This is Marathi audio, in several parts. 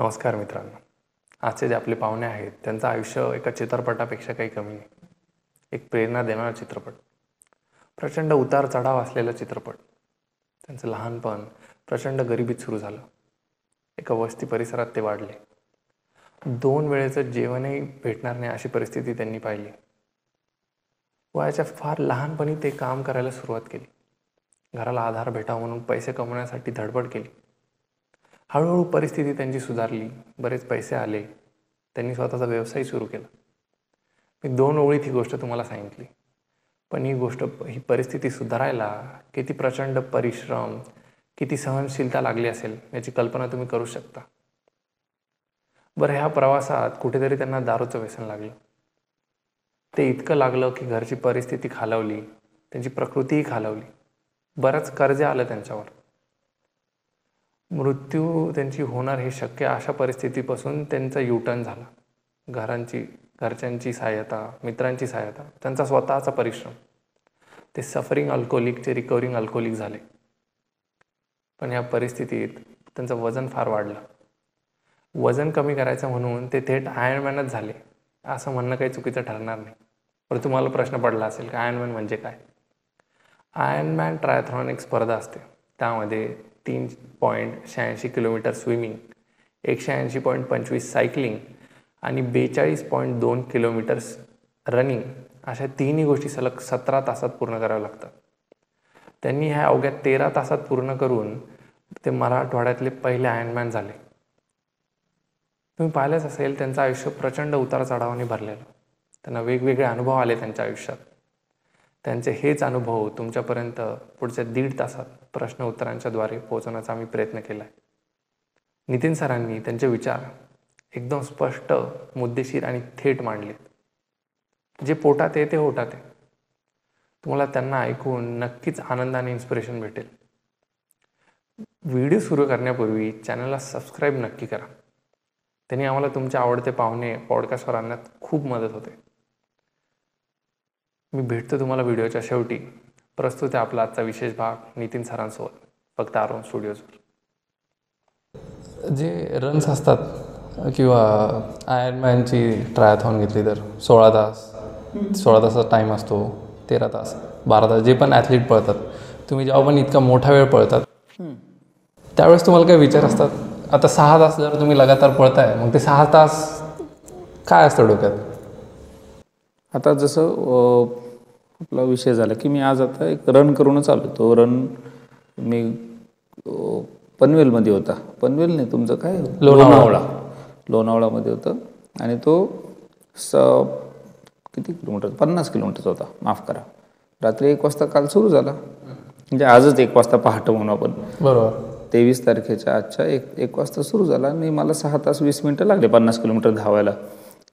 नमस्कार मित्रांनो. आजचे जे आपले पाहुणे आहेत त्यांचं आयुष्य एका चित्रपटापेक्षा काही कमी नाही. एक प्रेरणा देणारा चित्रपट, प्रचंड उतार चढाव असलेला चित्रपट. त्यांचं लहानपण प्रचंड गरिबीत सुरू झालं. एका वस्ती परिसरात ते वाढले. 2 वेळेचं जेवणही भेटणार नाही अशी परिस्थिती त्यांनी पाहिली. वयाच्या फार लहानपणी ते काम करायला सुरुवात केली. घराला आधार भेटावा म्हणून पैसे कमवण्यासाठी धडपड केली. हळूहळू परिस्थिती त्यांची सुधारली. बरेच पैसे आले. त्यांनी स्वतःचा व्यवसाय सुरू केला. मी 2 ओळीत ही गोष्ट तुम्हाला सांगितली, पण ही परिस्थिती सुधारायला किती प्रचंड परिश्रम, किती सहनशीलता लागली असेल याची कल्पना तुम्ही करू शकता. बरं, ह्या प्रवासात कुठेतरी त्यांना दारूचं व्यसन लागलं. ते इतकं लागलं की घरची परिस्थिती खालावली, त्यांची प्रकृतीही खालावली. बरंच कर्ज आलं त्यांच्यावर. मृत्यू त्यांची होणार हे शक्य अशा परिस्थितीपासून त्यांचा युटर्न झाला. घरच्यांची सहाय्यता, मित्रांची सहाय्यता, त्यांचा स्वतःचा परिश्रम. ते सफरिंग अल्कोहोलिकचे रिकव्हरिंग अल्कोहोलिक झाले. पण या परिस्थितीत त्यांचं वजन फार वाढलं. वजन कमी करायचं म्हणून ते थेट आयर्नमॅनच झाले असं म्हणणं काही चुकीचं ठरणार नाही. पण तुम्हाला प्रश्न पडला असेल की आयर्नमॅन म्हणजे काय? आयर्नमॅन ट्रायथलॉन एक स्पर्धा असते. त्यामध्ये 3.86 किलोमीटर स्विमिंग, 180.25 सायकलिंग आणि 42.2 किलोमीटर्स रनिंग अशा 3ही गोष्टी सलग 17 तासात पूर्ण कराव्या लागतात. त्यांनी ह्या अवघ्या 13 तासात पूर्ण करून ते मराठवाड्यातले पहिले आयर्नमॅन झाले. तुम्ही पाहिलंच असेल, त्यांचं आयुष्य प्रचंड उतार चढावाने भरलेलं. त्यांना वेगवेगळे अनुभव आले त्यांच्या आयुष्यात. त्यांचे हेच अनुभव तुमच्यापर्यंत पुढच्या 1.5 तासात प्रश्न उत्तरांच्या द्वारे पोहोचवण्याचा आम्ही प्रयत्न केला आहे. नितीन सरांनी त्यांचे विचार एकदम स्पष्ट, मुद्देशीर आणि थेट मांडलेत. जे पोटात आहे ते होटात आहे. तुम्हाला त्यांना ऐकून नक्कीच आनंद आणि इन्स्पिरेशन भेटेल. व्हिडिओ सुरू करण्यापूर्वी चॅनलला सबस्क्राईब नक्की करा. त्यांनी आम्हाला तुमचे आवडते पाहुणे पॉडकास्टवर आणण्यात खूप मदत होते. मी भेटतो तुम्हाला व्हिडिओच्या शेवटी. प्रस्तुत आहे आपला आजचा विशेष भाग नितीन सरांसोबत, फक्त आरोन स्टुडिओजवर. जे रन्स असतात किंवा आयर्नमॅनची ट्रायथॉन घेतली तर 16 तासाचा टाईम असतो, 13 तास, 12 तास, जे पण ॲथलीट पळतात. तुम्ही जेव्हा पण इतका मोठा वेळ पळतात त्यावेळेस तुम्हाला काय विचार असतात? आता 6 तास जर तुम्ही लगातार पळताय, मग ते 6 तास काय असतं डोक्यात? आता जसं आपला विषय झाला की मी आज आता एक रन करूनच आलो. तो रन मी पनवेलमध्ये होता. पनवेल नाही, तुमचं काय, लोणावळामध्ये होतं. आणि तो किती किलोमीटर, 50 किलोमीटरचा होता, माफ करा. रात्री 1 वाजता काल सुरू झाला. म्हणजे आजच 1 वाजता पहाटे म्हणून आपण, बरोबर, 23 तारखेच्या आजच्या 1 वाजता सुरू झाला. आणि मला 6 तास 20 मिनटं लागले 50 किलोमीटर धावायला.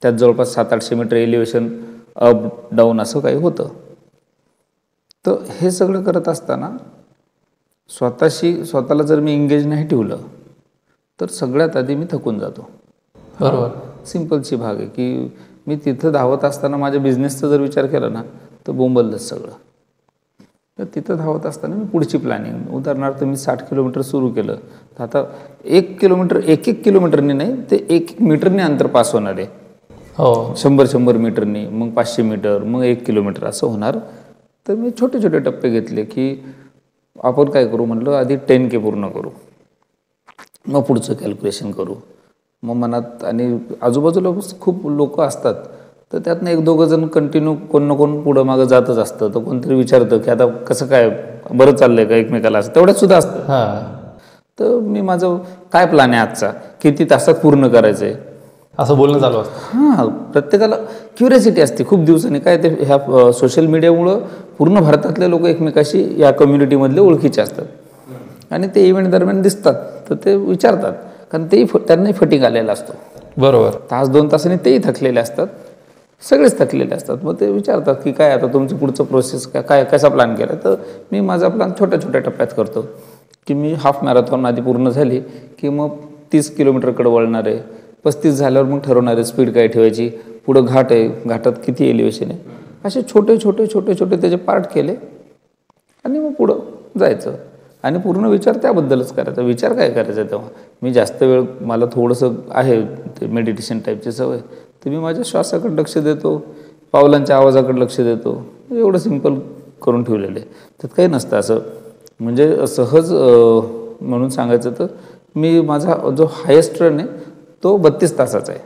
त्यात जवळपास 700-800 मीटर एलिव्हेशन, अप डाऊन असं काही होतं. तर हे सगळं करत असताना स्वतःला जर मी एंगेज नाही ठेवलं तर सगळ्यात आधी मी थकून जातो. बरोबर, सिम्पलची भाग आहे की मी तिथं धावत असताना माझ्या बिझनेसचा जर विचार केला ना तर बोंबललंच सगळं. तर तिथं धावत असताना मी पुढची प्लॅनिंग, उदाहरणार्थ मी 60 किलोमीटर सुरू केलं तर आता 1 किलोमीटर 1 किलोमीटरने नाही, ते 1 मीटरने अंतर पास होणार आहे. हो, 100 मीटरनी, मग 500 मीटर, मग 1 किलोमीटर असं होणार. तर मी छोटे छोटे टप्पे घेतले की आपण काय करू म्हटलं, आधी 10K पूर्ण करू, मग पुढचं कॅल्क्युलेशन करू. मग मनात, आणि आजूबाजूला खूप लोक असतात तर त्यातनं 1-2 जण कंटिन्यू कोण ना कोण पुढं मागं जातच असतं. तर कोणतरी विचारतं की आता कसं काय, बरं चाललंय का एकमेकाला, असं तेवढ्यात सुद्धा असतं. तर मी माझं काय प्लॅन आहे आजचा, किती तासात पूर्ण करायचं आहे असं बोलणं चालू असतं. हां, प्रत्येकाला क्युरियोसिटी असते खूप दिवसांनी. काय ते ह्या सोशल मीडियामुळं पूर्ण भारतातले लोक एकमेकाशी या कम्युनिटीमधले ओळखीचे असतात आणि ते इव्हेंट दरम्यान दिसतात तर ते विचारतात, कारण त्यांनाही फटिंग आलेला असतो. बरोबर, 1-2 तासांनी तेही थकलेले असतात, सगळेच थकलेले असतात. मग ते विचारतात की काय आता तुमचं पुढचं प्रोसेस काय, कसा प्लॅन केला. तर मी माझा प्लॅन छोट्या छोट्या टप्प्यात करतो की मी हाफ मॅरेथॉन आधी पूर्ण झाली की मग 30 किलोमीटरकडे वळणार आहे. 35 झाल्यावर मग ठरवणार आहे स्पीड काय ठेवायची, पुढं घाट आहे, घाटात किती एलिव्हेशन आहे, असे छोटे छोटे छोटे छोटे त्याचे पार्ट केले आणि मग पुढं जायचं. आणि पूर्ण विचार त्याबद्दलच करायचा. विचार काय करायचा तेव्हा, मी जास्त वेळ, मला थोडंसं आहे ते मेडिटेशन टाईपची सवय, तर मी माझ्या श्वासाकडे लक्ष देतो, पावलांच्या आवाजाकडे लक्ष देतो. एवढं सिंपल करून ठेवलेलं आहे. त्यात काही नसतं असं. म्हणजे सहज म्हणून सांगायचं तर मी माझा जो हायेस्ट रन आहे तो 32 तासाचा आहे.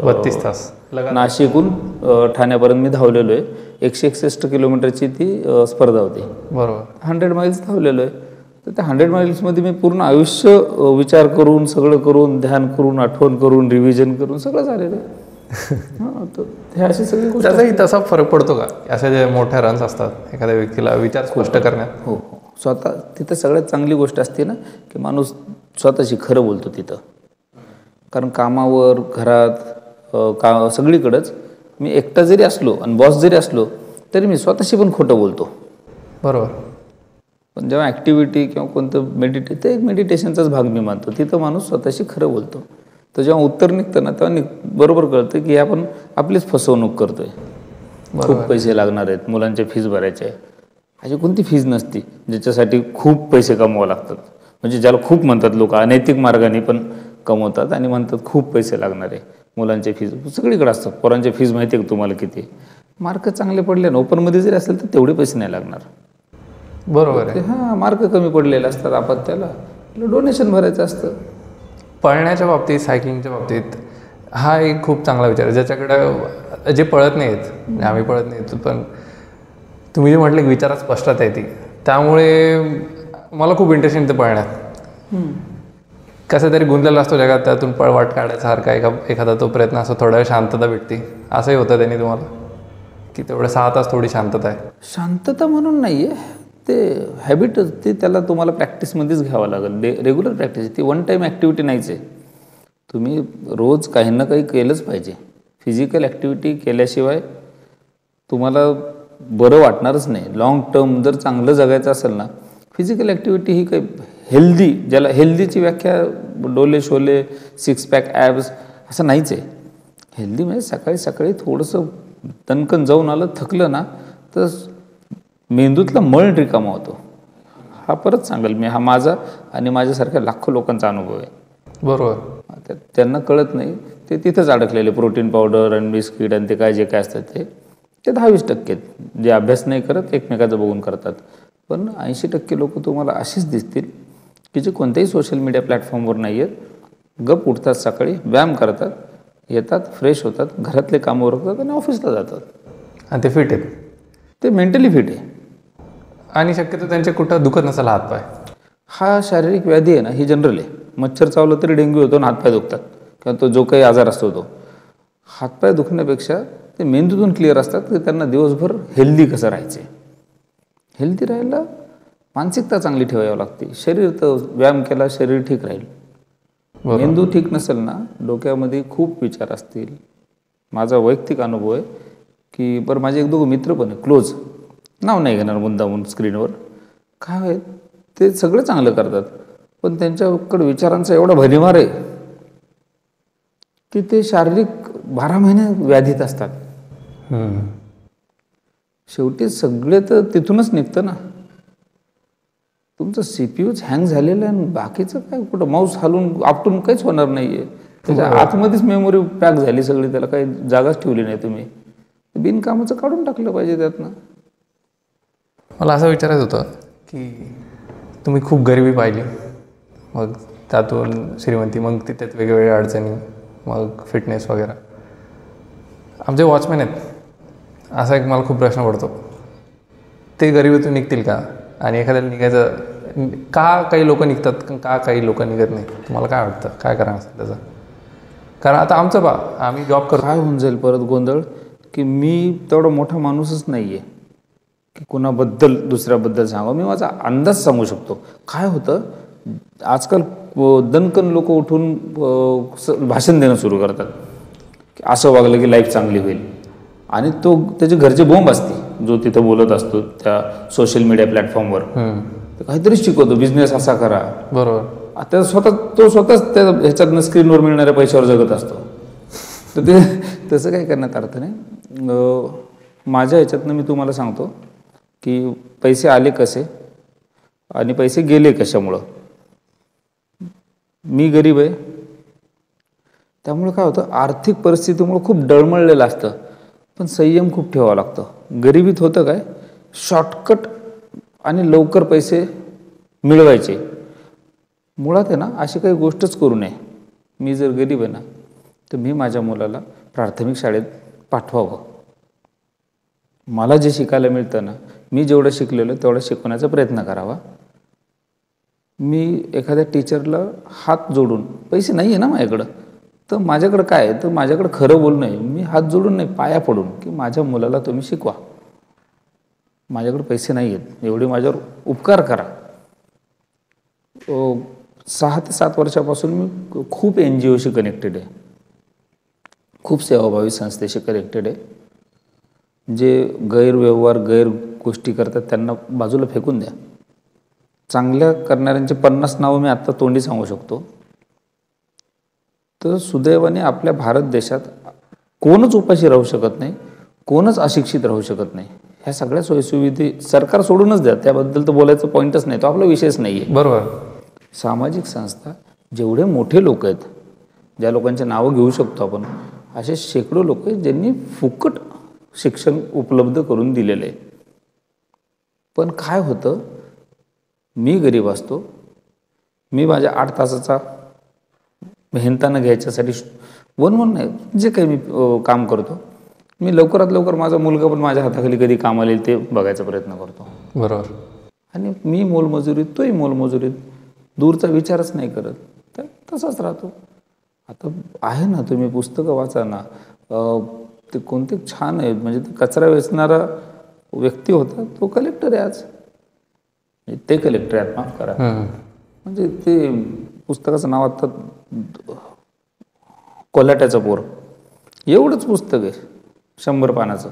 32 तास नाशिकहून ठाण्यापर्यंत मी धावलेलो आहे. 161 किलोमीटरची ती स्पर्धा होती. बरोबर. 100 माईल्स धावलेलो आहे. तर त्या 100 माईल्समध्ये मी पूर्ण आयुष्य विचार करून, सगळं करून, ध्यान करून, आठवण करून, रिव्हिजन करून सगळं झालेलं आहे. हां, तर हे अशी सगळी गोष्ट. त्याचाही तसा फरक पडतो का, असे जे मोठे रन्स असतात एखाद्या व्यक्तीला विचार स्पष्ट करण्यात? हो हो. स्वतः तिथं सगळ्यात चांगली गोष्ट असते ना की माणूस स्वतःशी खरं बोलतो तिथं. कारण कामावर, घरात, सगळीकडंच मी एकटा जरी असलो आणि बॉस जरी असलो तरी मी स्वतःशी पण खोटं बोलतो. बरोबर. पण जेव्हा ॲक्टिव्हिटी किंवा कोणतं ते एक मेडिटेशनचाच भाग मी मानतो. तिथं माणूस स्वतःशी खरं बोलतो. तर जेव्हा उत्तर निघतं ना तेव्हा बरोबर कळतं की आपण आपलीच फसवणूक करतोय. खूप पैसे लागणार आहेत, मुलांच्या फीज भरायचे आहे. अशी कोणती फीज नसती ज्याच्यासाठी खूप पैसे कमवावं लागतात. म्हणजे ज्याला खूप म्हणतात लोक, अनैतिक मार्गाने पण कमवतात आणि म्हणतात खूप पैसे लागणार आहे. मुलांचे फीज सगळीकडे असतात. पोरांचे फीज माहिती आहे का तुम्हाला किती? मार्क चांगले पडले ना, ओपनमध्ये जरी असेल तर तेवढे पैसे नाही लागणार. बरोबर आहे. हां, मार्क कमी पडलेले असतात, आपण त्याला डोनेशन भरायचं असतं. पळण्याच्या बाबतीत, सायकलिंगच्या बाबतीत हा एक खूप चांगला विचार आहे. ज्याच्याकडे जे पळत नाहीत, आम्ही पळत नाहीत, पण तुम्ही जे म्हटलं की विचारात स्पष्टता येते, त्यामुळे मला खूप इंटरेस्ट येतं पळण्यात. कसं तरी गुंतलेला असतो जगात, त्यातून पळवाट काढायसारखा एखादा तो प्रयत्न असतो. थोडा वेळ शांतता भेटते. असंही होतं त्यांनी तुम्हाला की तेवढं 6 तास थोडी शांतता आहे? शांतता म्हणून नाही आहे, ते हॅबिटच, ते त्याला तुम्हाला प्रॅक्टिसमध्येच घ्यावं लागेल. रेग्युलर प्रॅक्टिस, ती वन टाईम ॲक्टिव्हिटी नाहीच आहे. तुम्ही रोज काही ना काही केलंच पाहिजे. फिजिकल ॲक्टिव्हिटी केल्याशिवाय तुम्हाला बरं वाटणारच नाही. लाँग टर्म जर चांगलं जगायचं असेल ना, फिजिकल ॲक्टिव्हिटी ही काही हेल्दी, ज्याला हेल्दीची व्याख्या डोले शोले, 6 पॅक ॲब्स असं नाहीच आहे. हेल्दी म्हणजे सकाळी सकाळी थोडंसं तणकन जाऊन आलं, थकलं ना, तर मेंदूतला मळ रिकामा होतो. हा परत सांगेल मी, हा माझा आणि माझ्यासारख्या लाखो लोकांचा अनुभव आहे. बरोबर. त्यांना कळत नाही, ते तिथंच अडकलेले. प्रोटीन पावडर आणि बिस्किट आणि ते काय जे काय असतात ते 10-20% जे अभ्यास नाही करत, एकमेकाचं बघून करतात. पण 80% लोक तुम्हाला अशीच दिसतील की जे कोणत्याही सोशल मीडिया प्लॅटफॉर्मवर नाही आहेत, गप उठतात, सकाळी व्यायाम करतात, येतात, फ्रेश होतात, घरातले कामं उरकतात आणि ऑफिसला जातात. आणि ते फिट आहेत, ते मेंटली फिट आहे. आणि शक्यतो त्यांचे कुठं दुखत नसेल हातपाय. हा शारीरिक व्याधी आहे ना, ही जनरल आहे. मच्छर चावलं तरी डेंग्यू होतो आणि हातपाय दुखतात, किंवा तो जो काही आजार असतो तो. हातपाय दुखण्यापेक्षा ते मेंदूतून क्लिअर असतात की त्यांना दिवसभर हेल्दी कसं राहायचं आहे. हेल्दी राहायला मानसिकता चांगली ठेवावी लागते. शरीर तर व्यायाम केला शरीर ठीक राहील. मेंदू ठीक नसेल ना, डोक्यामध्ये खूप विचार असतील. माझा वैयक्तिक अनुभव आहे की बरं, माझे 1-2 मित्र पण आहे क्लोज, नाव नाही घेणार मुद्दामून स्क्रीनवर, काय आहे ते सगळं चांगलं करतात, पण त्यांच्याकडे विचारांचा एवढा भडीमार आहे की ते शारीरिक 12 महिने व्याधीत असतात. शेवटी सगळे तर तिथूनच निघतं ना. तुमचं CPUच हँग झालेलं आहे आणि बाकीचं काय, कुठं माऊस हलून आपटून काहीच होणार नाही आहे. त्याच्या आतमध्येच मेमोरी पॅक झाली सगळी, त्याला काही जागाच ठेवली नाही तुम्ही. बिनकामाचं काढून टाकलं पाहिजे त्यातनं. मला असं विचारायचं होतं की तुम्ही खूप गरिबी पाहिली, मग त्यातून श्रीमंती, मग तिथेच वेगवेगळ्या अडचणी, मग फिटनेस वगैरे. आमचे वॉचमॅन आहेत, असा एक मला खूप प्रश्न पडतो, ते गरिबीतून निघतील का? आणि एखाद्याला निघायचं का, काही लोक निघतात का, काही लोक निघत नाही? तुम्हाला काय वाटतं, काय करायचं त्याचं? कारण आता आमचं आम्ही जॉब करतो. काय होऊन जाईल परत गोंधळ की मी तेवढा मोठा माणूसच नाही आहे की कुणाबद्दल दुसऱ्याबद्दल सांगा. मी माझा अंदाज सांगू शकतो. काय होतं आजकाल, दणकन लोक उठून भाषण देणं सुरू करतात की असं वागलं की लाईफ चांगली होईल, आणि तो त्याचे घरचे बॉम्ब असते जो तिथं बोलत असतो त्या सोशल मीडिया प्लॅटफॉर्मवर. काहीतरी शिकवतो, बिझनेस असा करा. बरोबर. आता स्वतःच त्या ह्याच्यातनं स्क्रीनवर मिळणाऱ्या पैशावर जगत असतो. तर ते तसं काही करण्यात अर्थ नाही. माझ्या ह्याच्यातनं मी तुम्हाला सांगतो की पैसे आले कसे, आणि पैसे गेले कशामुळं. मी गरीब आहे, त्यामुळे काय होतं, आर्थिक परिस्थितीमुळे खूप डळमळलेलं असतं, पण संयम खूप ठेवावं लागतं. गरिबीत होतं काय, शॉर्टकट आणि लवकर पैसे मिळवायचे. मुळात आहे ना, अशी काही गोष्टच करू नये. मी जर गरीब आहे ना, तर मी माझ्या मुलाला प्राथमिक शाळेत पाठवावं. मला जे शिकायला मिळतं ना, मी जेवढं शिकलेलं तेवढं शिकवण्याचा प्रयत्न करावा. मी एखाद्या टीचरला हात जोडून, पैसे नाही आहे ना माझ्याकडं, तर माझ्याकडं काय आहे, तर माझ्याकडं खरं बोलणं आहे. मी हात जोडून नाही, पाया पडून, की माझ्या मुलाला तुम्ही शिकवा. माझ्याकडे पैसे नाही आहेत, एवढे माझ्यावर उपकार करा. 6 ते 7 वर्षापासून मी खूप NGOशी कनेक्टेड आहे, खूप सेवाभावी संस्थेशी कनेक्टेड आहे. जे गैरव्यवहार गैर गोष्टी करतात त्यांना बाजूला फेकून द्या. चांगल्या करणाऱ्यांचे 50 नावं मी आत्ता तोंडी सांगू शकतो. तर सुदैवाने आपल्या भारत देशात कोणच उपाशी राहू शकत नाही, कोणच अशिक्षित राहू शकत नाही. ह्या सगळ्या सोयीसुविधा सरकार सोडूनच द्या, त्याबद्दल तर बोलायचं पॉईंटच नाही, तो आपला विषयच नाही आहे. बरोबर. सामाजिक संस्था, जेवढे मोठे लोक आहेत, ज्या लोकांचे नावं घेऊ शकतो आपण, असे शेकडो लोक आहेत ज्यांनी फुकट शिक्षण उपलब्ध करून दिलेलं आहे. पण काय होतं, मी गरीब असतो, मी माझ्या 8 तासाचा मेहनतानं घ्यायच्यासाठी वन नाही, जे काही मी काम करतो, मी लवकरात लवकर माझा मुलगा पण माझ्या हाताखाली कधी कामाला येईल ते बघायचा प्रयत्न करतो. बरोबर. आणि मी मोलमजुरीत, तोही मोलमजुरीत, दूरचा विचारच नाही करत, तर तसाच राहतो. आता आहे ना, तुम्ही पुस्तकं वाचा ना, ते कोणते छान आहेत. म्हणजे ते कचरा वेचणारा व्यक्ती होता, तो कलेक्टर आहे आज, ते कलेक्टर आहेत, माफ करा. म्हणजे ते पुस्तकाचं नाव आता कोल्हाट्याचा पोर, एवढंच पुस्तक आहे, 100 पानाचं.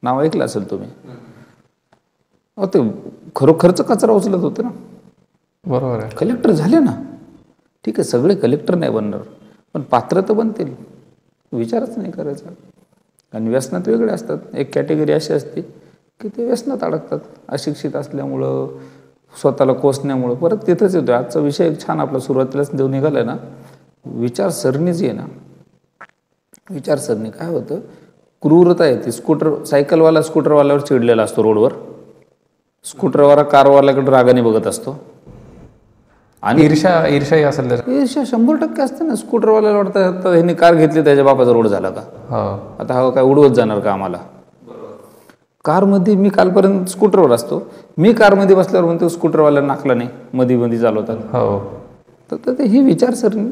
नाव ऐकलं असेल तुम्ही. ते खरोखरच कचरा उचलत होते ना. बरोबर आहे. कलेक्टर झाले ना, ठीक आहे, सगळे कलेक्टर नाही बनणार, पण पात्र तर बनतील, विचारच नाही करायचा. आणि व्यसनात वेगळे असतात. एक कॅटेगरी अशी असते की ते व्यसनात अडकतात, अशिक्षित असल्यामुळं, स्वतःला कोसण्यामुळं. परत तिथंच येतो. आजचा विषय एक छान आपला सुरुवातीलाच देऊन निघाला आहे ना, विचारसरणीच आहे ना. विचारसरणी काय होतं, क्रूरता येते. सायकलवाला स्कूटरवाल्यावर चिडलेला असतो रोडवर, स्कूटरवाला कारवाल्याकडे रागाने बघत असतो. आणि ईर्षाही असेल तर ईर्ष्या 100% असते ना. स्कूटरवाल्याला वाटतं ह्यांनी कार घेतली, त्याच्या बापाचा रोड झाला का, आता हा काय उडवत जाणार का आम्हाला. कारमध्ये मी कालपर्यंत स्कूटरवर असतो, मी कारमध्ये बसल्यावर म्हणतो स्कूटरवाल्या नाकला नाही, मध्ये चालवतात. तर ही विचारसरणी.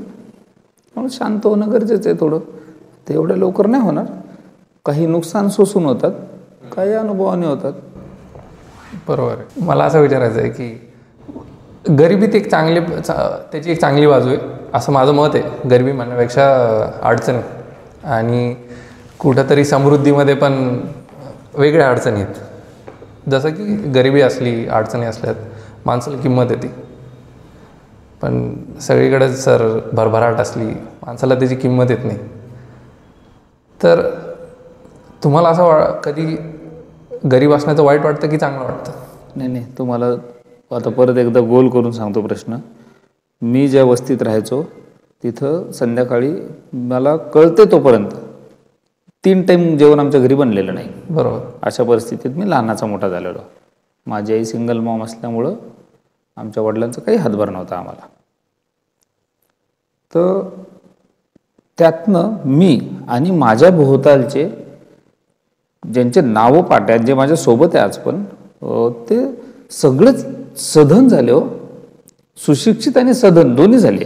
म्हणून शांत होणं गरजेचं आहे थोडं. ते एवढ्या लवकर नाही होणार. काही नुकसान सोसून होतात, काही अनुभवाने होतात. बरोबर आहे. मला असं विचारायचं आहे की गरिबीत त्याची एक चांगली बाजू आहे असं माझं मत आहे. गरिबी म्हणण्यापेक्षा अडचणी, आणि कुठंतरी समृद्धीमध्ये पण वेगळ्या अडचणी आहेत. जसं की गरिबी असली, अडचणी असल्यात, माणसाला किंमत येते. पण सगळीकडे भरभराट असली, माणसाला त्याची किंमत येत नाही. तर तुम्हाला असं कधी गरीब असण्याचं वाईट वाटतं की चांगलं वाटतं? नाही, तुम्हाला आता परत एकदा गोल करून सांगतो प्रश्न. मी ज्या वस्तीत राहायचो तिथं संध्याकाळी मला कळते तोपर्यंत 3 टाईम जेवण आमच्या घरी बनलेलं नाही. बरोबर. अशा परिस्थितीत मी लहानाचा मोठा झालेलो. माझी आई सिंगल मॉम असल्यामुळं आमच्या वडिलांचा काही हातभार नव्हता आम्हाला. तर त्यातनं मी आणि माझ्या भोवतालचे ज्यांचे नावं पाठ आहेत, जे माझ्यासोबत आहे आज पण, ते सगळेच सधन झाले हो. सुशिक्षित आणि सधन दोन्ही झाले.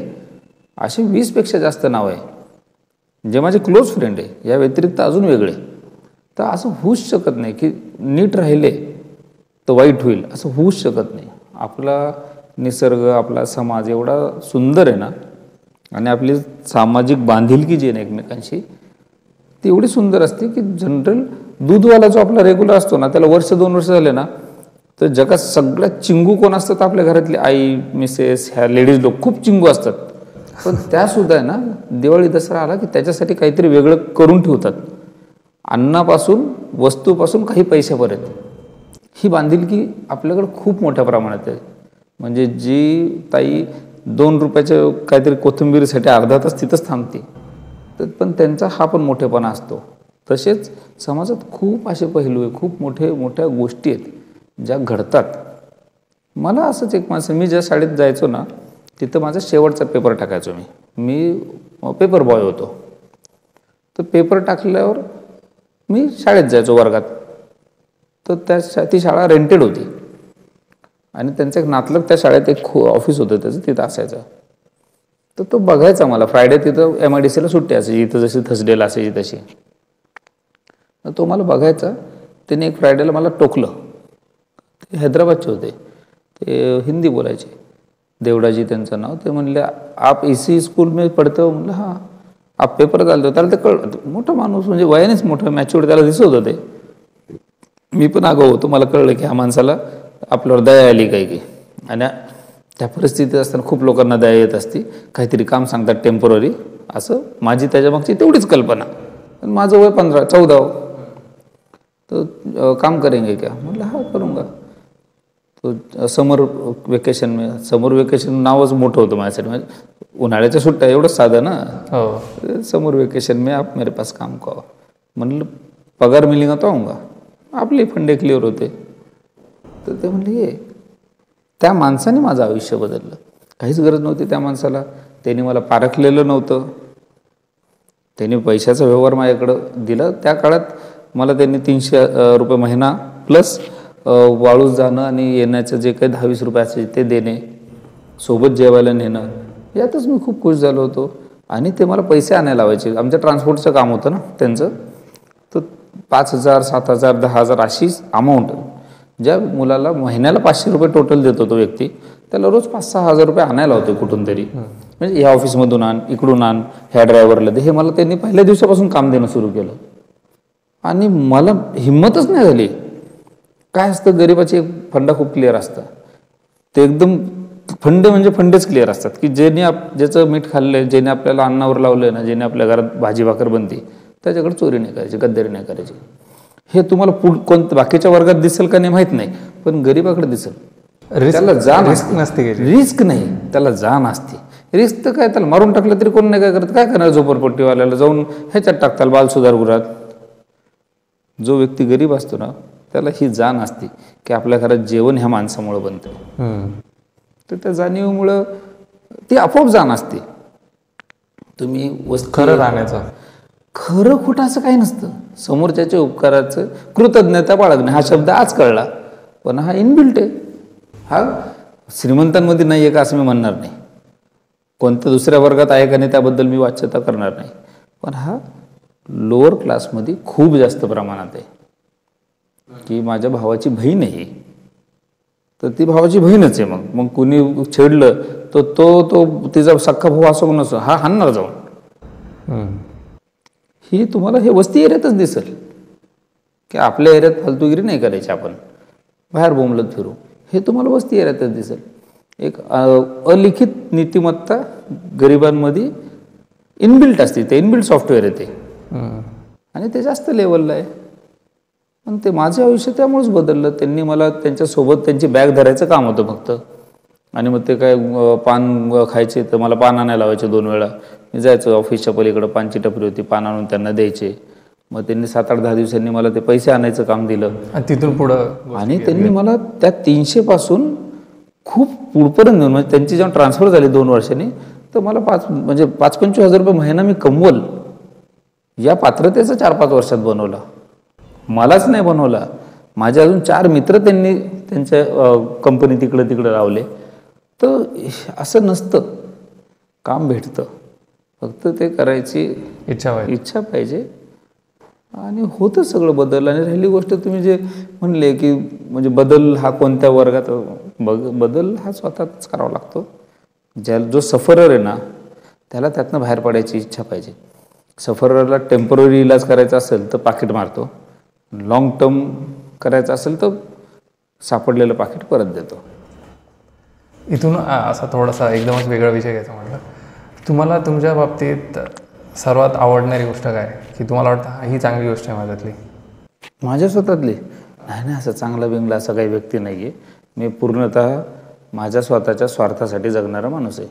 असे 20पेक्षा जास्त नाव आहे जे माझे क्लोज फ्रेंड आहे, या व्यतिरिक्त अजून वेगळे. तर असं होऊच शकत नाही की नीट राहिले तर वाईट होईल, असं होऊच शकत नाही. आपला निसर्ग, आपला समाज एवढा सुंदर आहे ना, आणि आपली सामाजिक बांधिलकी जी आहे ना एकमेकांशी, ती एवढी सुंदर असते की जनरल दूधवाला जो आपला रेग्युलर असतो ना, त्याला 1-2 वर्ष झाले ना, तर जगात सगळ्यात चिंगू कोण असतात, आपल्या घरातली आई, मिसेस, ह्या लेडीज लोक खूप चिंगू असतात. पण त्यासुद्धा आहे ना, दिवाळी दसरा आला की त्याच्यासाठी काहीतरी वेगळं करून ठेवतात. अन्नापासून, वस्तूपासून काही पैशापर्यंत ही बांधिलकी आपल्याकडे खूप मोठ्या प्रमाणात आहे. म्हणजे जी ताई 2 रुपयाच्या काहीतरी कोथिंबीरीसाठी अर्धा तास तिथंच थांबते, तर पण त्यांचा हा पण मोठेपणा असतो. तसेच समाजात खूप असे पैलू आहे, खूप मोठ्या गोष्टी आहेत ज्या घडतात. मला असंच एक माणसं, मी ज्या शाळेत जायचो ना तिथं माझा शेवटचा पेपर टाकायचो मी पेपर बॉय होतो. तर पेपर टाकल्यावर मी शाळेत जायचो वर्गात. तर ती शाळा रेंटेड होती आणि त्यांचं एक नातलग त्या शाळेत एक ऑफिस होतं त्याचं, तिथं असायचं. तर तो बघायचा मला. फ्रायडे तिथं MIDCला सुट्टी असायची, इथं जशी थर्सडेला असायची तशी. तर तो मला बघायचा. त्याने एक फ्रायडेला मला टोकलं. ते हैदराबादचे होते, ते हिंदी बोलायचे, देवडाजी त्यांचं नाव. ते म्हणले आप इसी स्कूल में पढ़ते हो? म्हणलं हां. आप पेपर घालतो. त्याला ते कळलं. मोठा माणूस म्हणजे वयानेच मोठं, मॅच्युअर्ड त्याला दिसत होतं ते. मी पण आगाऊ होतो. मला कळलं की ह्या माणसाला आपल्यावर दया आली काही की. आणि त्या परिस्थितीत असताना खूप लोकांना दया येत असते. काहीतरी काम सांगतात टेम्पररी, असं माझी त्याच्यामागची तेवढीच कल्पना. पण माझं वय 14. तर काम करेंगे क्या? म्हटलं हा करूंगा. तो समर वेकेशन नावच मोठं होतं माझ्यासाठी. म्हणजे उन्हाळ्याच्या सुट्ट्या एवढंच साधं ना. हो. समर वेकेशन में आप मेरे पास काम करो. म्हणलं पगार मिलेगा तो आऊंगा. आपले फंडे क्लिअर होते. तर ते म्हणले ये. त्या माणसाने माझं आयुष्य बदललं. काहीच गरज नव्हती त्या माणसाला. त्यांनी मला पारखलेलं नव्हतं. त्यांनी पैशाचा व्यवहार माझ्याकडं दिला. त्या काळात मला त्यांनी 300 रुपये महिना प्लस वाळूस जाणं आणि येण्याचं जे काही 10-20 रुपये असायचे ते देणे, सोबत जेवायला नेणं, यातच मी खूप खुश झालो होतो. आणि ते मला पैसे आणायला लावायचे. आमच्या ट्रान्सपोर्टचं काम होतं ना त्यांचं. तर 5,000, 7,000, 10,000 अशी अमाऊंट. ज्या मुलाला महिन्याला 500 रुपये टोटल देतो तो व्यक्ती, त्याला रोज 5-6 हजार रुपये आणायला होते कुठून तरी. म्हणजे ह्या ऑफिसमधून आण, इकडून आण, ह्या ड्रायव्हरला दे. हे मला त्यांनी पहिल्या दिवसापासून काम देणं सुरू केलं. आणि मला हिंमतच नाही झाली. काय असतं, गरिबाचे फंडा खूप क्लिअर असतं. ते एकदम फंडे म्हणजे फंडेच क्लिअर असतात की ज्याचं मीठ खाल्लंय, ज्याने आपल्याला अन्नावर लावलंय ना, ज्याने आपल्या घरात भाजी भाकर बनते, त्याच्याकडे चोरी नाही करायची, गद्दारी नाही करायची. हे तुम्हाला बाकीच्या वर्गात दिसेल का नाही माहीत नाही, पण गरीबाकडे दिसेल. त्याला जाण नसते, रिस्क नाही, त्याला जाण असते. रिस्क तर काय, त्याला मारून टाकलं तरी कोण नाही काय करत. काय करणार झोपडपट्टीवाल्याला जाऊन ह्याच्यात टाकताल बाल सुधारगृहात. जो व्यक्ती गरीब असतो ना, त्याला ही जाण असते की आपल्या घरात जेवण ह्या माणसामुळे बनतं. तर त्या जाणीवेमुळं ती आपोआप जाण असते. तुम्ही खरं राहण्याचं, खरं खोटं असं काही नसतं. समोरच्याच्या उपकाराचं कृतज्ञता बाळगणे हा शब्द आज कळला, पण हा इनबिल्ट आहे. हा श्रीमंतांमध्ये नाही आहे का असं मी म्हणणार नाही. कोणत्या दुसऱ्या वर्गात आहे का नाही त्याबद्दल मी वाच्यता करणार नाही, पण हा लोअर क्लासमध्ये खूप जास्त प्रमाणात आहे. की माझ्या भावाची बहीण आहे, तर ती भावाची बहीणच आहे. मग कुणी छेडलं तर तो तिचा सख्खा भाऊ असो नसो, हा हाणणार जाऊन. ही तुम्हाला हे वस्ती एरियातच दिसेल की आपल्या एरियात फालतूगिरी नाही करायची, आपण बाहेर बोंबलत फिरू, हे तुम्हाला वस्ती एरियातच दिसेल. एक अलिखित नीतिमत्ता गरिबांमध्ये इनबिल्ट असते. ते इनबिल्ट सॉफ्टवेअर आहे ते, आणि ते जास्त लेवलला आहे. पण ते माझं आयुष्य त्यामुळेच बदललं. त्यांनी मला त्यांच्यासोबत त्यांची बॅग धरायचं काम होतं फक्त. आणि मग ते काय पान खायचे तर मला पान आणायला लावायचे 2 वेळा. मी जायचो ऑफिसच्या पलीकडं, पानची टपरी होती, पान आणून त्यांना द्यायचे. मग त्यांनी 7-8-10 दिवसांनी मला ते पैसे आणायचं काम दिलं. आणि तिथून पुढं आणि त्यांनी मला त्या 300 पासून खूप पुढपर्यंत नेऊन, म्हणजे त्यांची जेव्हा ट्रान्सफर झाली 2 वर्षांनी, तर मला 5-25 हजार रुपये महिना मी कमवल. या पात्रतेचा 4-5 वर्षात बनवला. मलाच नाही बनवला, माझे अजून 4 मित्र त्यांनी त्यांच्या कंपनी तिकडे लावले. तर असं नसतं, काम भेटतं, फक्त ते करायची इच्छा पाहिजे आणि होतं सगळं बदल. आणि राहिली गोष्ट तुम्ही जे म्हणले की म्हणजे बदल हा कोणत्या वर्गात, बदल हा स्वतःच करावा लागतो. जो सफरर आहे ना, त्याला त्यातनं बाहेर पडायची इच्छा पाहिजे. सफररला टेम्पररी इलाज करायचा असेल तर पाकिट मारतो, लॉंग टर्म करायचं असेल तर सापडलेलं पाकिट परत देतो. इथून असा थोडासा एकदमच वेगळा विषय घ्यायचा म्हटलं, तुम्हाला तुमच्या बाबतीत सर्वात आवडणारी गोष्ट काय, की तुम्हाला वाटतं ही चांगली गोष्ट आहे माझ्यातली? माझ्या स्वतःतली नाही, असं चांगला बिंगला असा काही व्यक्ती नाही आहे. मी पूर्णतः माझ्या स्वतःच्या स्वार्थासाठी जगणारा माणूस आहे.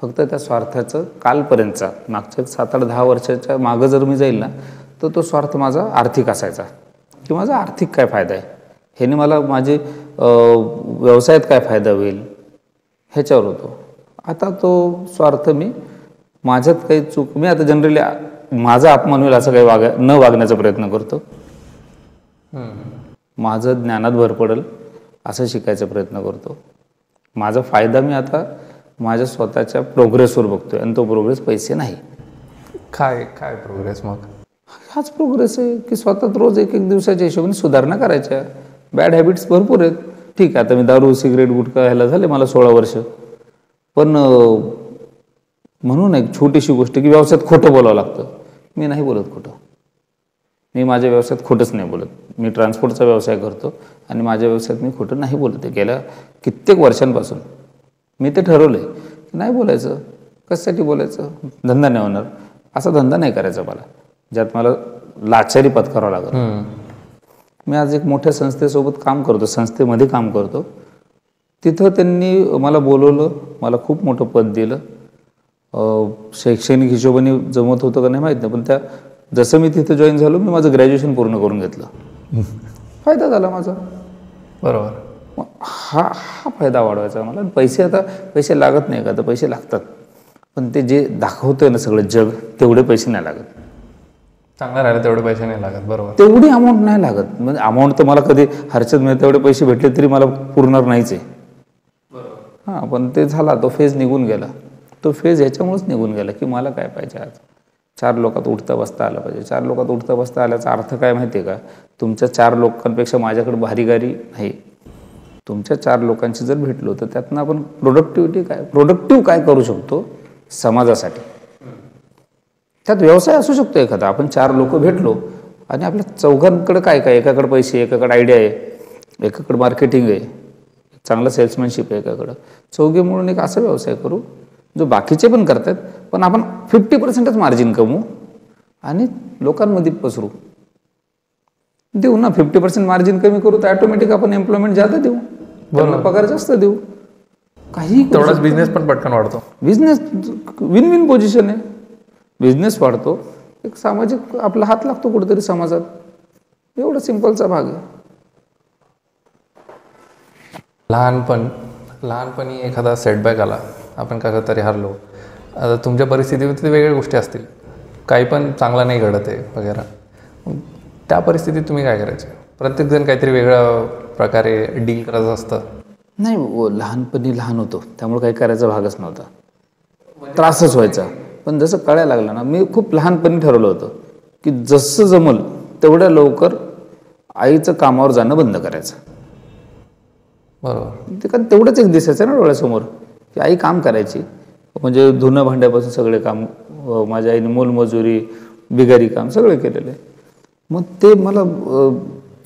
फक्त त्या स्वार्थाचं कालपर्यंतचा मागच्या 7-8-10 वर्षाच्या मागं जर मी जाईल ना, तर तो स्वार्थ माझा आर्थिक असायचा की माझा आर्थिक काय फायदा आहे, ह्याने मला माझे व्यवसायात काय फायदा होईल ह्याच्यावर होतो. आता तो स्वार्थ मी माझ्यात काही चूक, मी आता जनरली माझा अपमान होईल असं काही न वागण्याचा प्रयत्न करतो. माझं ज्ञानात भर पडेल असं शिकायचा प्रयत्न करतो. माझा फायदा मी आता माझ्या स्वतःच्या प्रोग्रेसवर बघतोय आणि तो प्रोग्रेस पैसे नाही. काय काय प्रोग्रेस मग? हाच प्रोग्रेस आहे की स्वतःत रोज एक दिवसाच्या हिशोबाने सुधारणा करायच्या. बॅड हॅबिट्स भरपूर आहेत. ठीक आहे, आता मी दारू सिगरेट गुटखा ह्याला झाले मला 16 वर्ष, पण म्हणून एक छोटीशी गोष्ट की व्यवसायात खोटं बोलावं लागतं. मी नाही बोलत खोटं. मी माझ्या व्यवसायात खोटंच नाही बोलत. मी ट्रान्सपोर्टचा व्यवसाय करतो आणि माझ्या व्यवसायात मी खोटं नाही बोलत आहे. गेल्या कित्येक वर्षांपासून मी ते ठरवलं आहे की नाही बोलायचं. कशासाठी बोलायचं? धंदा नाही होणार. असा धंदा नाही करायचा मला ज्यात मला लाचारी पत्करावं लागलं. मी आज एक मोठ्या संस्थेसोबत काम करतो, संस्थेमध्ये काम करतो. तिथं त्यांनी मला बोलवलं, मला खूप मोठं पद दिलं. शैक्षणिक हिशोबाने जमत होतं का नाही माहीत नाही, पण जसं मी तिथं जॉईन झालो मी माझं ग्रॅज्युएशन पूर्ण करून घेतलं. फायदा झाला माझा. बरोबर. हा फायदा वाढवायचा मला. पैसे लागत नाही का? तर पैसे लागतात, पण ते जे दाखवतंय ना सगळं जग, तेवढे पैसे नाही लागत. चांगलं राहिलं तेवढे पैसे नाही लागत. बरोबर. तेवढी अमाऊंट नाही लागत. म्हणजे अमाऊंट तर मला कधी हरकत नाही, तेवढे पैसे भेटले तरी मला पुरणार नाहीच आहे. हां, पण ते झाला, तो फेज निघून गेला. तो फेज ह्याच्यामुळेच निघून गेला की मला काय पाहिजे आज 4 लोकात उठता बसता आलं पाहिजे. 4 लोकात उठता बसता आल्याचा अर्थ काय माहिती आहे का? तुमच्या 4 लोकांपेक्षा माझ्याकडे भारीगारी नाही. तुमच्या 4 लोकांशी जर भेटलो तर त्यातनं आपण प्रोडक्टिव्ह काय करू शकतो समाजासाठी. त्यात व्यवसाय असू शकतो एखादा. आपण 4 लोक भेटलो आणि आपल्या चौघांकडे काय एकाकडे पैसे, एकाकडे आयडिया आहे, एकाकडे मार्केटिंग आहे, चांगलं सेल्समॅनशिप आहे एकाकडं. चौघे म्हणून एक असा व्यवसाय करू जो बाकीचे पण करतात, पण आपण 50%च मार्जिन कमवू आणि लोकांमध्ये पसरू देऊ ना. 50% मार्जिन कमी करू तर ऑटोमॅटिक आपण एम्प्लॉयमेंट जास्त देऊ, पगार जास्त देऊ. काही तेवढाच बिझनेस पण पटकन वाढतो. बिझनेस विन विन पोझिशन आहे. बिझनेस वाढतो, एक सामाजिक आपला हात लागतो कुठेतरी समाजात. एवढा सिंपलचा भाग आहे. लहानपणी एखादा सेटबॅक आला, आपण कसं तरी हरलो. आता तुमच्या परिस्थितीमध्ये वेगळ्या गोष्टी असतील, काही पण चांगला नाही घडत आहे वगैरे. त्या परिस्थितीत तुम्ही काय करायचे? प्रत्येकजण काहीतरी वेगळ्या प्रकारे डील करायचं असतं. नाही, लहानपणी लहान होतो त्यामुळे काही करायचा भागच नव्हता. त्रासच व्हायचा. पण जसं कळायला लागलं ना, मी खूप लहानपणी ठरवलं होतं की जसं जमल तेवढ्या लवकर आईचं कामावर जाणं बंद करायचं. बरोबर. ते कारण तेवढंच एक दिसायचं ना डोळ्यासमोर की आई काम करायची. म्हणजे धुणं भांड्यापासून सगळे काम माझ्या आईने मोलमजुरी, बिगारी काम सगळे केलेलं आहे. मग ते मला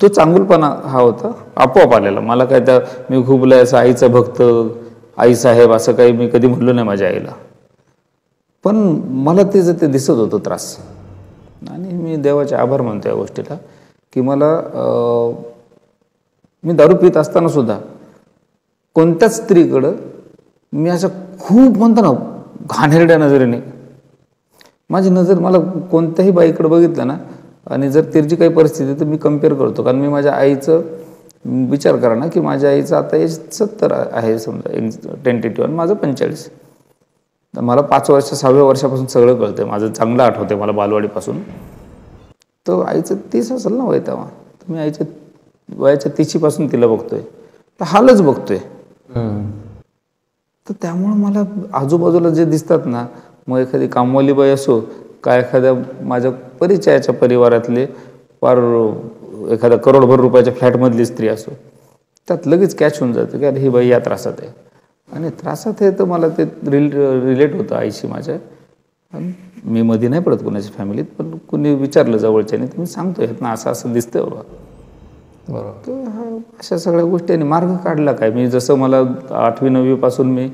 तो चांगुलपणा हा होता आपोआप आलेला. मला काय मी खूप असं आईचा भक्त, आई साहेब असं काही मी कधी म्हणलो नाही माझ्या आईला. पण मला ते दिसत होतं त्रास. आणि मी देवाचे आभार मानतो या गोष्टीला की मी दारू पित असताना सुद्धा कोणत्याच स्त्रीकडं मी असं खूप म्हणतो ना घाणेरड्या नजरेने, माझी नजर मला कोणत्याही बाईकडे बघितलं ना, आणि जर तिची काही परिस्थिती तर मी कम्पेअर करतो. कारण मी माझ्या आईचं विचार करा ना की माझ्या आईचं आता एज 70 आहे समजा टेंटेटिव्ह, आणि माझं 45. तर मला 5 वर्ष 6व्या वर्षापासून सगळं कळतंय. माझं चांगलं आठवतंय मला बालवाडीपासून. तर आईचं 30 असेल ना वय तेव्हा. तर मी आईच्या वयाच्या 30पासून तिला बघतोय, तर हालच बघतोय. तर त्यामुळं मला आजूबाजूला जे दिसतात ना, मग एखादी कामवाली बाई असो का एखाद्या माझ्या परिचयाच्या परिवारातले फार एखाद्या करोडभर रुपयाच्या फ्लॅटमधली स्त्री असो, त्यात लगेच कॅच होऊन जातं की अरे ही बाई या त्रासात आहे. आणि त्रासात आहे तर मला ते रिलेट होतं आईशी माझ्या. मी मध्ये नाही पडत कोणाच्या फॅमिलीत, पण कुणी विचारलं जवळच्याने तर मी सांगतो ह्यात ना असं दिसतंय बाबा. बरोबर. तर अशा सगळ्या गोष्टी मार्ग काढला काय. मी जसं मला 8वी 9वी पासून मी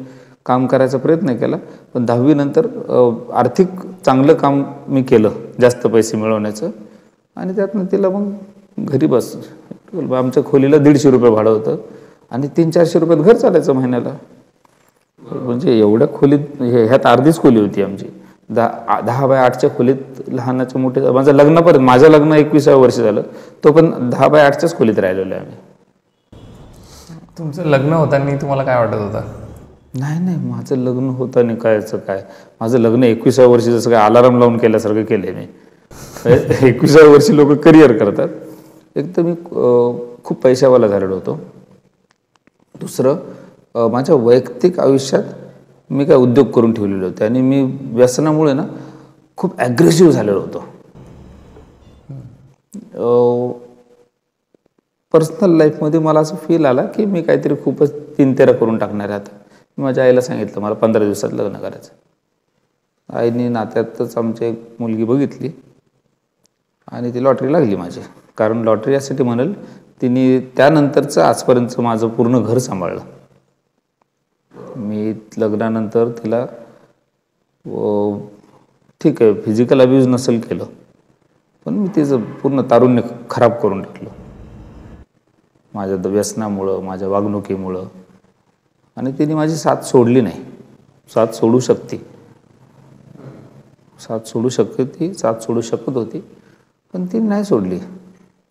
काम करायचा प्रयत्न केला, पण 10वी नंतर आर्थिक चांगलं काम मी केलं जास्त पैसे मिळवण्याचं. आणि त्यातनं तिला मग घरी बस, आमच्या खोलीला 150 रुपये भाडं होतं आणि 300-400 रुपयात घर चालायचं महिन्याला. म्हणजे एवढ्या खोलीत, ह्यात अर्धीच खोली होती आमची, 10 बाय 8च्या खोलीत, लहानाच्या मोठे. माझं लग्नापर्यंत, माझं लग्न 21व्या वर्षी झालं, तो पण 10 बाय 8च्याच खोलीत राहिलेलो आहे आम्ही. तुमचं लग्न होताना तुम्हाला काय वाटत होतं? नाही, माझं लग्न होताना कायचं काय, माझं लग्न 21व्या वर्षी जसं काय अलाराम लावून केल्यासारखं केलं मी. 21व्या वर्षी लोक करिअर करतात. एक तर मी खूप पैशावाला झालेलो होतो. दुसरं, माझ्या वैयक्तिक आयुष्यात मी काय उद्योग करून ठेवलेले होते आणि मी व्यसनामुळे ना खूप ॲग्रेसिव्ह झालेलो होतो. पर्सनल लाईफमध्ये मला असं फील आला की मी काहीतरी खूपच तिनतेरा करून टाकणार आहे. आता मी माझ्या आईला सांगितलं मला 15 दिवसात लग्न करायचं. आईने नात्यातच आमची एक मुलगी बघितली आणि ती लॉटरी लागली माझी. कारण लॉटरी यासाठी म्हणाल, तिने त्यानंतरचं आजपर्यंतचं माझं पूर्ण घर सांभाळलं. मी लग्नानंतर तिला, ठीक आहे फिजिकल अब्यूज नसेल केलं, पण मी तिचं पूर्ण तारुण्य खराब करून टाकलं माझ्या व्यसनामुळं, माझ्या वागणुकीमुळं. आणि तिने माझी साथ सोडली नाही. साथ सोडू शकते, साथ सोडू शकत होती, पण ती नाही सोडली.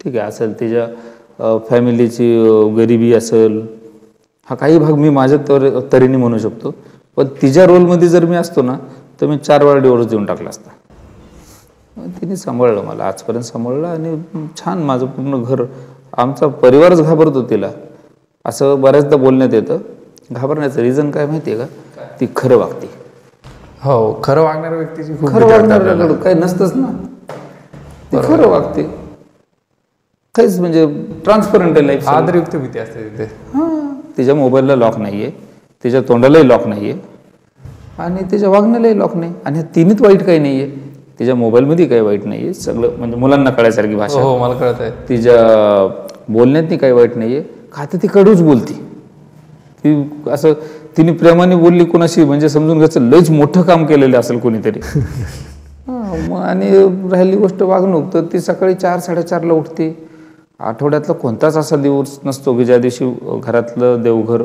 ठीक आहे, असेल तिच्या फॅमिलीची गरिबी असेल, हा काही भाग मी माझ्या तऱ्हेने म्हणू शकतो, पण तिच्या रोलमध्ये जर मी असतो ना तर मी 4 वेळा डिवोर्स देऊन टाकला असता. तिने सांभाळलं मला, आजपर्यंत सांभाळलं आणि छान माझं पूर्ण घर, आमचा परिवारच घाबरतो तिला. असं बऱ्याचदा बोलण्यात येतं. घाबरण्याचं रिझन काय माहिती आहे का? ती खरं वागते. हो, खरं वागणाऱ्या व्यक्तीची खरं वागणाऱ्याकडं काही नसतंच ना. ती खरं वागते, काहीच म्हणजे ट्रान्सपरंट आहे लाईफ. आदरयुक्त भीती असते तिथे. हां, तिच्या मोबाईलला लॉक नाही आहे, तिच्या तोंडालाही लॉक नाही आहे आणि तिच्या वागण्यालाही लॉक नाही. आणि तिन्हीत वाईट काही नाही आहे. तिच्या मोबाईलमध्ये काही वाईट नाही आहे, सगळं म्हणजे मुलांना कळायसारखी भाषा. हो, मला कळत आहे. तिच्या बोलण्यातनी काही वाईट नाही आहे. का तर ती कडूच बोलती. ती असं तिने प्रेमाने बोलली कोणाशी म्हणजे समजून घ्यायचं लयच मोठं काम केलेलं असेल कोणीतरी. मग आणि राहिली गोष्ट वागणूक, तर ती सकाळी 4-4:30ला उठते. आठवड्यातला कोणताच असा दिवस नसतो की ज्या दिवशी घरातलं देवघर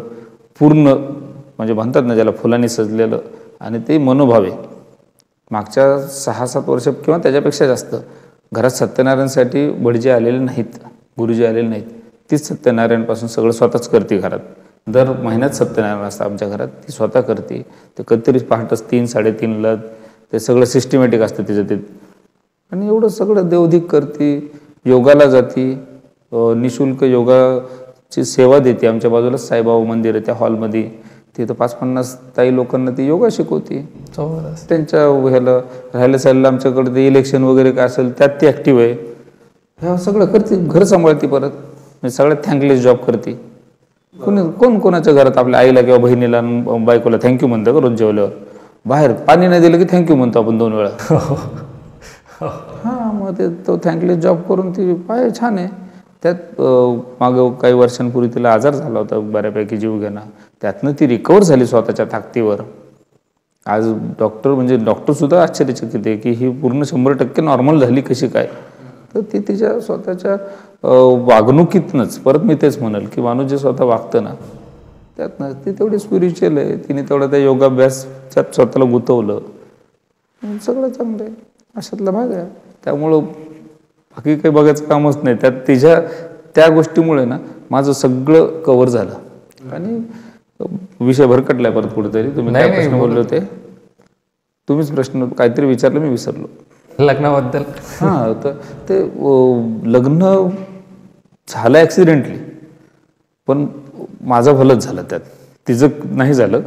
पूर्ण म्हणजे म्हणतात ना ज्याला फुलांनी सजलेलं, आणि ते मनोभावे. मागच्या 6-7 वर्ष किंवा त्याच्यापेक्षा जास्त घरात सत्यनारायणसाठी भटजी आलेले नाहीत, गुरुजी आलेले नाहीत. तीच सत्यनारायणपासून सगळं स्वतःच करते घरात. दर महिन्यात सत्यनारायण असतं आमच्या घरात, ती स्वतः करते. ते कधीतरी पहाटच 3-3:30ला ते सगळं सिस्टमॅटिक असतं तिचं ते. आणि एवढं सगळं देवधिक करते. योगाला जाते, निशुल्क योगाची सेवा देते. आमच्या बाजूलाच साईबाबा मंदिर आहे, त्या हॉलमध्ये तिथं 5-50 ताई लोकांना ती योगा शिकवते. त्यांच्या ह्याला राहायला सायला आमच्याकडे ते इलेक्शन वगैरे काय असेल त्यात ती ॲक्टिव्ह आहे. ह्या सगळं करते, घर सांभाळते. परत म्हणजे सगळ्यात थँकलेस जॉब करते. कोण कोणाच्या घरात आपल्या आईला किंवा बहिणीला बायकोला थँक्यू म्हणतं का रोज जेवल्यावर? बाहेर पाणी नाही दिलं की थँक्यू म्हणतो आपण 2 वेळा. हां, मग ते तो थँकलेस जॉब करून ती पाय छान आहे. त्यात मागं काही वर्षांपूर्वी तिला आजार झाला होता बऱ्यापैकी जीवघेणा. त्यातनं ती रिकवर झाली स्वतःच्या ताकदीवर. आज डॉक्टरसुद्धा आश्चर्यचकित आहे की ही पूर्ण 100% नॉर्मल झाली कशी काय. तर ती तिच्या स्वतःच्या वागणुकीतनंच, परत मी तेच म्हणेल की माणूस जे स्वतः वागतं ना त्यातनं ती तेवढी स्पिरिच्युअल आहे. तिने तेवढा त्या योगाभ्यासात स्वतःला गुंतवलं, सगळं चांगलं आहे. अशातला भाग आहे. त्यामुळं बाकी काही बघायचं कामच नाही. त्यात तिच्या त्या गोष्टीमुळे ना माझं सगळं कव्हर झालं. आणि विषय भरकटलाय परत कुठेतरी. तुम्ही काय प्रश्न बोलले होते? तुम्हीच प्रश्न काहीतरी विचारलं, मी विसरलो. लग्नाबद्दल. हां, तर ते लग्न झालं ॲक्सिडेंटली, पण माझं भलंच झालं त्यात. तिचं नाही झालं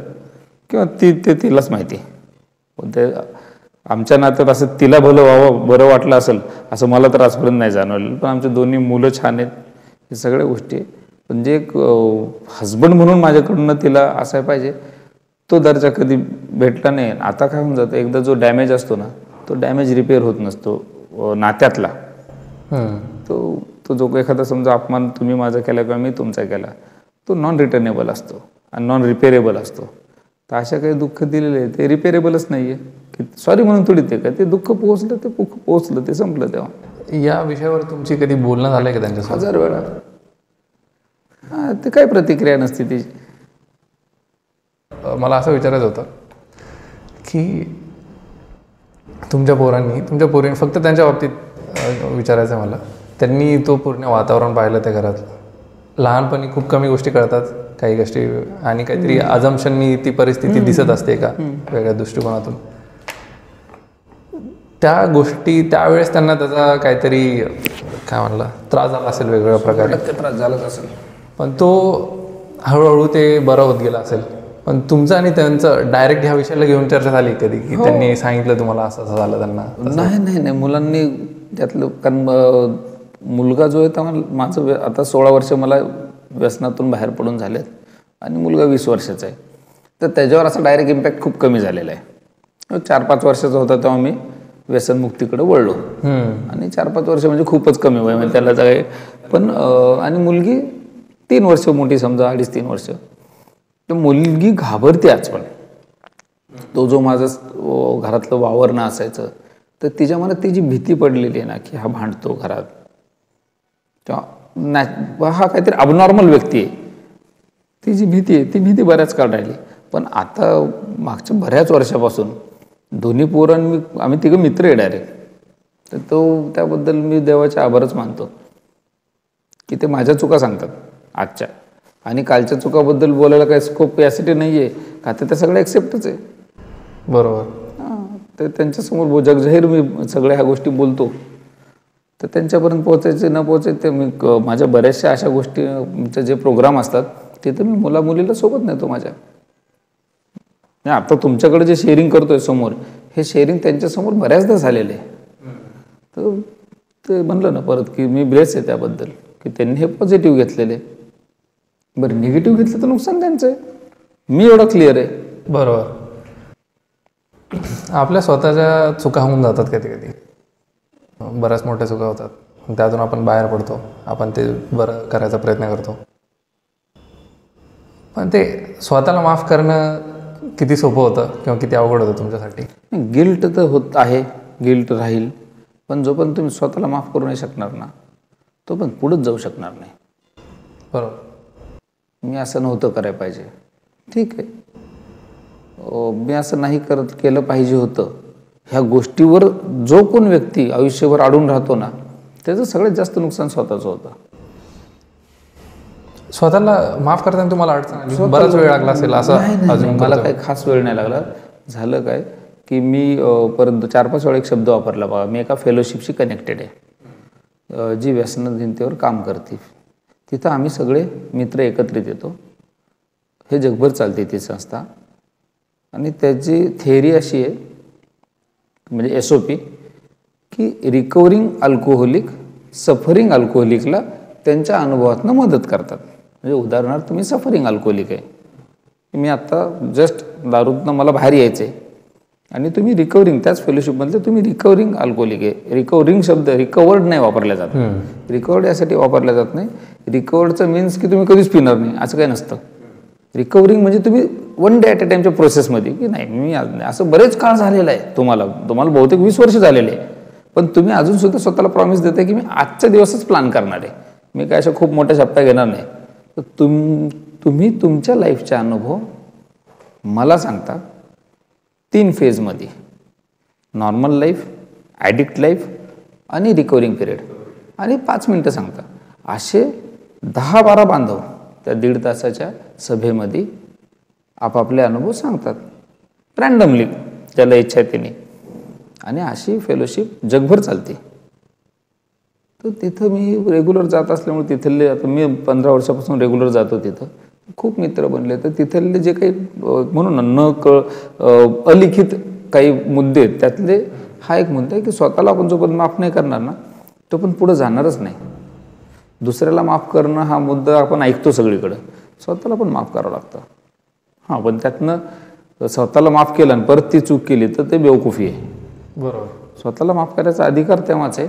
किंवा तिलाच माहिती. पण ते आमच्या नात्यात असं तिला भलं व्हावं, बरं वाटलं असेल असं मला तर आजपर्यंत नाही जाणवलेलं. पण आमचे दोन्ही मुलं छान आहेत, हे सगळ्या गोष्टी. म्हणजे एक हजबंड म्हणून माझ्याकडनं तिला असाय पाहिजे तो दर्जा कधी भेटला नाही. आता काय होऊन जातं, एकदा जो डॅमेज असतो ना तो डॅमेज रिपेअर होत नसतो नात्यातला. तो जो एखादा समजा अपमान तुम्ही माझा केला किंवा मी तुमचा केला, तो नॉन रिटर्नेबल असतो आणि नॉन रिपेअरेबल असतो. तर अशा काही दुःख दिलेले आहे ते रिपेअरेबलच नाही आहे. की सॉरी म्हणून थोडी ते काय, ते दुःख पोहोचलं ते संपलं. तेव्हा या विषयावर तुमची कधी बोलणं झालंय का त्यांच्यासोबत? 1000 वेळा. ते काही प्रतिक्रिया नसते त्याची. मला असं विचारायचं होतं की तुमच्या पोरीने फक्त त्यांच्या बाबतीत विचारायचं आहे मला, त्यांनी तो पूर्ण वातावरण पाहिलं त्या घरात, लहानपणी खूप कमी गोष्टी कळतात काही गोष्टी, आणि काहीतरी अजम्पशननी ती परिस्थिती दिसत असते का वेगळ्या दृष्टिकोनातून. त्या गोष्टी त्यावेळेस त्यांना त्याचा काहीतरी काय म्हणलं त्रास झाला असेल, वेगवेगळ्या प्रकारे त्रास झालाच असेल, पण तो हळूहळू ते बरं होत गेला असेल. पण तुमचं आणि त्यांचं डायरेक्ट ह्या विषयाला घेऊन चर्चा झाली कधी की त्यांनी सांगितलं तुम्हाला असं असं झालं त्यांना? नाही, मुलांनी त्यातलं, कारण मुलगा जो आहे तर माझं आता 16 वर्ष मला व्यसनातून बाहेर पडून झालेत आणि मुलगा 20 वर्षाचा आहे, तर त्याच्यावर असा डायरेक्ट इम्पॅक्ट खूप कमी झालेला आहे. 4-5 वर्षाचा होता तेव्हा मी व्यसनमुक्तीकडे वळलो, आणि 4-5 वर्ष म्हणजे खूपच कमी वय म्हणजे त्याला काय. पण आणि मुलगी 3 वर्ष मोठी, समजा 2.5-3 वर्ष, तर मुलगी घाबरते आज पण. तो जो माझं घरातलं वावरणं असायचं, तर तिच्या मनात ती जी भीती पडलेली आहे ना की हा भांडतो घरात, किंवा हा काहीतरी अबनॉर्मल व्यक्ती आहे, ती जी भीती आहे ती भीती बऱ्याच काळ राहिली. पण आता मागच्या बऱ्याच वर्षापासून दोन्ही पोरांनी आम्ही तिघं मित्र आहे डायरेक्ट, तर त्याबद्दल मी देवाचे आभारच मानतो की ते माझ्या चुका सांगतात आजच्या, आणि कालच्या चुकाबद्दल बोलायला काही स्कोप यासाठी नाही आहे का, तर त्या सगळ्या ॲक्सेप्टच आहे. बरोबर. तर त्यांच्यासमोर जगजाहीर मी सगळ्या ह्या गोष्टी बोलतो, तर त्यांच्यापर्यंत पोहोचायचे न पोहोचायचे मी माझ्या बऱ्याचशा अशा गोष्टींचे जे प्रोग्राम असतात तिथं मी मुलीला सोबत नेतो माझ्या. आता तुमच्याकडे जे शेअरिंग करतोय समोर, हे शेअरिंग त्यांच्यासमोर बऱ्याचदा झालेलं आहे. तर ते म्हणलं ना परत की मी ब्लेस आहे त्याबद्दल की त्यांनी हे पॉझिटिव्ह घेतलेले. बरं, निगेटिव्ह घेतलं तर नुकसान त्यांचं आहे, मी एवढं क्लिअर आहे. बरोबर. आपल्या स्वतःच्या चुका होऊन जातात कधी कधी, बऱ्याच मोठ्या चुका होतात, त्यातून आपण बाहेर पडतो, आपण ते बरं करायचा प्रयत्न करतो. पण ते स्वतःला माफ करणं किती सोपं होतं किंवा किती अवघड होतं तुमच्यासाठी? गिल्ट तर होत आहे, गिल्ट राहील, पण जोपर्यंत तुम्ही स्वतःला माफ करू नाही शकणार ना, तो पण पुढंच जाऊ शकणार नाही. बरोबर. मी असं नव्हतं करायला पाहिजे, ठीक आहे, मी असं नाही केलं पाहिजे होतं, ह्या गोष्टीवर जो कोण व्यक्ती आयुष्यभर अडून राहतो ना, त्याचं सगळ्यात जास्त नुकसान स्वतःचं होतं. स्वतःला माफ करताना तुम्हाला अडचण आली, बराच वेळ लागला असेल असं? अजून मला काही खास वेळ नाही लागला. झालं काय की मी परत 4-5 वेळा एक शब्द वापरला बघा, मी एका फेलोशिपशी कनेक्टेड आहे जी व्यसनहीनतेवर काम करते. तिथं आम्ही सगळे मित्र एकत्रित येतो, हे जगभर चालते ती संस्था, आणि त्याची थिअरी अशी आहे म्हणजे SOP की रिकव्हरिंग अल्कोहोलिक सफरिंग अल्कोहोलिकला त्यांच्या अनुभवातनं मदत करतात. म्हणजे उदाहरणार्थ मी सफरिंग अल्कोहोलिक आहे, मी आत्ता जस्ट दारूतनं मला बाहेर यायचं आहे, आणि तुम्ही रिकव्हरिंग, त्याच फेलोशिपमधले तुम्ही रिकव्हरिंग अल्कोहोलिक आहे. रिकव्हरिंग शब्द रिकवर्ड नाही वापरला जात, रिकवर्ड यासाठी वापरला जात नाही. रिकवर्डचं मीन्स की तुम्ही कधीच पिणार नाही असं काही नसतं. रिकव्हरिंग म्हणजे तुम्ही 1 डे ॲट अ टाईमच्या प्रोसेसमध्ये की नाही मी असं बरेच काळ झालेलं आहे, तुम्हाला बहुतेक 20 वर्ष झालेले आहे, पण तुम्ही अजून सुद्धा स्वतःला प्रॉमिस देताय की मी आजच्या दिवसच प्लॅन करणार आहे, मी काय अशा खूप मोठ्या शप्प्या घेणार नाही. तर तुम्ही तुमच्या लाईफचा अनुभव मला सांगता 3 फेजमध्ये, नॉर्मल लाईफ, ॲडिक्ट लाईफ आणि रिकव्हरिंग पिरियड, आणि 5 मिनटं सांगता. असे 10-12 बांधव त्या 1.5 तासाच्या सभेमध्ये आपापले अनुभव सांगतात रँडमली, ज्याला इच्छा आहे त्याने, आणि अशी फेलोशिप जगभर चालते. तर तिथं मी रेग्युलर जात असल्यामुळे तिथले, आता मी 15 वर्षापासून रेग्युलर जातो तिथं, खूप मित्र बनले. तर तिथले जे काही म्हणून अलिखित काही मुद्दे आहेत, त्यातले हा एक मुद्दा आहे की स्वतःला आपण जोपर्यंत माफ नाही करणार ना, तो पण पुढं जाणारच नाही. दुसऱ्याला माफ करणं हा मुद्दा आपण ऐकतो सगळीकडं, स्वतःला पण माफ करावं लागतं. हां, पण त्यातनं स्वतःला माफ केलं आणि परत ती चूक केली तर ते बेवकूफी आहे. बरोबर. स्वतःला माफ करायचा अधिकार तेव्हाच आहे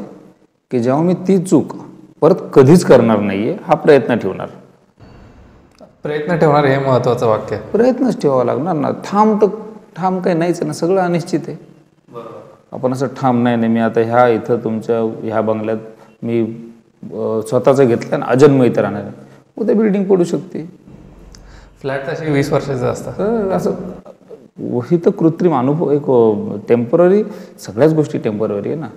की जेव्हा मी ती चूक परत कधीच करणार नाहीये हा प्रयत्न ठेवणार. प्रयत्न ठेवणार हे महत्त्वाचं वाक्य आहे. प्रयत्नच ठेवावा लागणार ना. ठाम काही नाहीच ना, सगळं अनिश्चित आहे. आपण असं ठाम नाही मी आता ह्या इथं तुमच्या ह्या बंगल्यात मी स्वतःचं घेतलं आणि अजन्म इथं राहणार, उद्या बिल्डिंग पडू शकते. फ्लॅट तसे 20 वर्षाचं असतं. तर असं ही तर कृत्रिम अनुभव, एक टेम्पररी, सगळ्याच गोष्टी टेम्पररी आहे ना.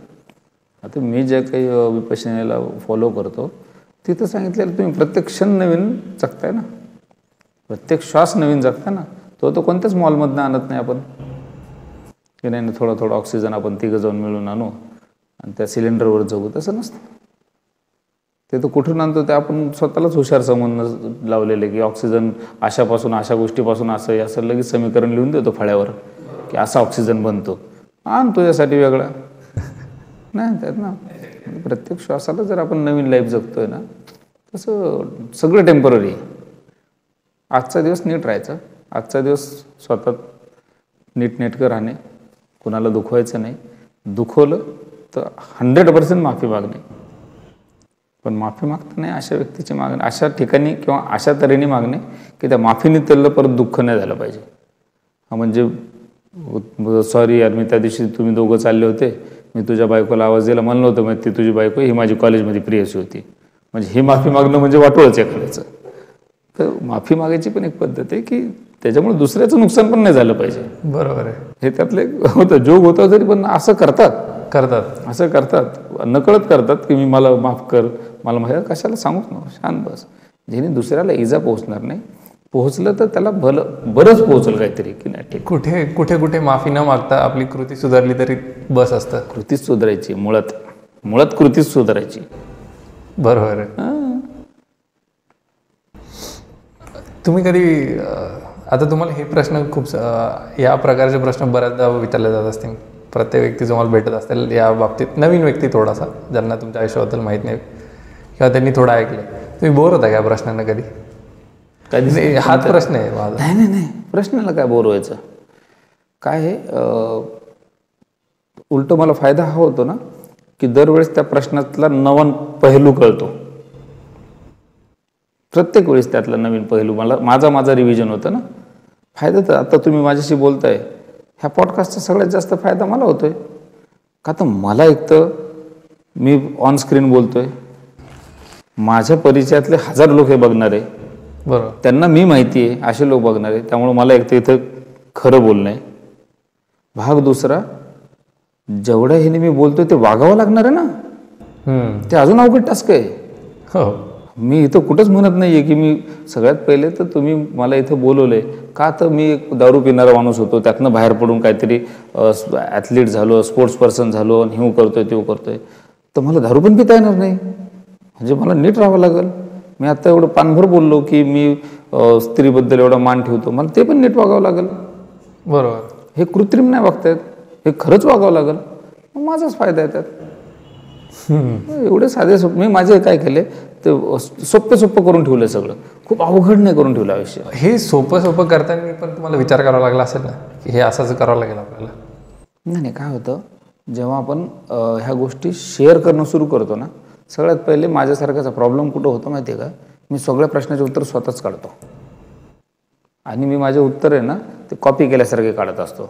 आता मी जे काही विपश्यनेला फॉलो करतो तिथं सांगितलेलं तुम्ही प्रत्येक क्षण नवीन जगताय ना, प्रत्येक श्वास नवीन जगताय ना. तो कोणत्याच मॉलमधनं आणत नाही आपण की नाही थोडा थोडा ऑक्सिजन आपण तिघं जाऊन मिळून आणू आणि त्या सिलेंडरवर जगू. तसं नसतं. ते तर कुठून आणतो ते आपण स्वतःलाच हुशार समजून लावलेलं आहे की ऑक्सिजन अशापासून अशा गोष्टीपासून असं असं लगेच समीकरण लिहून देतो फळ्यावर की असा ऑक्सिजन बनतो. आण तुझ्यासाठी वेगळा नाही त्यात ना. प्रत्येक श्वासाला जर आपण नवीन लाईफ जगतोय ना, तसं सगळं टेम्पररी आहे. आजचा दिवस नीट राहायचा, आजचा दिवस स्वतः नीटनेटकं राहणे, कुणाला दुखवायचं नाही. दुखवलं तर 100% माफी मागणे. पण माफी मागताना अशा व्यक्तीची मागणे अशा ठिकाणी किंवा अशा तऱ्हेने मागणे की त्या माफीने त्याला परत दुःख नाही झालं पाहिजे. म्हणजे सॉरी यार, मी त्या दिवशी तुम्ही दोघं चालले होते, मी तुझ्या बायकोला आवाज दिला, मला नव्हतं माहिती ती तुझी बायको ही माझी कॉलेजमध्ये प्रियसी होती. म्हणजे ही माफी मागणं म्हणजे वाटोळच एखाद्याचं. तर माफी मागायची पण एक पद्धत आहे की त्याच्यामुळे दुसऱ्याचं नुकसान पण नाही झालं पाहिजे. बरोबर आहे. हे त्यातलं एक होतं, जोग होतं तरी पण असं असं करतात नकळत करतात की मी मला माफ कर, मला माहिती कशाला सांगूच ना, शांत बस. ज्याने दुसऱ्याला इजा पोहोचणार नाही, पोहोचलं तर त्याला बरंच पोहोचलं काहीतरी की नाही. कुठे कुठे कुठे माफी न मागता आपली कृती सुधारली तरी बस असतं. कृतीच सुधारायची, मुळात कृतीच सुधारायची. बरोबर आहे. तुम्ही कधी आता तुम्हाला हे प्रश्न खूप या प्रकारचे प्रश्न बऱ्याचदा विचारले जात असतील. प्रत्येक व्यक्ती तुम्हाला भेटत असतील या बाबतीत, नवीन व्यक्ती थोडासा ज्यांना तुमच्या आयुष्याबद्दल माहीत नाही किंवा त्यांनी थोडं ऐकलं. तुम्ही बोर होता या प्रश्नांना कधी? हाच प्रश्न आहे माझा. नाही, प्रश्नाला काय बोर व्हायचं. काय आहे, उलट मला फायदा हा होतो ना की दरवेळेस त्या प्रश्नातला नवा पहिलू कळतो. प्रत्येक वेळेस त्यातला नवीन पहिलू माझा रिव्हिजन होतं ना. फायदा तर आता तुम्ही माझ्याशी बोलताय, ह्या पॉडकास्टचा सगळ्यात जास्त फायदा मला होतोय. का तर मला एक तर मी ऑन स्क्रीन बोलतोय, माझ्या परिचयातले 1000 लोक हे बघणार आहे. बरोबर. त्यांना मी माहिती आहे असे लोक बघणार आहे. त्यामुळे मला एक तर इथं खरं बोलणं आहे. भाग दुसरा, जेवढ्या ह्याने मी बोलतोय ते वागावं लागणार आहे ना. ते अजून अवघड टास्क आहे. हो, मी इथं कुठंच म्हणत नाही आहे की मी सगळ्यात पहिले तर तुम्ही मला इथं बोलवलं आहे का, तर मी एक दारू पिणारा माणूस होतो, त्यातनं बाहेर पडून काहीतरी ॲथलीट झालो, स्पोर्ट्स पर्सन झालो आणि हे करतोय ते करतोय, तर मला दारू पण पिता येणार नाही. म्हणजे मला नीट राहावं लागेल. मी आता एवढं पानभर बोललो की मी स्त्रीबद्दल एवढा मान ठेवतो, मला ते पण नीट वागावं लागेल. बरोबर. हे कृत्रिम नाही वागतायत, हे खरंच वागावं लागेल. मग माझाच फायदा आहे त्यात. एवढे साधे मी माझे काय केले ते सोपं करून ठेवलं सगळं. खूप अवघड नाही करून ठेवलं आयुष्य. हे सोपं करताना पण तुम्हाला विचार करावा लागला असेल ना की हे असंच करावं लागेल आपल्याला? नाही, काय होतं जेव्हा आपण ह्या गोष्टी शेअर करणं सुरू करतो ना, सगळ्यात पहिले माझ्यासारखाचा प्रॉब्लेम कुठं होतो माहिती आहे का, मी सगळ्या प्रश्नाचे उत्तर स्वतःच काढतो आणि मी माझे उत्तर आहे ना ते कॉपी केल्यासारखे काढत असतो,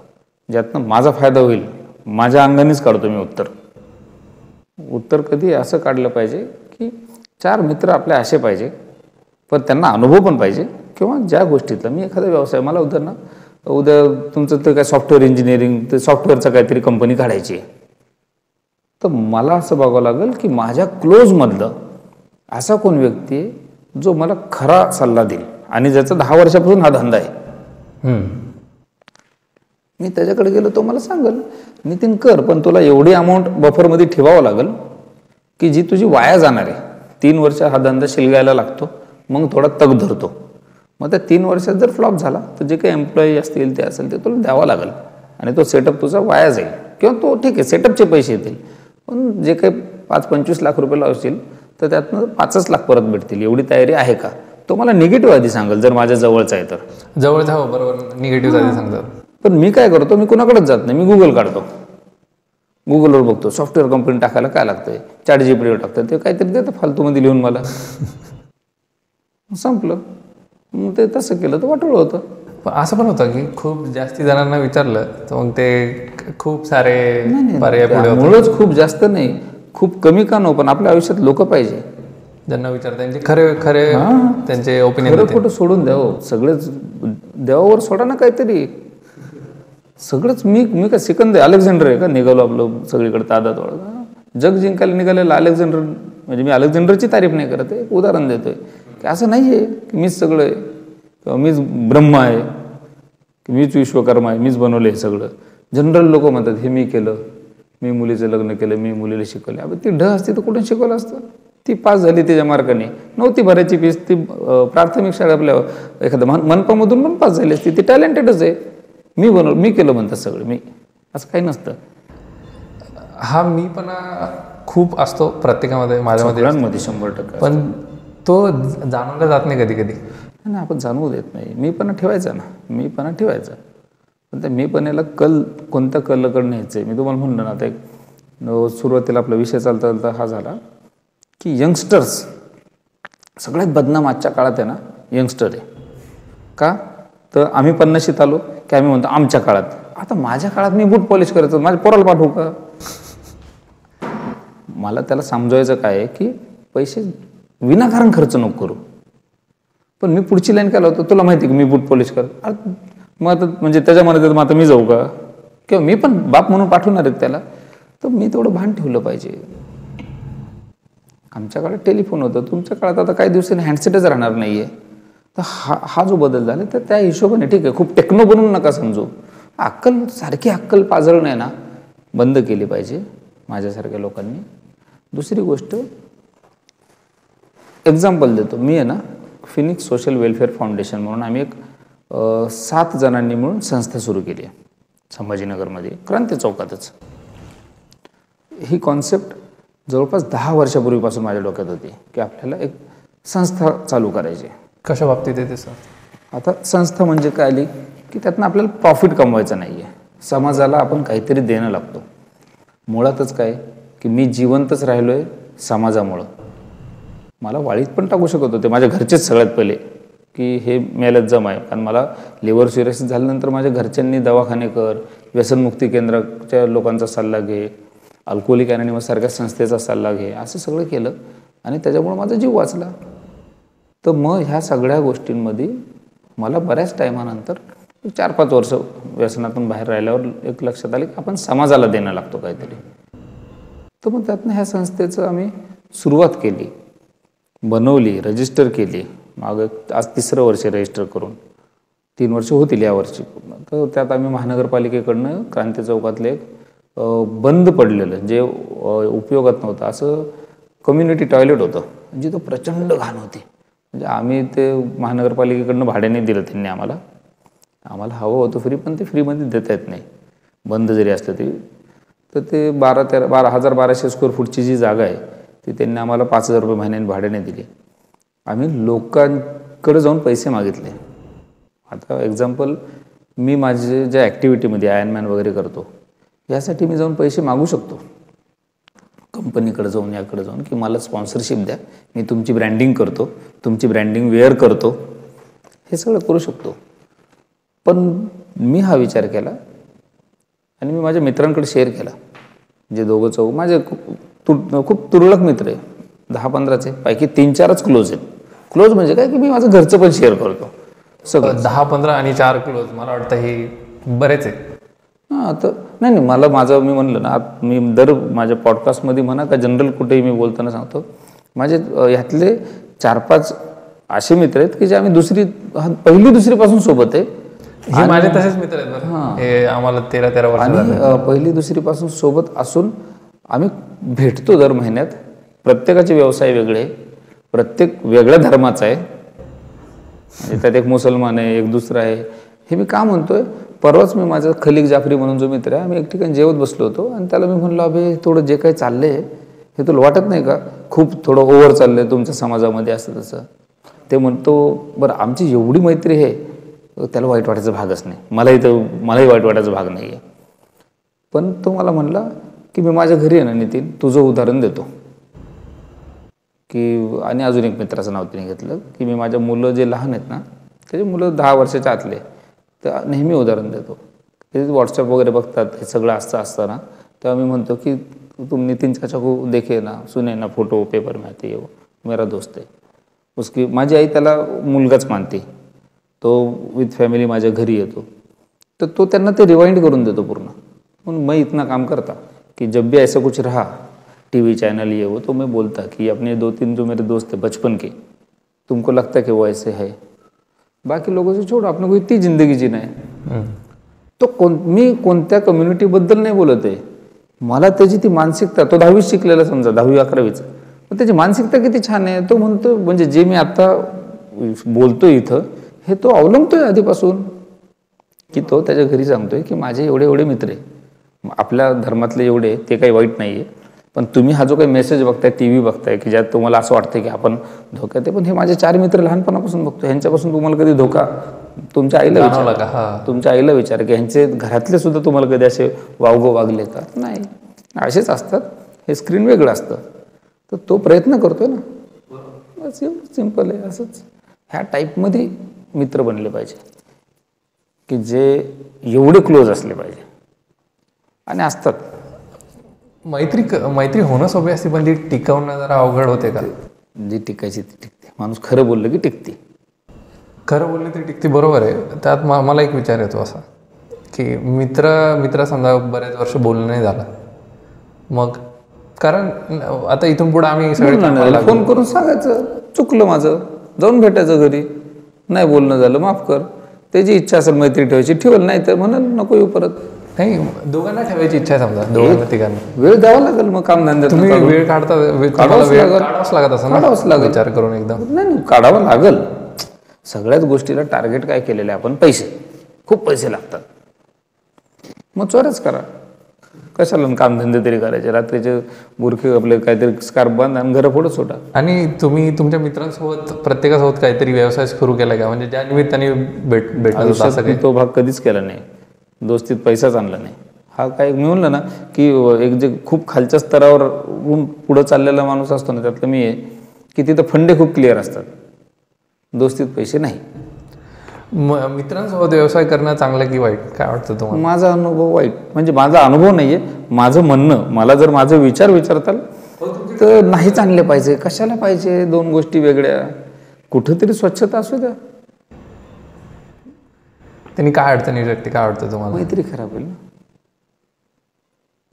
ज्यातनं माझा फायदा होईल. माझ्या अंगानेच काढतो मी उत्तर कधी असं काढलं पाहिजे की 4 मित्र आपले असे पाहिजे, पण त्यांना अनुभव पण पाहिजे. किंवा ज्या गोष्टीतला मी एखादा व्यवसाय, मला उद्या तुमचं ते काय सॉफ्टवेअर इंजिनिअरिंग, ते सॉफ्टवेअरचं काहीतरी कंपनी काढायची आहे, तर मला असं बघावं लागेल की माझ्या क्लोजमधलं असा कोण व्यक्ती आहे जो मला खरा सल्ला देईल आणि ज्याचा 10 वर्षापासून हा धंदा आहे. मी त्याच्याकडे गेलो, तो मला सांगेल नितीन कर, पण तुला एवढी अमाऊंट बफरमध्ये ठेवावं लागेल की जी तुझी वाया जाणार आहे. 3 वर्ष हा धंदा शिलगायला लागतो, मग थोडा तग धरतो. मग त्या 3 वर्षात जर फ्लॉप झाला तर जे काही एम्प्लॉई असतील ते असेल ते तुला द्यावं लागेल आणि तो सेटअप तुझा वाया जाईल. किंवा तो ठीक आहे सेटअपचे पैसे येतील, पण जे काही 5-25 लाख रुपये लावशील तर त्यातनं 5 लाख परत भेटतील, एवढी तयारी आहे का? तो मला निगेटिव्ह आधी सांगेल जर माझ्या जवळचा आहे तर. जवळचा हो बरोबर, निगेटिव्ह आधी सांगतात. पण मी काय करतो, मी कुणाकडेच जात नाही, मी गुगल काढतो. गुगलवर बघतो सॉफ्टवेअर कंपनी टाकायला काय लागतंय, ChatGPTवर टाकतं, ते काहीतरी देतं फालतूमध्ये लिहून मला. संपलं. मग ते तसं केलं तर वाटोळं होतं. असं पण होतं की खूप जास्ती जणांना विचारलं तर मग ते खूप सारे पर्याय पुढे होते. मुळंच खूप जास्त नाही, खूप कमी का नको, पण आपल्या आयुष्यात लोक पाहिजे. ज्यांना विचार त्यांचे खरे खरे त्यांचे ओपिनियन खरं खोटं सोडून द्यावं, सगळंच देवावर सोडा ना काहीतरी. सगळंच मी का सिकंदर अलेक्झांडर आहे का निघालो आपलं सगळीकडे तादात वळगा. जग जिंकायला निघालेलं अलेक्झांडर, म्हणजे मी अलेक्झांडरची तारीफ नाही करत आहे, उदाहरण देतोय की असं नाही आहे की मीच सगळं आहे किंवा मीच ब्रह्म आहे की मीच विश्वकर्मा आहे, मीच बनवलं हे सगळं. जनरल लोक म्हणतात हे मी केलं, मी मुलीचं लग्न केलं, मी मुलीला शिकवले. अबे ती ढ असती तर कुठून शिकवलं असतं? ती पास झाली त्याच्या मार्काने, नव्हती भरायची फीस, ती प्राथमिक शाळा आपल्या एखाद्या मनपामधून पण पास झाली असती, ती टॅलेंटेडच आहे. मी केलं म्हणतात सगळं, मी असं काही नसतं. हा मीपणा खूप असतो प्रत्येकामध्ये, माझ्यामध्ये 100%. पण तो जाणवला जात नाही कधी कधी. नाही आपण जाणवू देत नाही. मीपणा ठेवायचा ना, मीपणा ठेवायचा. पण त्या मीपणाला कोणत्या कलकडे न्यायचं आहे. मी तुम्हाला म्हणलं ना, आता एक सुरुवातीला आपला विषय चालता चालता हा झाला की यंगस्टर्स सगळ्यात बदनाम आजच्या काळात आहे ना, यंगस्टर आहे. का तर आम्ही 50शीत आलो की आम्ही म्हणतो आमच्या काळात. आता माझ्या काळात मी बूट पॉलिश करायचो, माझ्या पोराला पाठवू का? मला त्याला समजवायचं काय आहे की पैसे विनाकारण खर्च नको करू. पण मी पुढची लाईन काय लावतो, तुला माहिती की मी बूट पॉलिश कर. मग आता म्हणजे त्याच्या मनात मग आता मी जाऊ का? किंवा मी पण बाप म्हणून पाठवणार आहेत त्याला, तर मी तेवढं भान ठेवलं पाहिजे. आमच्या काळात टेलिफोन होतं, तुमच्या काळात आता काही दिवसांनी हँडसेटच राहणार नाही आहे. तर हा जो बदल झाला तर त्या हिशोबाने ठीक आहे, खूप टेक्नो बनवून नका समजू. सारखी अक्कल पाजळणं आहे ना, बंद केली पाहिजे माझ्यासारख्या लोकांनी. दुसरी गोष्ट, एक्झाम्पल देतो. मी आहे ना, फिनिक्स सोशल वेलफेअर फाउंडेशन म्हणून आम्ही एक 7 जणांनी मिळून संस्था सुरू केली आहे संभाजीनगरमध्ये, क्रांती चौकातच. ही कॉन्सेप्ट जवळपास 10 वर्षापूर्वीपासून माझ्या डोक्यात होती की आपल्याला एक संस्था चालू करायची. कशा बाबतीत आहे ते सर? आता संस्था म्हणजे काय आली की त्यातनं आपल्याला प्रॉफिट कमवायचं नाही आहे, समाजाला आपण काहीतरी देणं लागतो. मुळातच काय की मी जिवंतच राहिलो आहे समाजामुळं. मला वाळीत पण टाकू शकत होते माझ्या घरचेच सगळ्यात पहिले की हे मेल्यात जम आहे. कारण मला लिव्हर सिरोसिस झाल्यानंतर माझ्या घरच्यांनी दवाखाने कर, व्यसनमुक्ती केंद्राच्या लोकांचा सल्ला घे, अल्कोहोलिक अनॉनिमस सारख्या संस्थेचा सल्ला घे, असं सगळं केलं आणि त्याच्यामुळे माझा जीव वाचला. तर मग ह्या सगळ्या गोष्टींमध्ये मला बऱ्याच टायमानंतर 4-5 वर्ष व्यसनातून बाहेर राहिल्यावर एक लक्षात आलं की आपण समाजाला देणं लागतो काहीतरी. तर मग त्यातनं ह्या संस्थेचं आम्ही सुरुवात केली, बनवली, रजिस्टर केली. मागं आज 3रं वर्ष रजिस्टर करून 3 वर्ष होतील यावर्षी. तर त्यात आम्ही महानगरपालिकेकडनं क्रांती चौकातले एक बंद पडलेलं, जे उपयोगात नव्हतं, असं कम्युनिटी टॉयलेट होतं, जिथं प्रचंड घाण होती. म्हणजे आम्ही ते महानगरपालिकेकडनं भाड्याने दिलं त्यांनी आम्हाला हवं होतं फ्री, पण ते फ्रीमध्ये देता येत नाही बंद जरी असलं तरी. तर ते 12,1200 स्क्वेअर फूटची जी जागा आहे ती त्यांनी आम्हाला 5,000 रुपये महिन्याने भाड्याने दिली. आम्ही लोकांकडे जाऊन पैसे मागितले. आता एक्झाम्पल, मी माझे ज्या ॲक्टिव्हिटीमध्ये आयर्नमॅन वगैरे करतो यासाठी मी जाऊन पैसे मागू शकतो कंपनीकडे जाऊन, याकडे जाऊन की मला स्पॉन्सरशिप द्या, मी तुमची ब्रँडिंग करतो, तुमची ब्रँडिंग वेअर करतो, हे सगळं करू शकतो. पण मी हा विचार केला आणि मी माझ्या मित्रांकडे शेअर केला, जे 2-4 माझे खूप तुरळक मित्र आहे, 10-15चे पैकी 3-4च क्लोज आहेत. क्लोज म्हणजे काय की मी माझं घरचं पण शेअर करतो सगळं. 10-15 आणि 4 क्लोज, मला वाटतं हे बरेच आहे. हां, तर नाही मी म्हणलं ना, मी माझ्या पॉडकास्टमध्ये म्हणा का जनरल कुठेही मी बोलताना सांगतो, माझे ह्यातले 4-5 असे मित्र आहेत की जे आम्ही 1ली-2रीपासून सोबत आहे. हे माझे तसेच मित्र आहेत बरं. हे आम्हाला 13 वर्ष आणि 1ली-2रीपासून सोबत असून आम्ही भेटतो दर महिन्यात. प्रत्येकाचे व्यवसाय वेगळे, प्रत्येक वेगळ्या धर्माचा आहे. म्हणजे त्यात एक मुसलमान आहे, एक दुसरा आहे. हे मी का म्हणतोय, परवाच मी माझा खलीक जाफरी म्हणून जो मित्र आहे, आम्ही एक ठिकाणी जेवत बसलो होतो आणि त्याला मी म्हणलो, अबे थोडं जे काही चाललंय हे तुला वाटत नाही का खूप थोडं ओव्हर चाललंय तुमच्या समाजामध्ये असं तसं? ते म्हणतो, बरं आमची एवढी मैत्री आहे, त्याला वाईट वाटायचा भागच नाही, मलाही वाईट वाटायचा भाग नाही आहे. पण तो मला म्हणला की मी माझ्या घरी आहे ना नितीन, तुझं उदाहरण देतो की, आणि अजून एक मित्राचं नाव तिने घेतलं की मी माझ्या मुलं जे लहान आहेत ना, त्याचे मुलं 10 वर्षाच्या आतले, तर नेहमी उदाहरण देतो. ते व्हॉट्सअप वगैरे बघतात, हे सगळं असताना तेव्हा मी म्हणतो की तुम नितीन चाचा को देखे ना, सुने ना, फोटो पेपर में आते हो, मेरा दोस्त है. माझी आई त्याला मुलगाच मानते. तो विथ फॅमिली माझ्या घरी येतो. तर तो त्यांना ते रिवाइंड करून देतो पूर्ण. म्हणून मैं इतना काम करता कि जब भी ऐसा कुछ रहा टीवी चैनल ये वो तो मैं बोलता कि अपने 2-3 जो मेरे दोस्त है बचपन के, तुमको लगता है कि वो ऐसे है, बाकी लोगों से छोड़ो, आपने को इतनी जिंदगी जीना है. तो मी कोणत्या कम्युनिटीबद्दल नाही बोलत आहे. मला त्याची ती मानसिकता, तो 10वी शिकलेला समजा 10वी-11वीचा, पण त्याची मानसिकता किती छान आहे. तो म्हणतो म्हणजे जे मी आता बोलतोय इथं हे तो अवलंबतोय आधीपासून, की तो त्याच्या घरी सांगतोय की माझे एवढे एवढे मित्र आहे, आपल्या धर्मातले एवढे, ते काही वाईट नाही आहे, पण तुम्ही हा जो काही मेसेज बघताय, टी व्ही बघताय की ज्यात तुम्हाला असं वाटतं की आपण धोक्यात आहे, पण हे माझे 4 मित्र लहानपणापासून बघतो, ह्यांच्यापासून तुम्हाला कधी धोका, तुमच्या आईला विचारा, तुमच्या आईला विचारा की ह्यांचे घरातले सुद्धा तुम्हाला कधी असे वागले का? नाही, असेच असतात. हे स्क्रीन वेगळं असतं. तर तो प्रयत्न करतोय ना, बस एवढं सिम्पल आहे. असंच ह्या टाईपमध्ये मित्र बनले पाहिजे की जे एवढे क्लोज असले पाहिजे, आणि असतात. मैत्री होणं सोपी असते, पण ती टिकवणं जरा अवघड होते का? जी टिकायची ती टिकते. माणूस खरं बोललं की टिकते. खरं बोलले तरी टिकते, बरोबर आहे. त्यात मला एक विचार येतो असा की मित्र समजा बरेच वर्ष बोलणं नाही झालं, मग कारण आता इथून पुढे आम्ही सगळे फोन करून सांगायचं चुकलं माझं, जाऊन भेटायचं घरी, नाही बोलणं झालं माफ कर. त्याची इच्छा असेल मैत्री ठेवायची ठेवल, नाही तर म्हणाल नको येऊ परत. नाही, दोघांना ठेवायची इच्छा आहे समजा, दोघांना तिघांना वेळ द्यावा लागेल. मग काम धंद्यात तुम्ही वेळ काढावाच लागत असं, काढावंच लागेल विचार करून एकदम. नाही काढावं लागेल. सगळ्याच गोष्टीला टार्गेट काय केलेलं आहे आपण? पैसे. खूप पैसे लागतात, मग चोऱ्याच करा. कशाला कामधंदे तरी करायचे, रात्रीचे बुरखे आपले काहीतरी स्कार्फ बांध आणि घरं फोडत सुटा. आणि तुम्ही तुमच्या मित्रांसोबत प्रत्येकासोबत काहीतरी व्यवसाय सुरू केला का, म्हणजे ज्या निमित्ताने भेटला? तो भाग कधीच केला नाही. दोस्तीत पैसाच आणला नाही. हा काय मी म्हणलं ना की एक जे खूप खालच्या स्तरावर पुढं चाललेला माणूस असतो ना, त्यातलं मी आहे की तिथं फंडे खूप क्लिअर असतात, दोस्तीत पैसे नाही. मित्रांसोबत व्यवसाय करणं चांगलं की वाईट, काय वाटतं तुम्हाला? माझा अनुभव वाईट, म्हणजे माझा अनुभव नाहीये, माझं म्हणणं. मला जर माझे विचार विचारताल तर नाही चांगले पाहिजे. कशाला पाहिजे 2 गोष्टी वेगळ्या? कुठंतरी स्वच्छता असू द्या. त्यांनी काय अडचण येऊ शकते, काय वाटतं तुम्हाला? मैत्री खराब होईल.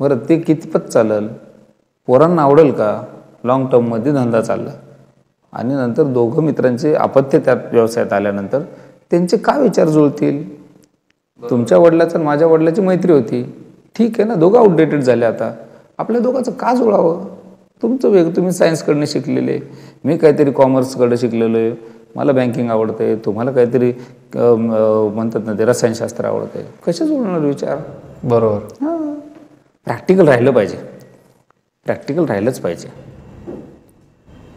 बरं ते कितपत चालेल? पोरांना आवडेल का? लॉंग टर्ममध्ये धंदा चालला आणि नंतर दोघं मित्रांचे अपत्य त्यात व्यवसायात आल्यानंतर त्यांचे काय विचार जुळतील? तुमच्या वडिलाचं आणि माझ्या वडिलाची मैत्री होती, ठीक आहे ना, दोघं आउटडेटेड झाले. आता आपल्या दोघांचं का जुळावं? तुमचं वेगळं, तुम्ही सायन्सकडनं शिकलेले, मी काहीतरी कॉमर्सकडं शिकलेलो आहे, मला बँकिंग आवडते, तुम्हाला काहीतरी म्हणतात ना ते रसायनशास्त्र आवडते. कसे जुळणार विचार? बरोबर. हां, प्रॅक्टिकल राहिलं पाहिजे. प्रॅक्टिकल राहिलंच पाहिजे.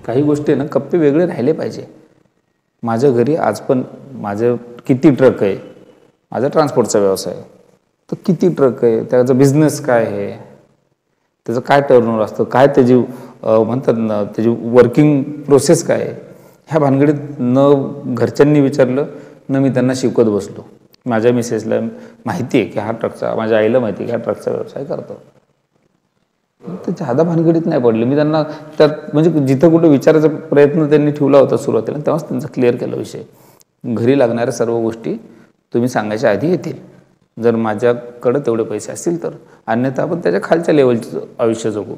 काही गोष्टी ना कप्पे वेगळे राहिले पाहिजे. माझ्या घरी आज पण माझे किती ट्रक आहे, माझा ट्रान्सपोर्टचा व्यवसाय आहे, तर किती ट्रक आहे, त्याचा बिझनेस काय आहे, त्याचं काय टर्नओव्हर असतं, काय त्याची म्हणतात ना त्याची वर्किंग प्रोसेस काय आहे, ह्या भानगडीत न घरच्यांनी विचारलं न मी त्यांना शिकवत बसलो. माझ्या मिसेसला माहिती आहे की हा ट्रकचा, माझ्या आईला माहिती आहे की हा ट्रकचा व्यवसाय करतो. ते जादा भानगडीत नाही पडले मी त्यांना. त्यात म्हणजे जिथं कुठं विचारायचा प्रयत्न त्यांनी ठेवला होता सुरुवातीला, तेव्हाच त्यांचा क्लिअर केला विषय. घरी लागणाऱ्या सर्व गोष्टी तुम्ही सांगायच्या आधी येतील, जर माझ्याकडं तेवढे पैसे असतील तर. अन्यथा आपण त्याच्या खालच्या लेवलचं आयुष्य जगू.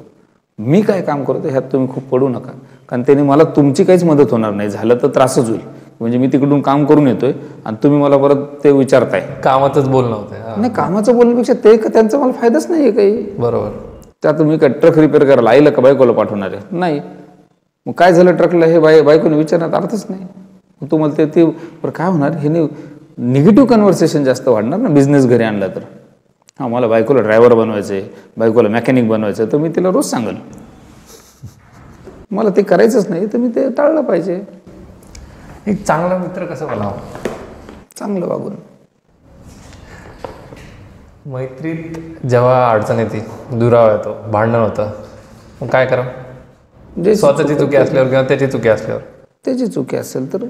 मी काय काम करतो ह्यात तुम्ही खूप पडू नका, कारण त्याने मला तुमची काहीच मदत होणार नाही. झालं तर त्रासच होईल. म्हणजे मी तिकडून काम करून येतोय आणि तुम्ही मला परत ते विचारताय. कामातच बोलणं होतं. नाही, कामाचं बोलण्यापेक्षा ते त्यांचा मला फायदाच नाही आहे काही. बरोबर. त्यात मी काय ट्रक रिपेअर करायला आईला का बायकोला पाठवणार आहे? नाही. मग काय झालं ट्रकला हे बायकोने विचारण्यात अर्थच नाही. मग तुम्हाला ते काय होणार, हे निगेटिव्ह कन्व्हर्सेशन जास्त वाढणार ना बिझनेस घरी आणला तर. हां, मला बायकोला ड्रायव्हर बनवायचं आहे, बायकोला मेकॅनिक बनवायचं आहे, तर मी तिला रोज सांगेल. मला ते करायचंच नाही तर मी ते टाळलं पाहिजे. एक चांगला मित्र कसं बनावं? चांगलं वागून. मैत्रीत जेव्हा अडचण येते, दुरावा येतो, भांडण होतं, मग काय करा? जे स्वतःची चुकी असल्यावर किंवा त्याची चुकी असल्यावर? त्याची चुकी असेल तर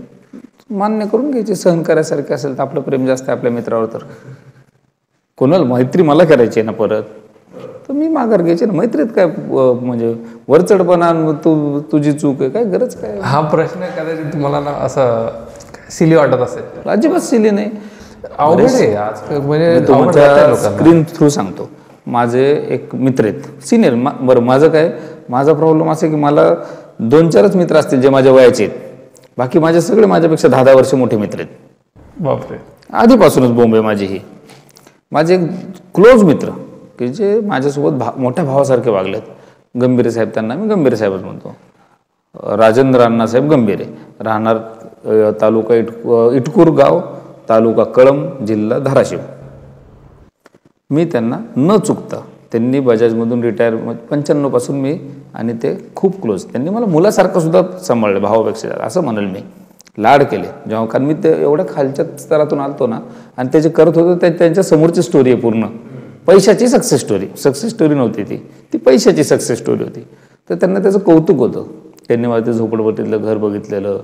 मान्य करून घ्यायची. सहन करायसारखे असेल तर आपलं प्रेम जास्त आहे आपल्या मित्रावर, तर कोणाला मैत्री मला करायची आहे ना परत. तर मी माघार घ्यायची ना. मैत्रीत काय म्हणजे वरचढपणा तुझी चूक आहे, काय गरज काय. हा प्रश्न कदाचित तुम्हाला ना असं सिली वाटत असेल. अजिबात सिली नाही. अवघड आहे आज, म्हणजे तुमच्या स्क्रीन थ्रू सांगतो. माझे एक मित्र आहेत सिनियर. बरं, माझं काय, माझा प्रॉब्लेम असा की मला 2-4च मित्र असतील जे माझ्या वयाचे आहेत. बाकी माझे सगळे माझ्यापेक्षा 10-10 वर्ष मोठे मित्र आहेत. बापरे. आधीपासूनच बॉम्बे माझी ही. माझे क्लोज मित्र की जे माझ्यासोबत मोठ्या भावासारखे वागलेत. गंभीरे साहेब, त्यांना मी गंभीरे साहेबच म्हणतो. राजेंद्र अण्णासाहेब गंभीरे, राहणार तालुका इटकूर गाव, तालुका कळंब, जिल्हा धाराशिव. मी त्यांना न चुकता, त्यांनी बजाजमधून रिटायर 95 पासून मी आणि ते खूप क्लोज. त्यांनी मला मुलासारखं सुद्धा सांभाळलं, भावापेक्षा असं म्हणेल मी. लाड केले जेव्हा, कारण मी ते एवढ्या खालच्या स्तरातून आलतो ना. आणि ते जे करत होतं ते त्यांच्या समोरची स्टोरी आहे पूर्ण. पैशाची सक्सेस स्टोरी नव्हती ती पैशाची सक्सेस स्टोरी होती. तर त्यांना त्याचं कौतुक होतं. त्यांनी मला ते झोपडपट्टीतलं घर बघितलेलं,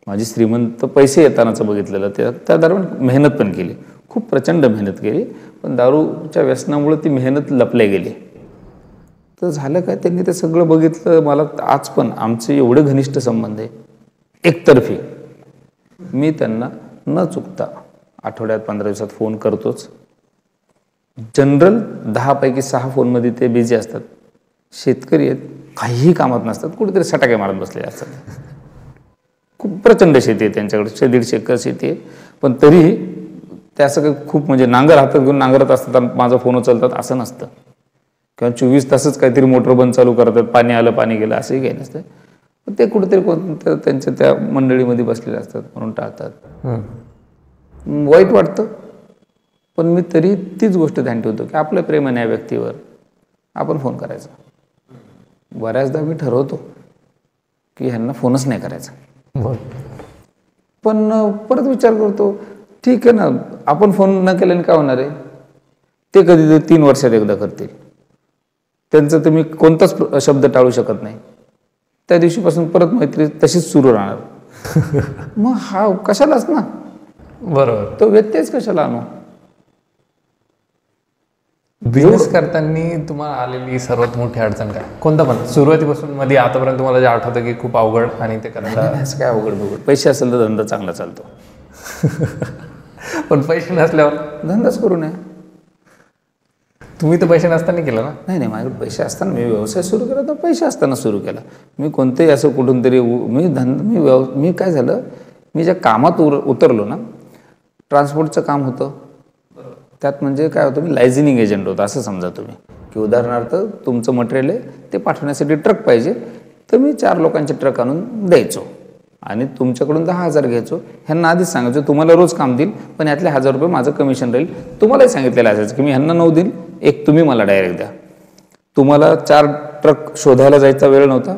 माझी श्रीमंत पैसे येतानाचं बघितलेलं. त्या दरम्यान मेहनत पण केली, खूप प्रचंड मेहनत केली. पण दारूच्या व्यसनामुळे ती मेहनत लपल्या गेली. तर झालं काय, त्यांनी ते सगळं बघितलं. मला आज पण आमचे एवढे घनिष्ठ संबंध आहे एकतर्फी. मी त्यांना न चुकता आठवड्यात 15 दिवसात फोन करतोच. जनरल 10 पैकी 6 फोनमध्ये ते बिझी असतात. शेतकरी आहेत, काहीही कामात नसतात, कुठेतरी सटाके मारत बसलेले असतात. खूप प्रचंड शेती आहे त्यांच्याकडे, 150 एकर शेती आहे. पण तरीही ते असं काही खूप म्हणजे नांगर हातात घेऊन नांगरत असतात आणि माझा फोन उचलतात असं नसतं. किंवा 24 तासच काहीतरी मोटर बंद चालू करतात, पाणी आलं पाणी गेलं असंही काही नसतं. पण ते कुठेतरी त्यांच्या त्या मंडळीमध्ये बसलेले असतात म्हणून टाळतात. वाईट वाटतं, पण मी तरी तीच गोष्ट ध्यान ठेवतो की आपलं प्रेम आहे या व्यक्तीवर, आपण फोन करायचा. बऱ्याचदा मी ठरवतो की ह्यांना फोनच नाही करायचा. पण परत विचार करतो, ठीक आहे ना, आपण फोन न केल्याने काय होणार आहे. ते कधी 3 वर्षात एकदा करतील. त्यांचं तर मी कोणताच शब्द टाळू शकत नाही. त्या दिवशीपासून परत मैत्री तशीच सुरू राहणार. मग हा कशालाच ना, बरोबर, तो व्यत्ययच कशाला आणू. बिझनेस करताना तुम्हाला आलेली सर्वात मोठी अडचण काय, कोणता पण सुरुवातीपासून मध्ये आतापर्यंत तुम्हाला जे आठवतं की खूप अवघड आणि ते करायला. असं काय अवघड बघड, पैसे असेल तर धंदा चांगला चालतो. पण पैसे नसल्यावर धंदाच करू नये. तुम्ही तर पैसे नसताना केलं ना. नाही, माझ्याकडे पैसे असताना मी व्यवसाय सुरू केला, तर पैसे असताना सुरू केला. मी कोणतेही असं कुठून तरी मी काय झालं, मी ज्या कामात उतरलो ना, ट्रान्सपोर्टचं काम होतं. त्यात म्हणजे काय होतं, मी लायझनिंग एजंट होतो असं समजा तुम्ही. की उदाहरणार्थ तुमचं मटेरियल आहे, ते पाठवण्यासाठी ट्रक पाहिजे, तर मी 4 लोकांचे ट्रक आणून द्यायचो आणि तुमच्याकडून 10,000 घ्यायचो. ह्यांना आधीच सांगायचो तुम्हाला रोज काम देईल, पण यातले 1,000 रुपये माझं कमिशन राहील. तुम्हालाही सांगितलेलं असायचं की मी ह्यांना 9 देईल, 1 तुम्ही मला डायरेक्ट द्या. तुम्हाला 4 ट्रक शोधायला जायचा वेळ नव्हता.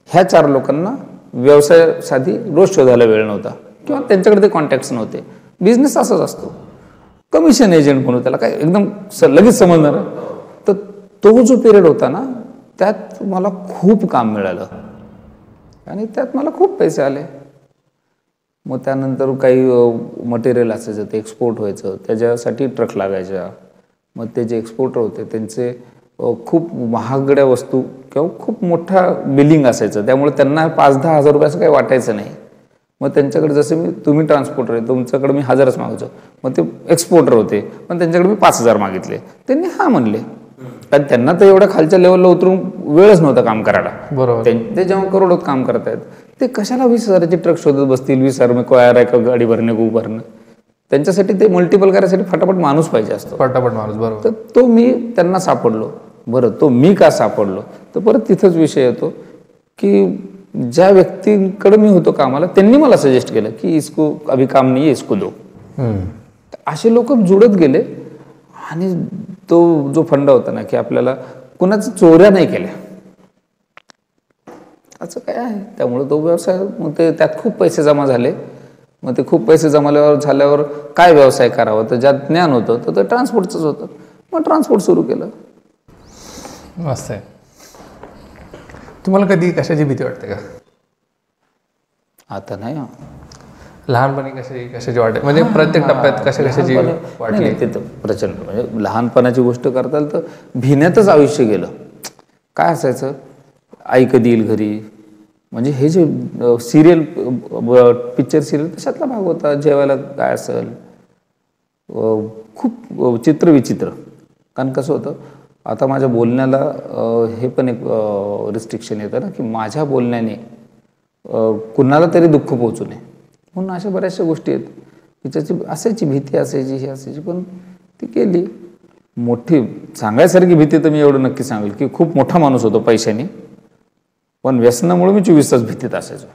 ह्या 4 लोकांना व्यवसायासाठी रोज शोधायला वेळ नव्हता किंवा त्यांच्याकडे ते कॉन्टॅक्ट्स नव्हते. बिझनेस असाच असतो. कमिशन एजंट म्हणून त्याला काय एकदम लगेच समजणार. तर तो जो पिरियड होता ना, त्यात मला खूप काम मिळालं आणि त्यात मला खूप पैसे आले. मग त्यानंतर काही मटेरियल असायचं, ते एक्सपोर्ट व्हायचं, त्याच्यासाठी ट्रक लागायच्या. मग ते जे एक्सपोर्टर होते त्यांचे खूप महागड्या वस्तू किंवा खूप मोठा बिलिंग असायचं, त्यामुळे त्यांना 5-10 हजार रुपये असं काही वाटायचं नाही. मग त्यांच्याकडे जसं तुम्ही ट्रान्सपोर्टर आहे, तुमच्याकडे मी 1000च मागायचो. मग ते एक्सपोर्टर होते, पण त्यांच्याकडे मी 5000 मागितले. त्यांनी हा म्हणले, कारण त्यांना तर एवढ्या खालच्या लेवलला उतरून वेळच नव्हता काम करायला. बरोबर. ते जेव्हा करोडोत काम करतायत, ते कशाला 20,000चे ट्रक शोधत बसतील. 20,000 मी कोयार आहे का गाडी भरणे गो भरणं. त्यांच्यासाठी ते मल्टिपल करायसाठी फटाफट माणूस पाहिजे असतो. फटाफट माणूस, बरोबर. तर तो मी त्यांना सापडलो. बरं, तो मी का सापडलो, तर परत तिथंच विषय येतो की ज्या व्यक्तींकडे मी होतो कामाला, त्यांनी मला सजेस्ट केलं की इसको अभी काम नाही, इसको दो. असे लोक जुळत गेले आणि तो जो फंडा होता ना की आपल्याला कुणाचं चोऱ्या नाही केल्या, असं काय आहे. त्यामुळे तो व्यवसाय, मग ते त्यात खूप पैसे जमा झाले. मग ते खूप पैसे झाल्यावर काय व्यवसाय करावा, तर ज्यात ज्ञान होतं तर ते ट्रान्सपोर्टचंच होतं. मग ट्रान्सपोर्ट सुरू केलं. मस्त आहे. तुम्हाला कधी कशाची भीती वाटते का? आता नाही. लहानपणी कशाची वाटे म्हणजे प्रत्येक टप्प्यात कशाची वाटली? नाही, ते तर प्रचंड, म्हणजे लहानपणाची गोष्ट करता येईल तर भिण्यातच आयुष्य गेलं. काय असायचं, आई कधी येईल घरी, म्हणजे हे जे सिरियल पिक्चर सिरियल तशातला भाग होता. जेवायला काय असेल, खूप चित्रविचित्र. कारण कसं होतं, आता माझ्या बोलण्याला हे पण एक रिस्ट्रिक्शन येतं ना, की माझ्या बोलण्याने कुणाला तरी दुःख पोहोचू नये, म्हणून अशा बऱ्याचशा गोष्टी आहेत की त्याची असायची भीती, असायची ही असायची, पण ती केली. मोठी सांगायसारखी भीती तर मी एवढं नक्की सांगेल की खूप मोठा माणूस होतो पैशाने, पण व्यसनामुळे मी 24 तास भीतीत असायचो.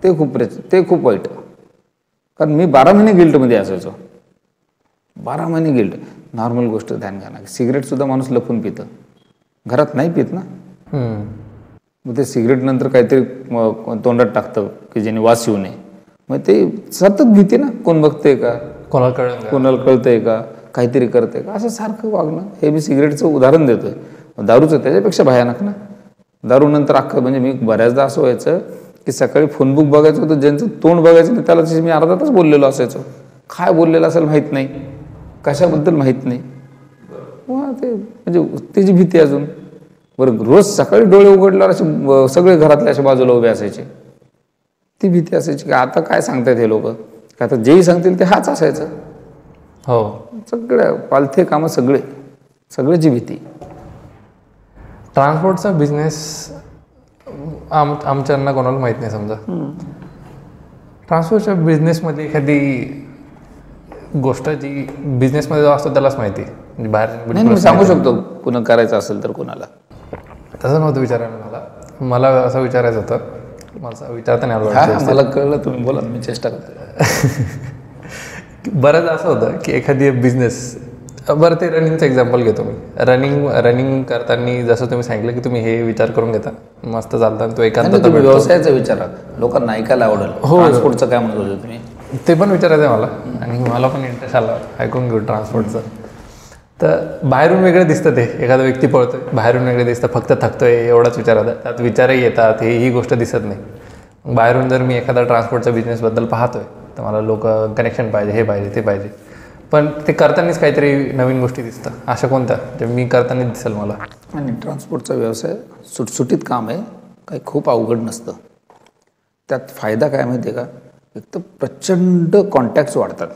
ते खूप वाईट, कारण मी 12 महिने गिल्टमध्ये असायचो. 12 महिने गिल्ट. नॉर्मल गोष्ट ध्यान घ्या ना, सिगरेटसुद्धा माणूस लपून पितं, घरात नाही पित ना. मग ते सिगरेट नंतर काहीतरी तोंडात टाकतं की ज्याने वास येऊ नये, मग ते सतत भीती ना, कोण बघतंय का, कोणाला कळतंय का, काहीतरी करतंय का, असं सारखं वागणं. हे मी सिगरेटचं उदाहरण देतोय. दारूचं त्याच्यापेक्षा भयानक ना. दारू नंतर अख्खं, म्हणजे मी बऱ्याचदा असं व्हायचं की सकाळी फोनबुक बघायचं होतं, ज्यांचं तोंड बघायचं नाही त्याला मी अर्धा तास बोललेलो असायचो. काय बोललेलं असेल माहीत नाही, कशाबद्दल माहीत नाही. ते म्हणजे त्याची भीती अजून. बरं, रोज सकाळी डोळे उघडल्यावर असे सगळे घरातले अशा बाजूला उभे असायचे, ती भीती असायची की आता काय सांगतायत हे लोक, का आता जेही सांगतील ते हाच असायचं. हो, सगळ्या पालथे कामं सगळ्याची भीती. ट्रान्सपोर्टचा बिझनेस आमच्यांना कोणाला माहीत नाही. समजा ट्रान्सपोर्टच्या बिझनेसमध्ये एखादी गोष्ट जी बिझनेसमध्ये जो असतो त्यालाच माहिती, म्हणजे बाहेर नाही सांगू शकतो कुणा करायचं असेल तर कुणाला. तसं नव्हतं विचारायला मला असं विचारायचं होतं. मला विचारता नाही आलं. मला कळलं, तुम्ही बोला, मी चेष्टा करतो. बरंच असं होतं की एखादी बिझनेस, बरं ते रनिंगचं एक्झाम्पल घेतो मी. रनिंग करताना जसं तुम्ही सांगितलं की तुम्ही हे विचार करून घेता, मस्त चालता तो एखादा व्यवसायाचा विचार लोकांना ऐकायला आवडेल. हो, ट्रान्सपोर्टचं काय म्हणत होते तुम्ही? ते पण विचारायचं आहे मला, आणि मला पण इंटरेस्ट आला ऐकून घेऊ ट्रान्सपोर्टचं. तर बाहेरून वेगळं दिसतं, ते एखादा व्यक्ती पळतोय बाहेरून वेगळं दिसतं, फक्त थकतोय एवढाच विचार होता, त्यात विचारही येतात, ही गोष्ट दिसत नाही. बाहेरून जर मी एखादा ट्रान्सपोर्टच्या बिझनेसबद्दल पाहतोय तर मला लोक कनेक्शन पाहिजे, हे पाहिजे, ते पाहिजे, पण ते करतानाच काहीतरी नवीन गोष्टी दिसतं. अशा कोणत्या जे मी करतानाच दिसेल मला? आणि ट्रान्सपोर्टचा व्यवसाय सुटसुटीत काम आहे, काही खूप अवघड नसतं. त्यात फायदा काय माहिती आहे का, एक तर प्रचंड कॉन्टॅक्ट्स वाढतात.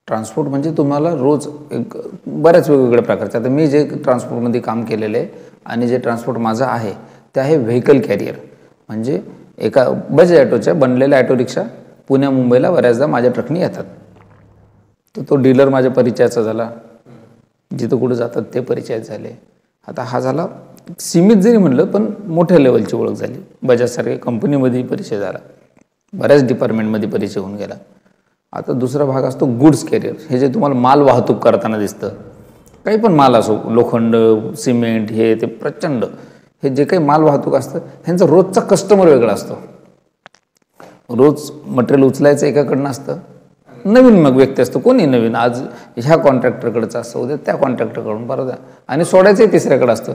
ट्रान्सपोर्ट म्हणजे तुम्हाला रोज एक बऱ्याच वेगवेगळ्या प्रकारचे, आता मी जे ट्रान्सपोर्टमध्ये काम केलेलं आहे आणि जे ट्रान्सपोर्ट माझं आहे ते आहे व्हेकल कॅरियर. म्हणजे एका बजाज ॲटोच्या बनलेल्या ॲटो रिक्षा पुण्या मुंबईला बऱ्याचदा माझ्या ट्रकनी येतात. तर तो डीलर माझ्या परिचयाचा झाला, जिथं कुठं जातात ते परिचयात झाले. आता हा झाला सीमित जरी म्हणलं पण मोठ्या लेवलची ओळख झाली. बजाजसारख्या कंपनीमध्ये परिचय झाला, बऱ्याच डिपार्टमेंटमध्ये परिचय होऊन गेला. आता दुसरा भाग असतो गुड्स कॅरियर, हे जे तुम्हाला माल वाहतूक करताना दिसतं, काही पण माल असो, लोखंड, सिमेंट, हे ते प्रचंड, हे जे काही माल वाहतूक असतं ह्यांचा रोजचा कस्टमर वेगळा असतो. रोज मटेरियल उचलायचं एकाकडनं असतं, नवीन मग व्यक्ती असतो, कोणी नवीन, आज ह्या कॉन्ट्रॅक्टरकडचं असतं, उद्या त्या कॉन्ट्रॅक्टरकडून, परत आणि सोडायचंही तिसऱ्याकडे असतं.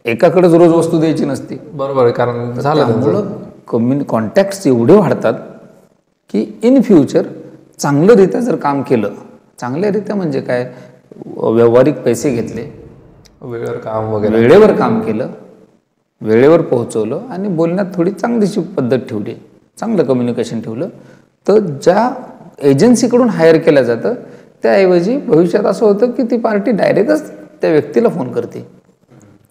एकाकडेच रोज वस्तू द्यायची नसती. बरोबर आहे, कारण झालं कॉन्टॅक्ट्स एवढे वाढतात की इन फ्युचर चांगलंरित्या जर काम केलं, चांगल्यारित्या म्हणजे काय, व्यावहारिक पैसे घेतले, वेळेवर काम वगैरे, वेळेवर काम केलं, वेळेवर पोहोचवलं आणि बोलण्यात थोडी चांगलीशी पद्धत ठेवली, चांगलं कम्युनिकेशन ठेवलं, तर ज्या एजन्सीकडून हायर केलं जातं त्याऐवजी भविष्यात असं होतं की ती पार्टी डायरेक्टच त्या व्यक्तीला फोन करते.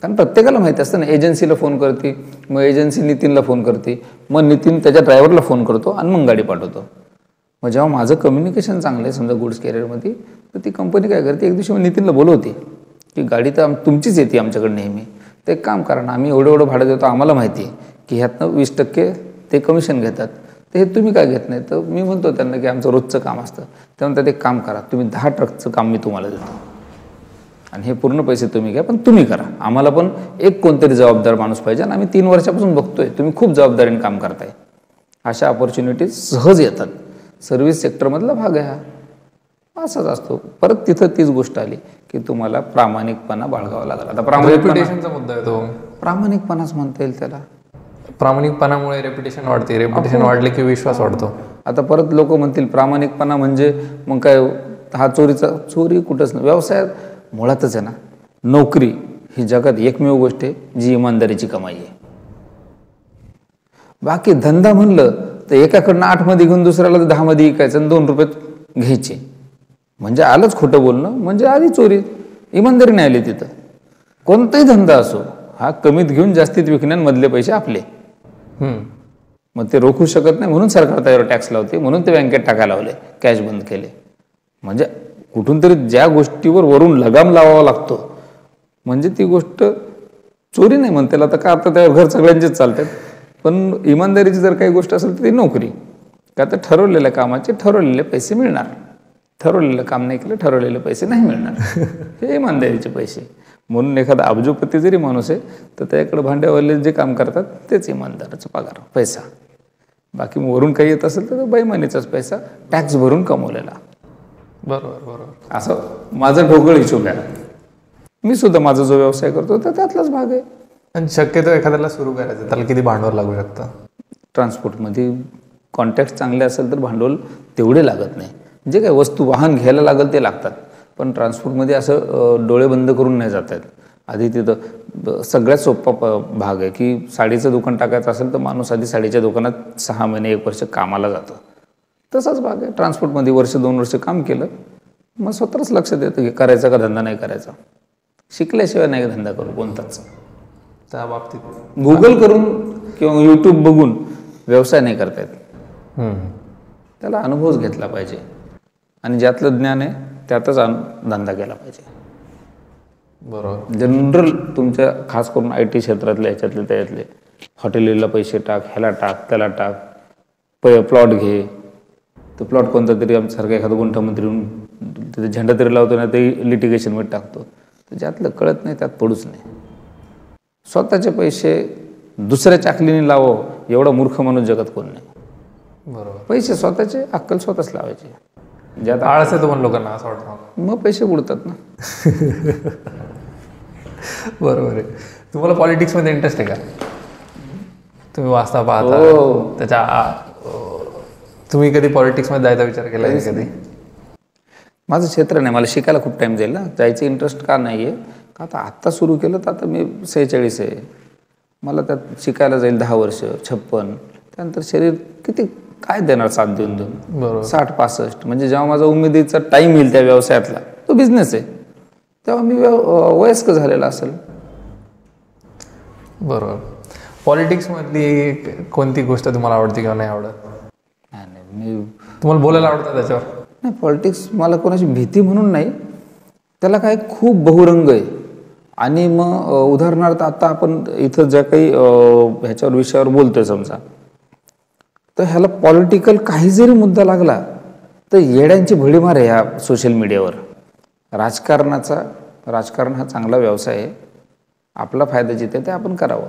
कारण प्रत्येकाला माहिती असतं ना, एजन्सीला फोन करते, मग एजन्सी नितीनला फोन करते, मग नितीन त्याच्या ड्रायव्हरला फोन करतो आणि मग गाडी पाठवतो. मग जेव्हा माझं कम्युनिकेशन चांगलं आहे समजा गुड्स कॅरियरमध्ये, तर ती कंपनी काय करते, एक दिवशी मग नितीनला बोलवते की गाडी तर तुमचीच येते आमच्याकडे नेहमी, तर एक काम करा ना, आम्ही एवढं भाडं देतो, आम्हाला माहिती आहे की ह्यातनं 20% ते कमिशन घेतात, तर हे तुम्ही काय घेत नाही. तर मी म्हणतो त्यांना की आमचं रोजचं काम असतं, ते म्हणतात एक काम करा, तुम्ही 10 ट्रकचं काम मी तुम्हाला देतो आणि हे पूर्ण पैसे तुम्ही घ्या, पण तुम्ही करा, आम्हाला पण एक कोणतरी जबाबदार माणूस पाहिजे आणि आम्ही 3 वर्षापासून बघतोय तुम्ही खूप जबाबदारीने काम करताय. अशा ऑपॉर्च्युनिटीज सहज येतात. सर्व्हिस सेक्टरमधला भाग आहे हा, असाच असतो. परत तिथं तीच गोष्ट आली की तुम्हाला प्रामाणिकपणा बाळगावा लागला. आता रेप्युटेशनचा मुद्दा आहे तो, प्रामाणिकपणाच म्हणता येईल त्याला. प्रामाणिकपणामुळे रेप्युटेशन वाढते, रेप्युटेशन वाढले की विश्वास वाढतो. आता परत लोक म्हणतील प्रामाणिकपणा म्हणजे मग काय हा चोरी कुठंच नाही. व्यवसायात मुळातच आहे ना, नोकरी ही जगात एकमेव गोष्ट आहे जी इमानदारीची कमाई आहे. बाकी धंदा म्हणलं तर एकाकडनं 8 मध्ये घेऊन दुसऱ्याला 10 मध्ये विकायचं आणि 2 रुपयात घ्यायचे, म्हणजे आलंच खोटं बोलणं, म्हणजे आधी चोरी. इमानदारी नाही आली तिथं. कोणताही धंदा असो हा कमीत घेऊन जास्तीत विकण्यामधले पैसे आपले. मग ते रोखू शकत नाही म्हणून सरकार त्यावर टॅक्स लावते, म्हणून ते बँकेत टाकायला लावले, कॅश बंद केले. म्हणजे कुठून तरी ज्या गोष्टीवर वरून लगाम लावावा लागतो म्हणजे ती गोष्ट चोरी नाही म्हणता येईल. आता का आता त्यावर घर सगळ्यांचेच चालतात, पण इमानदारीची जर काही गोष्ट असेल तर ती नोकरी. का तर ठरवलेल्या कामाचे ठरवलेले पैसे मिळणार, ठरवलेलं काम नाही केलं ठरवलेले पैसे नाही मिळणार. हे इमानदारीचे पैसे. म्हणून एखादा अब्जोपती जरी माणूस आहे तर त्याकडे भांड्यावाले जे काम करतात तेच इमानदाराचा पगार पैसा. बाकी वरून काही येत असेल तर बेईमानीचाच पैसा टॅक्स भरून कमवलेला. बरोबर. असं माझं ढोकळ हिशोब आहे. मी सुद्धा माझा जो व्यवसाय करतो तर त्यातलाच भाग आहे. आणि शक्यतो एखाद्याला सुरू करायचं त्याला किती भांडवल लागू शकतं? ट्रान्सपोर्टमध्ये कॉन्टॅक्ट चांगले असेल तर भांडवल तेवढे लागत नाही. जे काही वस्तू वाहन घ्यायला लागेल ते लागतात, पण ट्रान्सपोर्टमध्ये असं डोळे बंद करून नाही जात आहेत. आधी तिथं सगळ्यात सोपा भाग आहे की साडीचं दुकान टाकायचं असेल तर माणूस आधी साडीच्या दुकानात 6 महिने 1 वर्ष कामाला जातो. तसाच भाग आहे ट्रान्सपोर्टमध्ये. 1-2 वर्ष काम केलं मग स्वतःच लक्षात येतं की करायचा का धंदा नाही करायचा. शिकल्याशिवाय नाही धंदा करू कोणताच. त्या बाबतीत गुगल करून किंवा यूट्यूब बघून व्यवसाय नाही करता येत. त्याला अनुभवच घेतला पाहिजे आणि ज्यातलं ज्ञान आहे त्यातच धंदा केला पाहिजे. बरोबर. जनरल तुमच्या खास करून IT क्षेत्रातले ह्याच्यातले त्याच्यातले हॉटेलला पैसे टाक, ह्याला टाक, त्याला टाक, प्लॉट घे. तो प्लॉट कोणता तरी आमच्यासारखा एखादा गुंठमंत्री येऊन तिथे झेंडा तरी लावतो ना ते लिटिगेशनमध्ये टाकतो. तर ज्यातलं कळत नाही त्यात पडूच नाही. स्वतःचे पैसे दुसऱ्या चाकलीने लावो एवढा मूर्ख माणूस जगात कोण नाही. बरोबर. पैसे स्वतःचे अक्कल स्वतःच लावायचे. ज्यात आळस आहे तुम्हाला लोकांना असं वाटतं मग पैसे बुडतात ना. बरोबर आहे. तुम्हाला पॉलिटिक्समध्ये इंटरेस्ट आहे का? तुम्ही वाचता पाहता तुम्ही कधी पॉलिटिक्समध्ये जायचा विचार केला आहे कधी? माझं क्षेत्र नाही, मला शिकायला खूप टाईम जाईल ना. जायचं इंटरेस्ट का नाही आहे का आता आत्ता सुरू केलं तर आता मी 46 आहे. मला त्यात शिकायला जाईल 10 वर्ष 56. त्यानंतर शरीर किती काय देणार साथ देऊन देऊन. 60-65 म्हणजे जेव्हा माझा उमेदीचा टाईम येईल त्या व्यवसायातला, तो बिझनेस आहे, तेव्हा मी वयस्क झालेला असेल. बरोबर. पॉलिटिक्समधली कोणती गोष्ट तुम्हाला आवडते किंवा नाही आवडत? मी तुम्हाला बोलायला आवडतं त्याच्यावर? नाही, पॉलिटिक्स मला कोणाची भीती म्हणून नाही. त्याला काय खूप बहुरंग आहे. आणि मग उदाहरणार्थ आता आपण इथं ज्या काही ह्याच्यावर विषयावर बोलतोय समजा, तर ह्याला पॉलिटिकल काही जरी मुद्दा लागला तर येड्यांची भडीमार आहे ह्या सोशल मीडियावर. राजकारण हा चांगला व्यवसाय आहे. आपला फायदा जिथे ते आपण करावं.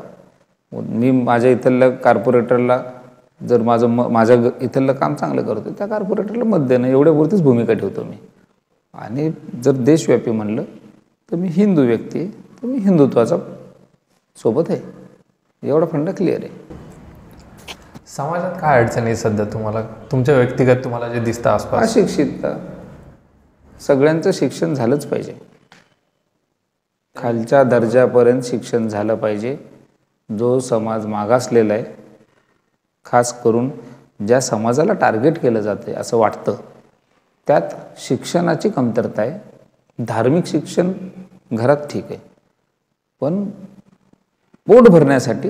मी माझ्या इथल्या कॉर्पोरेटरला जर माझ्या इथलं काम चांगलं करतो त्या कॉर्पोरेटरला मत देणं एवढ्यापुरतीच भूमिका ठेवतो मी. आणि जर देशव्यापी म्हणलं तर मी हिंदू व्यक्ती आहे, तर मी हिंदुत्वाचा सोबत आहे. एवढा फंडा क्लिअर आहे. समाजात काय अडचण आहे सध्या तुम्हाला, तुमच्या व्यक्तिगत तुम्हाला जे दिसतं आसपास? अशिक्षितता. सगळ्यांचं शिक्षण झालंच पाहिजे. खालच्या दर्जापर्यंत शिक्षण झालं पाहिजे. जो समाज मागासलेला आहे, खास करून ज्या समाजाला टार्गेट केलं जाते असं वाटतं, त्यात शिक्षणाची कमतरता आहे. धार्मिक शिक्षण घरात ठीक आहे, पण पोट भरण्यासाठी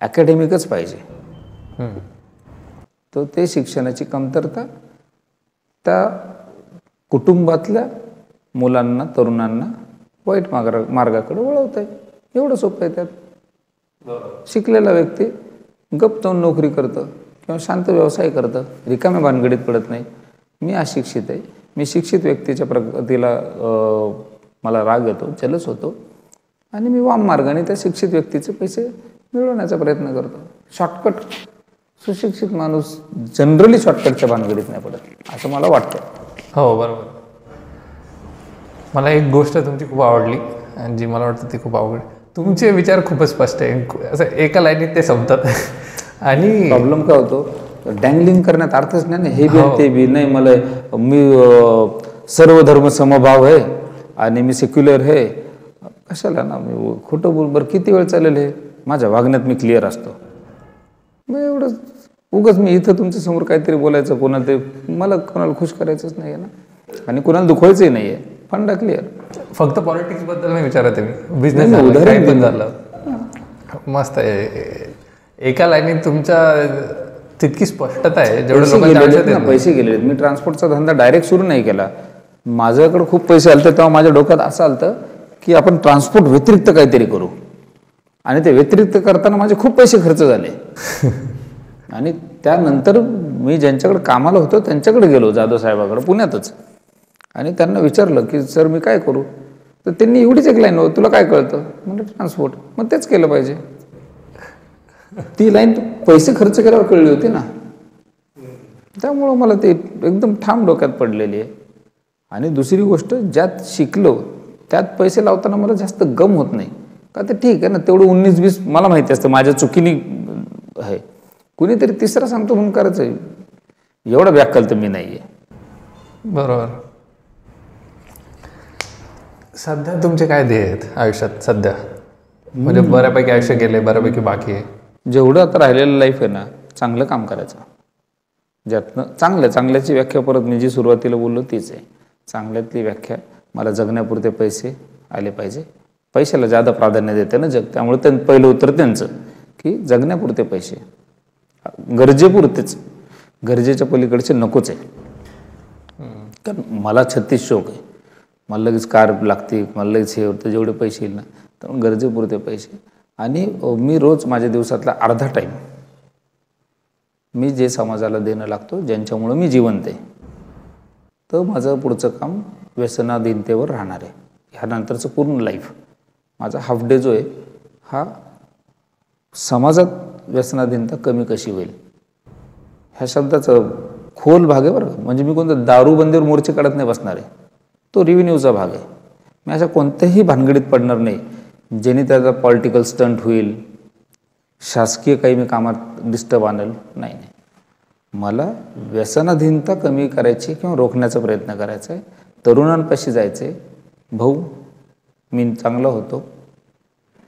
अकॅडमिकच पाहिजे. तर ते शिक्षणाची कमतरता त्या कुटुंबातल्या मुलांना तरुणांना वाईट मार्गाकडे वळवत आहे. एवढं सोपं आहे. त्यात शिकलेला व्यक्ती गप्प जाऊन नोकरी करतं किंवा शांत व्यवसाय करतं, रिकाम्या भानगडीत पडत नाही. मी अशिक्षित आहे, मी शिक्षित व्यक्तीच्या प्रगतीला मला राग येतो, जलस होतो आणि मी वाम मार्गाने त्या शिक्षित व्यक्तीचे पैसे मिळवण्याचा प्रयत्न करतो. शॉर्टकट. सुशिक्षित माणूस जनरली शॉर्टकटच्या भानगडीत नाही पडत असं मला वाटतं. हो, बरोबर. मला एक गोष्ट तुमची खूप आवडली आणि जी मला वाटतं ती खूप आवडली. तुमचे विचार खूपच स्पष्ट आहे, असं एका लाईनीत ते संपतात. आणि प्रॉब्लेम काय होतो, डँगलिंग करण्यात अर्थच नाही ना, हे बी ते बी नाही. मला मी सर्व धर्म समभाव आहे आणि मी सेक्युलर आहे, कशाला ना, मी खोटं बोल. बरं किती वेळ चालेल हे, माझ्या वागण्यात मी क्लिअर असतो. मग एवढं उगाच मी इथं तुमच्या समोर काहीतरी बोलायचं, कोणाला ते मला कोणाला खुश करायचंच नाही आहे ना, आणि कोणाला दुखवायचंही नाही आहे. फंडा क्लिअर. फक्त पॉलिटिक्स बद्दल नाही विचारत आहे मी, बिझनेस पण झालं. मस्त आहे. एका लाईनीत तुमच्या तितकी स्पष्टता आहे जेवढं पैसे गेलेत. मी ट्रान्सपोर्टचा धंदा डायरेक्ट सुरू नाही केला. माझ्याकडे खूप पैसे आलते तेव्हा माझ्या डोक्यात असं आलतं की आपण ट्रान्सपोर्ट व्यतिरिक्त काहीतरी करू, आणि ते व्यतिरिक्त करताना माझे खूप पैसे खर्च झाले. आणि त्यानंतर मी ज्यांच्याकडे कामाला होतो त्यांच्याकडे गेलो, जाधव साहेबाकडे पुण्यातच, आणि त्यांना विचारलं की सर मी काय करू. तर त्यांनी एवढीच एक लाईन, तुला काय कळतं म्हणजे ट्रान्सपोर्ट, मग तेच केलं पाहिजे. ती लाईन पैसे खर्च केल्यावर कळली होती ना, त्यामुळं मला ते एकदम ठाम डोक्यात पडलेली आहे. आणि दुसरी गोष्ट, ज्यात शिकलो त्यात पैसे लावताना मला जास्त गम होत नाही का. ते ठीक आहे ना, तेवढं 19-20 मला माहिती असतं माझ्या चुकीने आहे, कुणीतरी तिसरा सांगतो म्हणून करायचं आहे, एवढा व्याकल तर मी नाही आहे. बरोबर. सध्या तुमचे काय ध्येय आहेत आयुष्यात सध्या, म्हणजे बऱ्यापैकी आयुष्य गेले, बऱ्यापैकी बाकी आहे. जेवढं आता राहिलेलं लाईफ आहे ना, चांगलं काम करायचं, ज्यातनं चांगल्याची व्याख्या परत मी जी सुरुवातीला बोललो तीच आहे. चांगल्यातली व्याख्या, मला जगण्यापुरते पैसे आले पाहिजे. पैशाला जादा प्राधान्य देते ना जग, त्यामुळे पहिलं उत्तर त्यांचं की जगण्यापुरते पैसे, गरजेपुरतेच, गरजेच्या पलीकडचे नकोच आहे. कारण मला 36 शौक आहे, मला लगेच कार लागते, मला लगेच हे होतं, जेवढे पैसे येईल ना, तर गरजेपुरते पैसे. आणि मी रोज माझ्या दिवसातला अर्धा टाईम मी जे समाजाला देणं लागतो, ज्यांच्यामुळं मी जिवंत आहे, तर माझं पुढचं काम व्यसनाधीनतेवर राहणार आहे. ह्यानंतरचं पूर्ण लाईफ माझा हाफ डे जो आहे हा समाजात व्यसनाधीनता कमी कशी होईल ह्या शब्दाचं खोल भाग आहे बरं का. म्हणजे मी कोणतं दारूबंदीवर मोर्चे काढत नाही बसणार आहे, तो रिव्हेन्यूचा भाग आहे. मी अशा कोणत्याही भानगडीत पडणार नाही ज्याने त्याचा पॉलिटिकल स्टंट होईल, शासकीय काही मी कामात डिस्टर्ब आणेल, नाही. मला व्यसनाधीनता कमी करायची किंवा रोखण्याचा प्रयत्न करायचा आहे. तरुणांपाशी जायचं आहे, भाऊ मी चांगला होतो,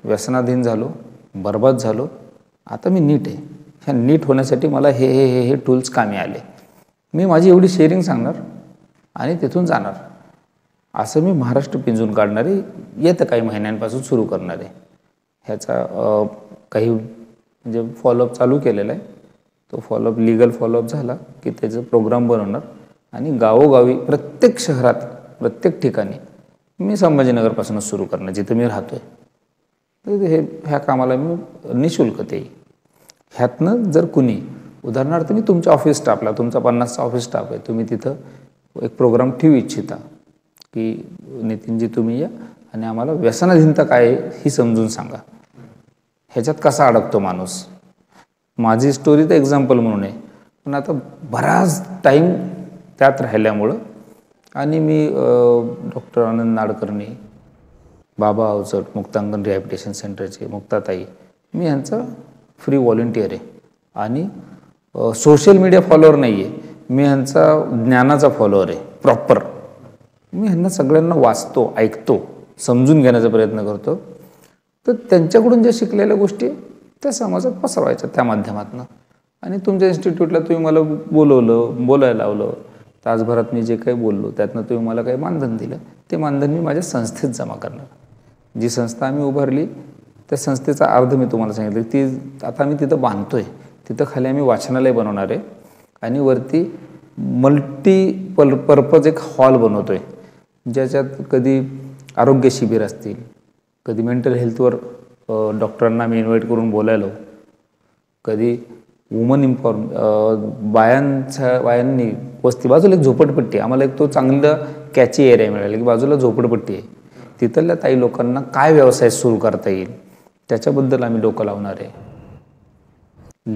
व्यसनाधीन झालो, बर्बाद झालो, आता मी नीट आहे. ह्या नीट होण्यासाठी मला हे हे हे हे टूल्स कामी आले. मी माझी एवढी शेअरिंग सांगणार आणि तिथून जाणार. असं मी महाराष्ट्र पिंजून काढणार आहे, येत्या काही महिन्यांपासून सुरू करणार आहे. ह्याचा काही म्हणजे फॉलोअप चालू केलेला आहे. तो फॉलोअप लिगल फॉलोअप झाला की त्याचं प्रोग्राम बनवणार आणि गावोगावी प्रत्येक शहरात प्रत्येक ठिकाणी मी संभाजीनगरपासूनच सुरू करणार जिथं मी राहतो आहे. तर ह्या कामाला मी निःशुल्क ते. ह्यातनं जर कुणी उदाहरणार्थ मी तुमच्या ऑफिस स्टाफला, तुमचा 50चा ऑफिस स्टाफ आहे, तुम्ही तिथं एक प्रोग्राम ठेवू इच्छिता की नितीनजी तुम्ही या आणि आम्हाला व्यसनाधीनता काय आहे ही समजून सांगा, ह्याच्यात कसा अडकतो माणूस. माझी स्टोरी तर एक्झाम्पल म्हणून आहे, पण आता बराच टाईम त्यात राहिल्यामुळं आणि मी डॉक्टर आनंद नाडकर्णी, बाबा अवचट, मुक्तांगण रिहॅबिलिटेशन सेंटरचे मुक्ताताई, मी ह्यांचा फ्री व्हॉलंटियर आहे. आणि सोशल मीडिया फॉलोअर नाही आहे, मी ह्यांचा ज्ञानाचा फॉलोअर आहे प्रॉपर. मी ह्यांना सगळ्यांना वाचतो, ऐकतो, समजून घेण्याचा प्रयत्न करतो. तर त्यांच्याकडून ज्या शिकलेल्या गोष्टी त्या समाजात पसरवायच्या त्या माध्यमातून. आणि तुमच्या इन्स्टिट्यूटला तुम्ही मला बोलवलं, बोलायला लावलं, तासभरात मी जे काही बोललो त्यातनं तुम्ही मला काही मानधन दिलं, ते मानधन मी माझ्या संस्थेत जमा करणार. जी संस्था आम्ही उभारली त्या संस्थेचा अर्ध मी तुम्हाला सांगितलं, ती आता आम्ही तिथं बांधतोय. तिथं खाली आम्ही वाचनालय बनवणार आहे आणि वरती पर्पज एक हॉल बनवतो आहे, ज्याच्यात कधी आरोग्य शिबिर असतील, कधी मेंटल हेल्थवर डॉक्टरांना मी इन्व्हाइट करून बोलायलो, कधी वुमन बायांनी वस्ती बाजूला एक झोपडपट्टी, आम्हाला एक तो चांगला कॅची एरिया मिळाला की बाजूला झोपडपट्टी आहे, तिथल्या ताई लोकांना काय व्यवसाय सुरू करता येईल त्याच्याबद्दल आम्ही डोकं लावणार आहे.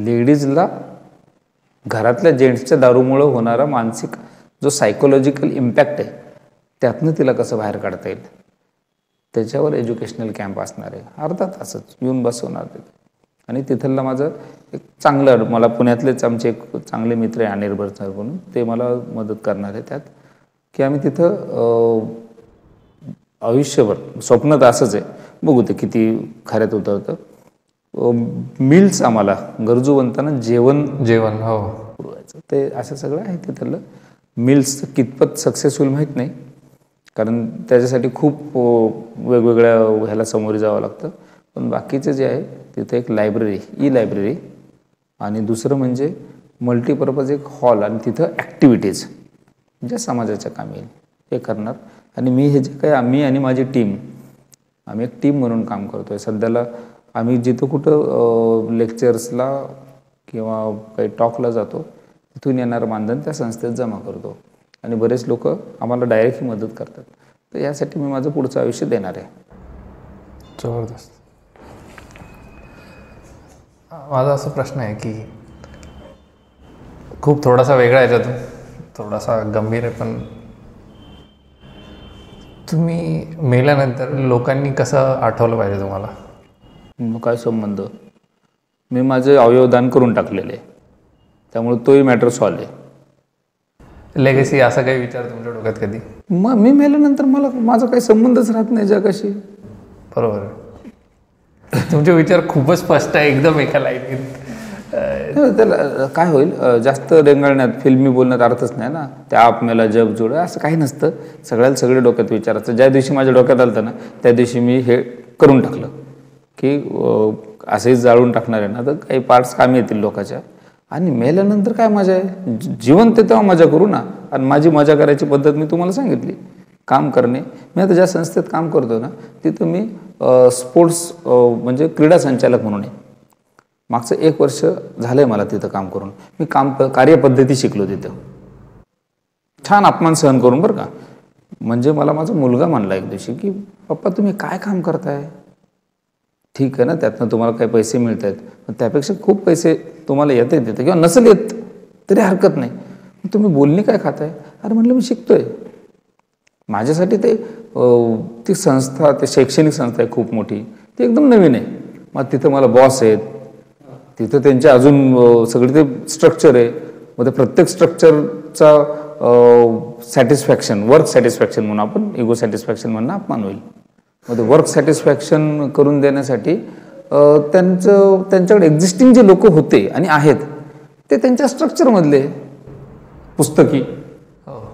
लेडीजला घरातल्या जेंट्सच्या दारूमुळं होणारा मानसिक जो सायकोलॉजिकल इम्पॅक्ट आहे त्यातनं तिला कसं बाहेर काढता येईल त्याच्यावर एज्युकेशनल कॅम्प असणार आहे, अर्धा तासच येऊन बसवणार तिथे. आणि तिथलं माझं एक चांगलं, मला पुण्यातलेच आमचे एक चांगले मित्र आहे अनिर्बन सर म्हणून, ते मला मदत करणार आहे त्यात, की आम्ही तिथं आयुष्यभर स्वप्न तर असंच आहे, बघू ते किती खऱ्यात उतरतं. मिल्स आम्हाला गरजूवंतांना जेवण हो पुरवायचं, ते असं सगळं आहे तिथलं. मिल्स कितपत सक्सेसफुल माहीत नाही, कारण त्याच्यासाठी खूप वेगवेगळ्या ह्याला सामोरे जावं लागतं. पण बाकीचं जे आहे तिथे एक लायब्ररी, लायब्ररी, आणि दुसरं म्हणजे मल्टीपर्पज एक हॉल, आणि तिथं ॲक्टिव्हिटीज ज्या समाजाच्या कामी येईल हे करणार. आणि मी हे जे काही आम्ही आणि माझी टीम, आम्ही एक टीम म्हणून काम करतो आहे सध्याला. आम्ही जिथं कुठं लेक्चर्सला किंवा काही टॉकला जातो तिथून येणारं मानधन त्या संस्थेत जमा करतो, आणि बरेच लोक आम्हाला डायरेक्टली मदत करतात. तर यासाठी मी माझं पुढचं आयुष्य देणार आहे. जबरदस्त. माझा असा प्रश्न आहे की खूप थोडासा वेगळा याच्यातून, थोडासा गंभीर आहे, पण तुम्ही मेल्यानंतर लोकांनी कसं आठवलं पाहिजे तुम्हाला? मग काय संबंध, मी माझे अवयव दान करून टाकलेले, त्यामुळे तोही मॅटर सॉल्व आहे. लेगसी असा काही विचार तुमच्या डोक्यात कधी? मग मी मेल्यानंतर माझा काही संबंधच राहत नाही जगाशी. बरोबर आहे. तुमचे विचार खूपच स्पष्ट आहे, एकदम एका लाईनीत. त्याला काय होईल, जास्त रेंगाळण्यात, फिल्मी बोलण्यात अर्थच नाही ना. त्या आप मेला जग जोड असं काही नसतं. सगळ्याला सगळे डोक्यात विचारायचं. ज्या दिवशी माझ्या डोक्यात आलं ना त्या दिवशी मी हे करून टाकलं की असेच जाळून टाकणार आहे ना, तर काही पार्ट्स कामी येतील लोकांच्या. आणि मेल्यानंतर काय मजा आहे, जिवंत तेव्हा मजा करू ना. आणि माझी मजा करायची पद्धत मी तुम्हाला सांगितली, काम करणे. मी आता ज्या संस्थेत काम करतो ना तिथं मी स्पोर्ट्स म्हणजे क्रीडा संचालक म्हणून आहे. मागचं 1 वर्ष झालं आहे मला तिथं काम करून. मी कार्यपद्धती शिकलो तिथं, छान अपमान सहन करून बरं का. म्हणजे मला माझा मुलगा म्हणला एक दिवशी की पप्पा तुम्ही काय काम करताय, ठीक आहे ना, त्यातनं तुम्हाला काही पैसे मिळत आहेत, पण त्यापेक्षा खूप पैसे तुम्हाला येत आहेत तिथे, किंवा नसेल येत तरी हरकत नाही, तुम्ही बोलणी काय खाताय. अरे म्हणलं मी शिकतोय. माझ्यासाठी ती संस्था, ते शैक्षणिक संस्था आहे खूप मोठी, ती एकदम नवीन आहे. मग तिथं मला बॉस आहेत, तिथं त्यांचे अजून सगळे ते स्ट्रक्चर आहे. मग ते प्रत्येक स्ट्रक्चरचा सॅटिस्फॅक्शन, वर्क सॅटिस्फॅक्शन म्हणून आपण, इगो सॅटिस्फॅक्शन म्हणणं अपमान होईल. मग ते वर्क सॅटिस्फॅक्शन करून देण्यासाठी त्यांच्याकडे एक्झिस्टिंग जे लोक होते आणि आहेत ते त्यांच्या स्ट्रक्चरमधले पुस्तकी,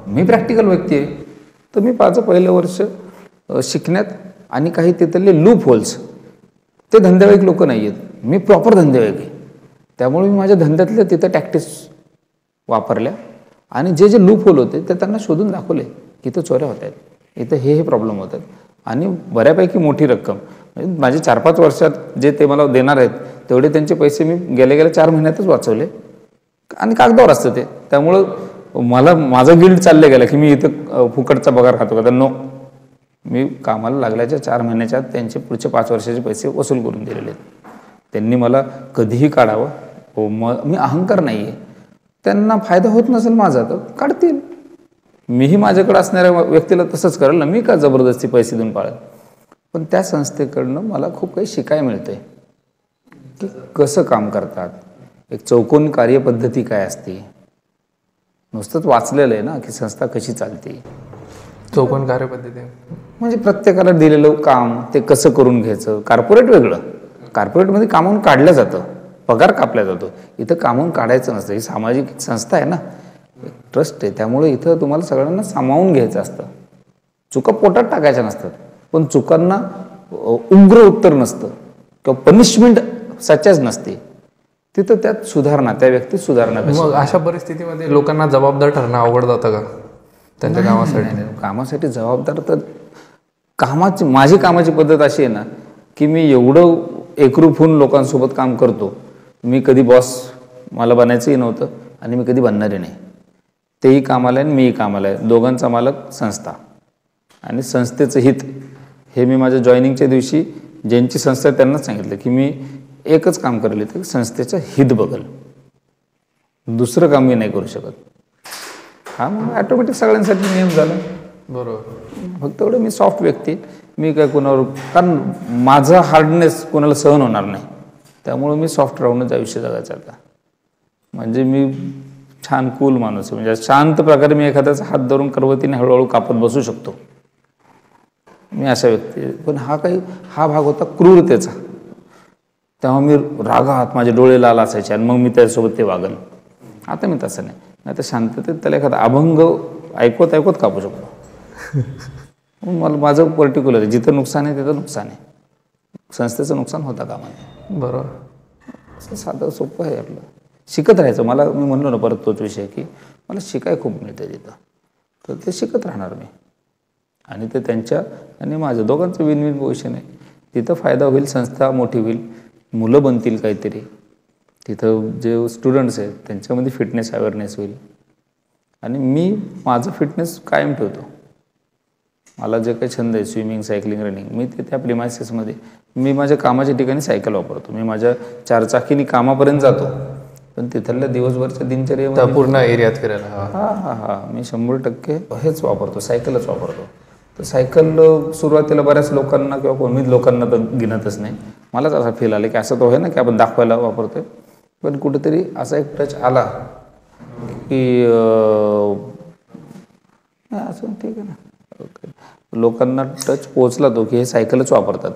मी प्रॅक्टिकल व्यक्ती आहे. तर मी माझं पहिलं वर्ष शिकण्यात, आणि काही तिथले लूप होल्स, ते धंद्यावाईक लोक नाही आहेत, मी प्रॉपर धंद्यावाईक आहे. त्यामुळे मी माझ्या धंद्यातल्या तिथं टॅक्टिक्स वापरल्या, आणि जे जे लूप होल होते ते त्यांना शोधून दाखवले की इथं चोऱ्या होत आहेत, इथं हे प्रॉब्लेम होत आहेत. आणि बऱ्यापैकी मोठी रक्कम, म्हणजे माझे 4-5 वर्षात जे ते मला देणार आहेत तेवढे त्यांचे पैसे मी गेल्या 4 महिन्यातच वाचवले. आणि कागदावर असतं ते, त्यामुळं मला माझा गिल्ड चालले गेला की मी इथं फुकटचा पगार खातो का. नो, मी कामाला लागल्याच्या 4 महिन्याच्या त्यांचे पुढचे 5 वर्षाचे पैसे वसूल करून दिलेले आहेत. त्यांनी मला कधीही काढावं, मी अहंकार नाही आहे. त्यांना फायदा होत नसेल माझा तर काढतील, मीही माझ्याकडे असणाऱ्या व्यक्तीला तसंच करेल ना, मी का जबरदस्ती पैसे देऊन पाळेल. पण त्या संस्थेकडनं मला खूप काही शिकायला मिळते की कसं काम करतात, एक चौकोन कार्यपद्धती काय असते. नुसतंच वाचलेलं आहे ना की संस्था कशी चालते. चौकोन कार्यपद्धती म्हणजे प्रत्येकाला दिलेलं काम ते कसं करून घ्यायचं. कॉर्पोरेट वेगळं, कॉर्पोरेटमध्ये कामावून काढलं जातं, पगार कापला जातो. इथं कामावून काढायचं नसतं. ही सामाजिक संस्था आहे ना, ट्रस्ट आहे, त्यामुळे इथं तुम्हाला सगळ्यांना सामावून घ्यायचं असतं. चुका पोटात टाकायच्या नसतात, पण चुकांना उग्र उत्तर नसतं किंवा पनिशमेंट सचाच नसते. तिथं त्यात सुधारणा, त्या व्यक्तीत सुधारणा. मग अशा परिस्थितीमध्ये लोकांना जबाबदार ठरणं अवघड जातं का त्यांच्या कामासाठी? कामासाठी जबाबदार तर माझी कामाची पद्धत अशी आहे ना की मी एवढं एकरूप होऊन लोकांसोबत काम करतो. मी कधी बॉस मला बनायचंही नव्हतं आणि मी कधी बनणारही नाही. तेही कामाला आहे आणि मीही कामाला आहे. दोघांचा मालक संस्था आणि संस्थेचं हित हे मी माझ्या जॉईनिंगच्या दिवशी ज्यांची संस्था त्यांनाच सांगितलं की मी एकच काम करेल, तर संस्थेचं हित बघल, दुसरं काम मी नाही करू शकत. हा मग ॲटोमॅटिक सगळ्यांसाठी नियम झाला. बरोबर. फक्त एवढं मी सॉफ्ट व्यक्ती, मी काय कोणावर, कारण माझा हार्डनेस कोणाला सहन होणार नाही, त्यामुळं मी सॉफ्ट राहूनच आयुष्य जगायचं आता. म्हणजे मी छान कूल माणूस आहे, म्हणजे शांत प्रकारे मी एखाद्याचा हात धरून करवतीने हळूहळू कापत बसू शकतो, मी अशा व्यक्ती. पण हा भाग होता क्रूरतेचा, तेव्हा मी रागात माझे डोळे लाल असायचे आणि मग मी त्याच्यासोबत ते वागल. आता मी तसं नाही, तर शांततेत त्याला एखादा अभंग ऐकवत ऐकवत कापू शकतो. मला माझं पर्टिक्युलर आहे, जिथं नुकसान आहे तिथं नुकसान आहे, संस्थेचं नुकसान होता कामा नये. बरोबर. असं साधं सोपं आहे आपलं, शिकत राहायचं. मी म्हणलो ना परत तोच विषय की मला शिकाय खूप मिळतं तिथं, तर ते शिकत राहणार मी. आणि ते त्यांच्या आणि माझ्या दोघांचं विन विन पोझिशन आहे. तिथं फायदा होईल, संस्था मोठी होईल, मुलं बनतील काहीतरी, तिथं जे स्टुडंट्स आहेत त्यांच्यामध्ये फिटनेस अवेअरनेस होईल, आणि मी माझं फिटनेस कायम ठेवतो. मला जे काही छंद आहे, स्विमिंग, सायकलिंग, रनिंग, मी ते त्या प्रिमायसेसमध्ये, मी माझ्या कामाच्या ठिकाणी सायकल वापरतो, मी माझ्या 4 चाकीने कामापर्यंत जातो, पण तिथल्या दिवसभरच्या दिनचर्येमध्ये पूर्ण एरियात फिरायला मी 100% हेच वापरतो, सायकलच वापरतो. तर सायकल सुरुवातीला बऱ्याच लोकांना किंवा कोणीच लोकांना तर गिनतच नाही, मलाच असा फील आला की असं तो आहे ना की आपण दाखवायला वापरतोय, पण कुठेतरी असा एक टच आला की असं ठीक आहे ना, लोकांना टच पोचला तो की हे सायकलच वापरतात.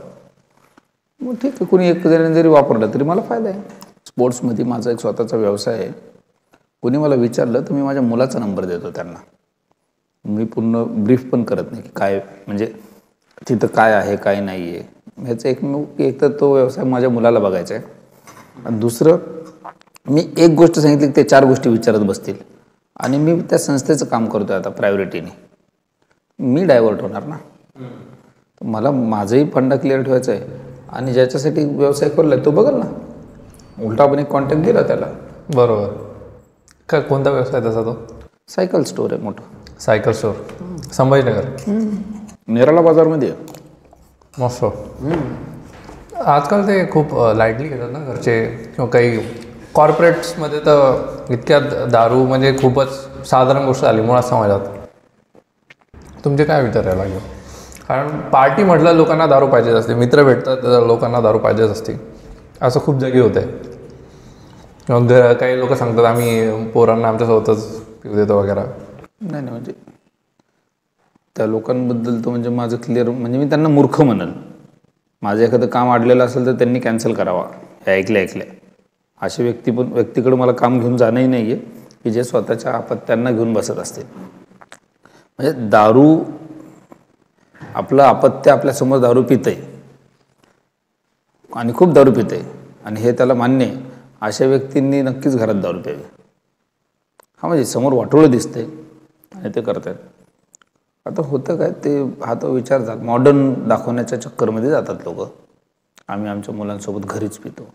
मग ठीक आहे, कुणी एक जण जरी वापरलं तरी मला फायदा आहे. स्पोर्ट्समध्ये माझा एक स्वतःचा व्यवसाय आहे. कुणी मला विचारलं तर मी माझ्या मुलाचा नंबर देतो त्यांना. मी पूर्ण ब्रीफ पण करत नाही की काय, म्हणजे तिथं काय आहे काय नाही आहे. ह्याचं एक तर तो व्यवसाय माझ्या मुलाला बघायचा आहे, आणि दुसरं मी एक गोष्ट सांगितली की ते 4 गोष्टी विचारत बसतील, आणि मी त्या संस्थेचं काम करतोय आता प्रायोरिटीने, मी डायव्हर्ट होणार ना. मला माझंही फंडा क्लिअर ठेवायचा आहे, आणि ज्याच्यासाठी व्यवसाय करला तो बघल ना, उलटा आपण एक कॉन्टॅक्ट दिला त्याला. बरोबर. का कोणता व्यवसाय तसा तो? सायकल स्टोअर आहे मोठं, सायकल स्टोअर, संभाजीनगर, नेराला बाजारमध्ये. मस्त. आजकाल ते खूप लाईटली घेतात ना घरचे, किंवा काही कॉर्पोरेट्समध्ये तर इतक्यात दारू म्हणजे खूपच साधारण गोष्ट झाली मुळात समाजात. तुमचे काय विचार यायला लागले? कारण पार्टी म्हटलं लोकांना दारू पाहिजेच असते, मित्र भेटतात लोकांना दारू पाहिजेच असते, असं खूप जागी होतं आहे. किंवा काही लोक सांगतात आम्ही पोरांना आमच्यासोबतच पिऊ देतो वगैरे. नाही म्हणजे त्या लोकांबद्दल तर म्हणजे माझं क्लिअर, म्हणजे मी त्यांना मूर्ख म्हणेल. माझं एखादं काम अडलेलं असेल तर त्यांनी कॅन्सल करावा, हे ऐकल्या. असे व्यक्तीकडे मला काम घेऊन जाणंही नाही आहे की जे स्वतःच्या अपत्यांना घेऊन बसत असतील. म्हणजे दारू, आपलं अपत्य आपल्यासमोर दारू पितंय आणि खूप दारू पितंय, आणि हे त्याला मान्य आहे, अशा व्यक्तींनी नक्कीच घरात दारू प्यावी. म्हणजे समोर वाटोळं दिसतंय आणि ते करतात. आता होतं काय, ते हा तो विचार झाला, मॉडर्न दाखवण्याच्या चक्करमध्ये जातात लोक. आम्ही आमच्या मुलांसोबत घरीच पितो.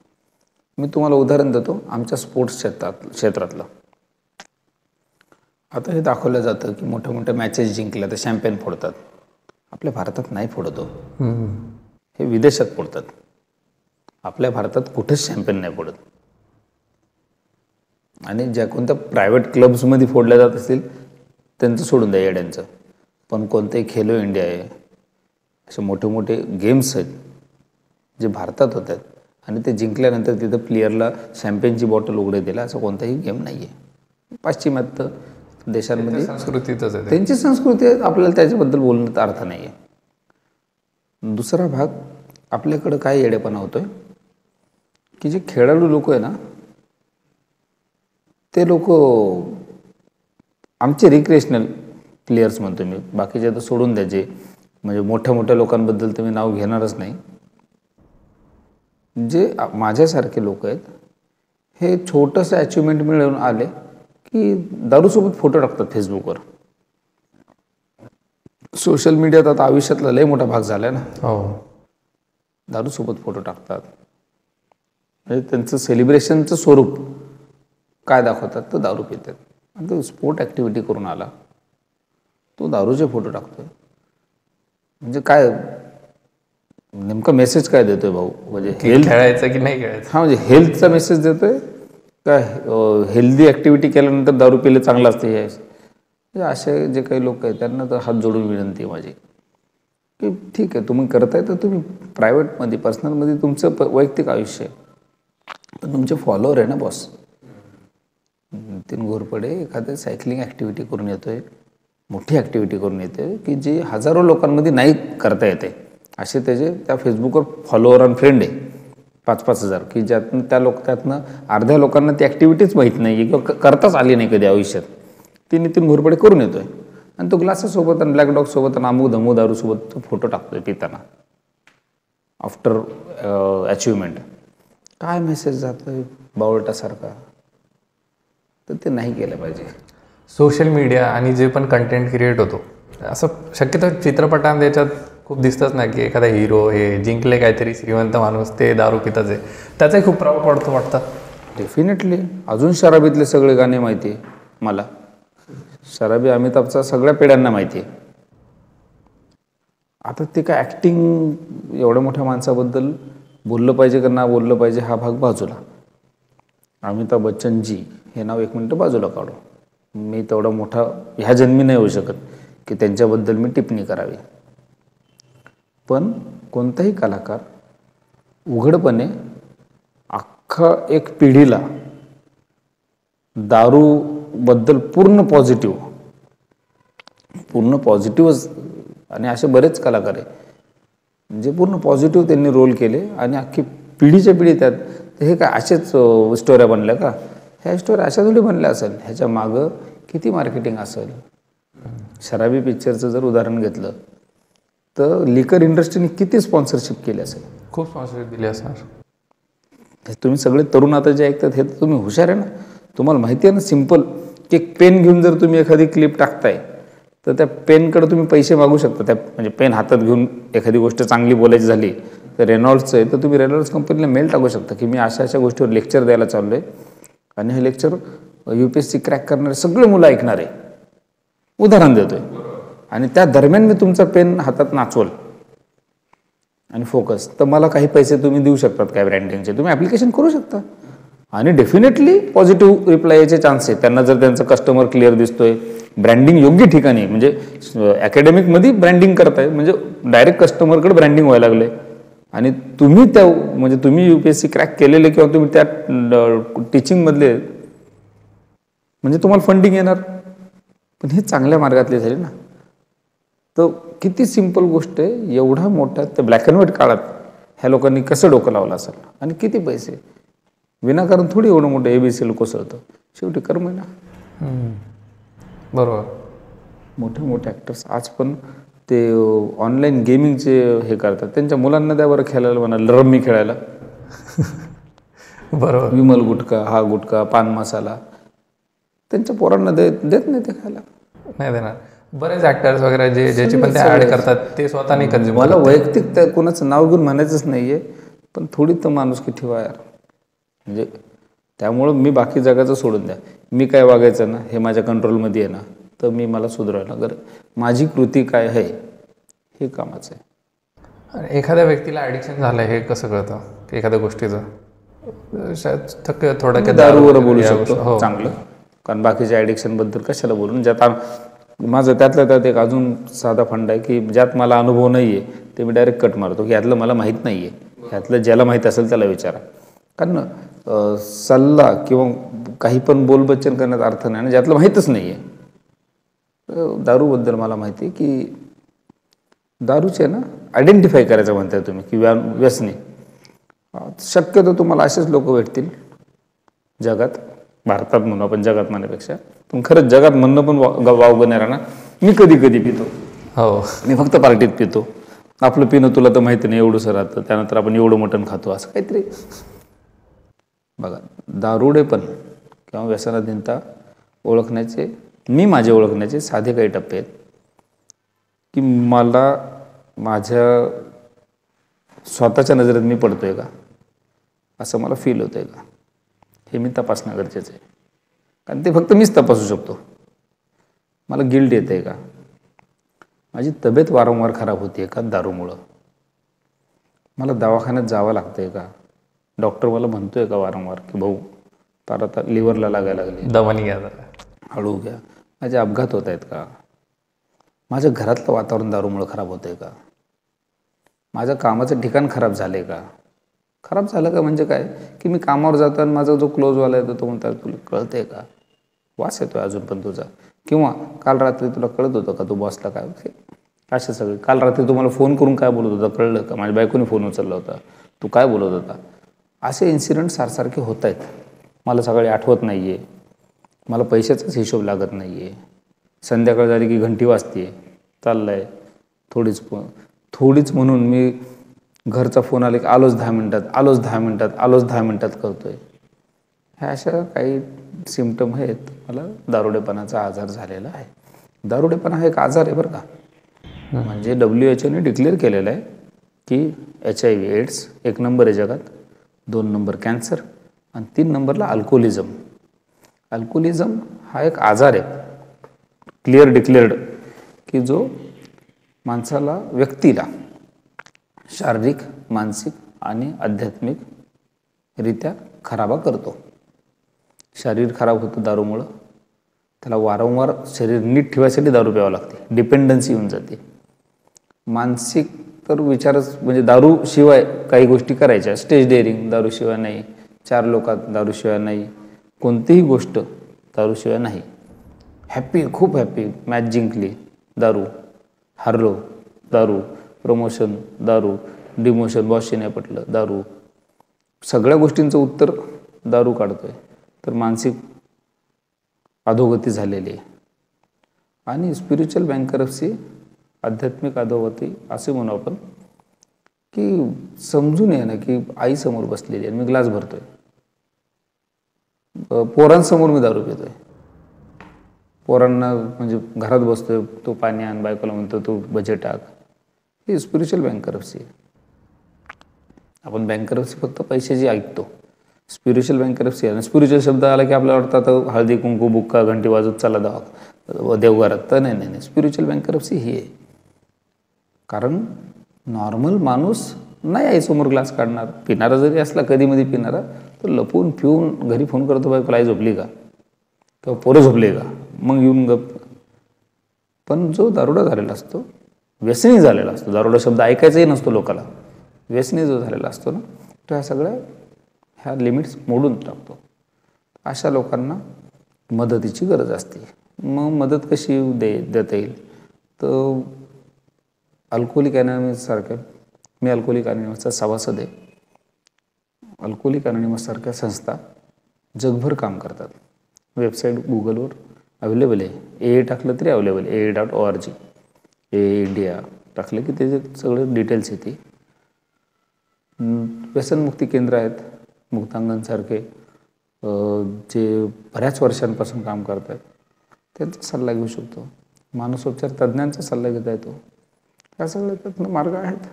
मी तुम्हाला उदाहरण देतो आमच्या स्पोर्ट्स क्षेत्रातलं. आता हे दाखवलं जातं की मोठ्या मोठ्या मॅचेस जिंकल्या तर शॅम्पेन फोडतात. आपल्या भारतात नाही फोडतो, हे विदेशात फोडतात. आपल्या भारतात कुठेच शॅम्पेन नाही फोडत. आणि ज्या कोणत्या प्रायव्हेट क्लब्समध्ये फोडल्या जात असतील त्यांचं सोडून द्या येड्यांचं, पण कोणतेही खेलो इंडिया आहे, असे मोठे मोठे गेम्स आहेत जे भारतात होतात, आणि ते जिंकल्यानंतर तिथं प्लेयरला शॅम्पेनची बॉटल उघडे दिला, असं कोणताही गेम नाही आहे. पाश्चिमात्य देशांमध्ये संस्कृतीतच आहे, त्यांची संस्कृती आहे, आपल्याला त्याच्याबद्दल बोलण्यात अर्थ नाही आहे. दुसरा भाग, आपल्याकडं काय येडेपणा होतोय की जे खेळाडू लोक आहे ना, ते लोक आमचे रिक्रिएशनल प्लेयर्स म्हणतो मी, बाकीचे तर सोडून द्यायचे, म्हणजे मोठ्या मोठ्या लोकांबद्दल तर मी नाव घेणारच नाही. जे माझ्यासारखे लोक आहेत, हे छोटंसं अचिव्हमेंट मिळवून आले की दारूसोबत फोटो टाकतात फेसबुकवर. सोशल मीडियात आता आयुष्यातला लय मोठा भाग झाला आहे ना. हो, दारूसोबत फोटो टाकतात. म्हणजे त्यांचं सेलिब्रेशनचं स्वरूप काय दाखवतात, तर दारू पितात. आणि तो स्पोर्ट ॲक्टिव्हिटी करून आला, तो दारूचे फोटो टाकतोय. म्हणजे काय नेमका मेसेज काय देतोय भाऊ? म्हणजे हेल्थ खेळायचं की नाही खेळायचं? हा, म्हणजे हेल्थचा मेसेज देतोय काय? हेल्दी ॲक्टिव्हिटी केल्यानंतर दारू पिलं चांगलं असते हे? असे जे काही लोक आहेत त्यांना तर हात जोडून विनंती आहे माझी की ठीक आहे तुम्ही करताय तर तुम्ही प्रायव्हेटमध्ये पर्सनलमध्ये तुमचं वैयक्तिक आयुष्य आहे, पण तुमचे फॉलोअर आहे ना बॉस. नितीन घोरपडे एखाद्या सायकलिंग ॲक्टिव्हिटी करून येतोय, मोठी ॲक्टिव्हिटी करून येते की जी हजारो लोकांमध्ये नाही करता येते, असे त्याचे त्या फेसबुकवर फॉलोअर आणि फ्रेंड आहे 5,000-5,000 की ज्यातून त्यातनं अर्ध्या लोकांना ती ॲक्टिव्हिटीच माहीत नाही आहे किंवा करताच आली नाही कधी आयुष्यात, ती नितीन घोरपडे करून येतोय. आणि तो ग्लासेसोबत आणि ब्लॅक डॉगसोबत आणि अमूक धमू दारूसोबत तो फोटो टाकतोय पिताना आफ्टर अचिव्हमेंट. काय मेसेज जातोय बावळटासारखा, तर ते नाही केलं पाहिजे. सोशल मीडिया आणि जे पण कंटेंट क्रिएट होतो, असं शक्यतो चित्रपटांत याच्यात खूप दिसतंच नाही की एखादा हिरो हे जिंकले काहीतरी श्रीमंत माणूस ते दारू पिताच आहे, त्याचाही खूप प्रभाव पडतो वाटतं. डेफिनेटली. अजून शराबीतले सगळे गाणे माहिती आहे मला. शराबी अमिताभचा सगळ्या पिढ्यांना माहिती आहे. आता ते काय ॲक्टिंग एवढ्या मोठ्या माणसाबद्दल बोललं पाहिजे का ना बोललं पाहिजे हा भाग बाजूला. अमिताभ बच्चनजी हे नाव 1 मिनिट बाजूला काढू. मी तेवढा मोठा ह्या जन्मी नाही होऊ शकत की त्यांच्याबद्दल मी टिप्पणी करावी. पण कोणताही कलाकार उघडपणे अख्खा एक पिढीला दारूबद्दल पूर्ण पॉझिटिव्हच, आणि असे बरेच कलाकार आहे जे पूर्ण पॉझिटिव्ह त्यांनी रोल केले आणि अख्खी पिढीच्या पिढी त्यात. तर हे काय असेच स्टोऱ्या बनल्या का? ह्या स्टोऱ्या अशा थोडी बनल्या असेल, ह्याच्या मागं किती मार्केटिंग असेल. शराबी पिक्चरचं जर उदाहरण घेतलं तर लिकर इंडस्ट्रीने किती स्पॉन्सरशिप केली असेल, खूप स्पॉन्सरशिप दिली असणार. तुम्ही सगळे तरुण आता जे ऐकतात हे तर तुम्ही हुशार आहे ना. तुम्हाला माहिती आहे ना सिम्पल की एक पेन घेऊन जर तुम्ही एखादी क्लिप टाकताय तर त्या पेनकडे तुम्ही पैसे मागू शकता. त्या म्हणजे पेन हातात घेऊन एखादी गोष्ट चांगली बोलायची झाली तर रेनॉल्ड्सचं आहे तर तुम्ही रेनॉल्ड्स कंपनीला मेल टाकू शकता की मी अशा अशा गोष्टीवर लेक्चर द्यायला चाललो आहे आणि हे लेक्चर UPSC क्रॅक करणारे सगळे मुलं ऐकणार आहे, उदाहरण देतोय. आणि त्या दरम्यान मी तुमचा पेन हातात नाचवल आणि फोकस, तर मला काही पैसे तुम्ही देऊ शकतात काय ब्रँडिंगचे, तुम्ही ॲप्लिकेशन करू शकता. आणि डेफिनेटली पॉझिटिव्ह रिप्लाय यायचे चान्स आहे त्यांना जर त्यांचा कस्टमर क्लिअर दिसतोय, ब्रँडिंग योग्य ठिकाणी म्हणजे अकॅडमिकमध्ये ब्रँडिंग करताय म्हणजे डायरेक्ट कस्टमरकडे ब्रँडिंग व्हायला लागले आणि तुम्ही त्या म्हणजे तुम्ही UPSC क्रॅक केलेले किंवा तुम्ही त्या टीचिंगमधले म्हणजे तुम्हाला फंडिंग येणार. पण हे चांगल्या मार्गातले झाले ना. तर किती सिंपल गोष्ट आहे, एवढा मोठा त्या ब्लॅक अँड व्हाईट काळात ह्या लोकांनी कसं डोकं लावलं असेल आणि किती पैसे विनाकारण थोडी एवढं मोठं ABC कोसळतं. शेवटी कर्म आहे ना. बरोबर. मोठे मोठे ॲक्टर्स आज पण ते ऑनलाईन गेमिंगचे हे करतात, त्यांच्या मुलांना द्या बरं खेळायला, म्हणाल रम्मी खेळायला. बरोबर. विमल गुटखा, हा गुटखा, पान मसाला त्यांच्या पोरांना देत नाही ते खायला. नाही देणार. बरेच ॲक्टर्स वगैरे जे ज्याची पण ते ॲड करतात ते स्वतः नाही कन्झ्युम. मला वैयक्तिक त्या कोणाचं नाव घेऊन म्हणायचंच नाही आहे, पण थोडी तर माणुसकी ठेवा यार. म्हणजे त्यामुळं मी बाकी जगाचं सोडून द्या, मी काय वागायचं ना हे माझ्या कंट्रोलमध्ये आहे ना, तर मी मला सुधारायला लागेल. माझी कृती काय आहे हे कामाचं आहे. एखाद्या व्यक्तीला ॲडिक्शन झालं हे कसं कळतं की एखाद्या गोष्टीचं? थोडक्यात दारूवर बोलू शकतो चांगलं, कारण बाकीच्या ॲडिक्शनबद्दल कशाला बोलून. ज्यात माझं त्यातल्या त्यात एक अजून साधा फंड आहे की ज्यात मला अनुभव नाही आहे ते मी डायरेक्ट कट मारतो की यातलं मला माहीत नाही आहे, ह्यातलं ज्याला माहीत असेल त्याला विचारा. कारण सल्ला किंवा काही पण बोलबच्चन करण्यात अर्थ नाही आणि ज्यातलं माहीतच नाही आहे. दारूबद्दल मला माहिती आहे की दारूचे ना आयडेंटिफाय करायचं म्हणताय तुम्ही की व्यसनी. शक्यतो तुम्हाला असेच लोक भेटतील जगात, भारतात म्हणून आपण जगात म्हणण्यापेक्षा, पण खरंच जगात म्हणणं पण वावगं नाही राहणार. मी कधी कधी पितो, हो मी फक्त पार्टीत पितो, आपलं पिणं तुला तर माहिती नाही एवढंसं राहतं, त्यानंतर आपण एवढं मटण खातो असं काहीतरी. बघा दारुडे पण किंवा व्यसनाधीनता ओळखण्याचे माझे ओळखण्याचे साधे काही टप्पे आहेत की मला माझ्या स्वतःच्या नजरेत मी पडतोय का असं मला फील होतंय का हे मी तपासणं गरजेचं आहे. कारण ते फक्त मीच तपासू शकतो. मला गिल्ट येत आहे का, माझी तब्येत वारंवार खराब होते का दारूमुळं, मला दवाखान्यात जावं लागतंय का, डॉक्टर मला म्हणतोय का वारंवार की भाऊ तर आता लिव्हरला लागायला लागले, दमानी घ्या, हळू घ्या, माझे अपघात होत आहेत का, माझ्या घरातलं वातावरण दारूमुळं खराब होतंय का, माझं कामाचं ठिकाण खराब झालं आहे का? खराब झालं का म्हणजे काय की मी कामावर जातो आणि माझा जो क्लोजवाला येतो तो म्हणतात तुला कळतंय का? वास येतोय अजून पण तुझा. किंवा काल रात्री तुला कळत होतं का तू बॉसला काय? असे सगळे. काल रात्री तुम्हाला फोन करून काय बोलत होता कळलं का? माझ्या बायकोने फोन उचलला होता, तू काय बोलत होता? असे इन्सिडेंट सारखे होत आहेत. मला सकाळी आठवत नाही आहे, मला पैशाचाच हिशोब लागत नाही आहे, संध्याकाळ झाली की घंटी वाजते, चाललं आहे थोडीच म्हणून मी घरचा फोन आला की आलोच 10 मिनटात, आलोच 10 मिनटात, आलोच 10 मिनटात करतोय. ह्या अशा काही सिम्पटम आहेत. मला दारुडेपणाचा आजार झालेला आहे. दारुडेपणा हा एक आजार आहे बरं का. म्हणजे WHO ने डिक्लेअर केलेलं आहे की HIV एड्स 1 नंबर आहे जगात, 2 नंबर कॅन्सर आणि 3 नंबरला अल्कोहोलिझम. अल्कोहोलिझम हा एक आजार आहे क्लिअर डिक्लेअर्ड की जो माणसाला व्यक्तीला शारीरिक, मानसिक आणि आध्यात्मिकरित्या खराबा करतो. शरीर खराब होतं दारूमुळं, त्याला वारंवार शरीर नीट ठेवायसाठी दारू प्यावं लागते, डिपेंडन्सी येऊन जाते. मानसिक तर विचारच म्हणजे दारूशिवाय काही गोष्टी करायच्या, स्टेज डेअरिंग दारूशिवाय नाही, 4 लोकात दारूशिवाय नाही, कोणतीही गोष्ट दारूशिवाय नाही. हॅपी, खूप हॅपी, मॅच जिंकली दारू, हारलो दारू, प्रमोशन दारू, डिमोशन बॉसशी नाही पटलं दारू, सगळ्या गोष्टींचं उत्तर दारू काढतोय. तर मानसिक अधोगती झालेली आहे. आणि स्पिरिच्युअल बँकरप्सी, आध्यात्मिक अधोगती असे म्हणू आपण, की समजून ये ना की आई समोर बसलेली आहे, मी ग्लास भरतोय, पोरांसमोर मी दारू पितोय, पोरांना म्हणजे घरात बसतोय, तो पाणी आण, बायकोला म्हणतो तू भजे टाक. ही स्पिरिच्युअल बँकरप्सी आहे. आपण बँकरप्सी फक्त पैशाची ऐकतो, स्पिरिच्युअल बँकरप्सी आहे. आणि स्पिरिच्युअल शब्द आला की आपल्याला वाटतं आता हळदी कुंकू बुक्का घंटी वाजत चला देवघरात, तर नाही. स्पिरिच्युअल बँकरप्सी ही आहे. कारण नॉर्मल माणूस नाही आईसमोर ग्लास काढणार, पिणारा जरी असला कधीमध्ये पिणारा, तर लपून पिऊन घरी फोन करतो बायकोला आई झोपली का किंवा पोरं झोपले का, मग येऊन गप. पण जो दारुडा झालेला असतो, व्यसनी झालेला असतो, दारुडा शब्द ऐकायचाही नसतो लोकाला, व्यसनी जो झालेला असतो ना, तो ह्या लिमिट्स मोडून टाकतो. अशा लोकांना मदतीची गरज असते. मग मदत कशी देता येईल? तर अल्कोहोलिक अनॉनिमस सारख्या, मी अल्कोहोलिक अनॉनिमसचा सभासद आहे. अल्कोहोलिक अनॉनिमस सारख्या संस्था जगभर काम करतात. वेबसाईट गुगलवर अवेलेबल आहे, AA टाकलं तरी अवेलेबल, AA.org, AA इंडिया टाकलं की त्याचे सगळे डिटेल्स येते. व्यसनमुक्ती केंद्र आहेत, मुक्तांगणसारखे, जे बऱ्याच वर्षांपासून काम करत आहेत, त्यांचा सल्ला घेऊ शकतो. मानसोपचार तज्ज्ञांचा सल्ला घेता येतो. ह्या सगळ्या त्यातनं मार्ग आहेत.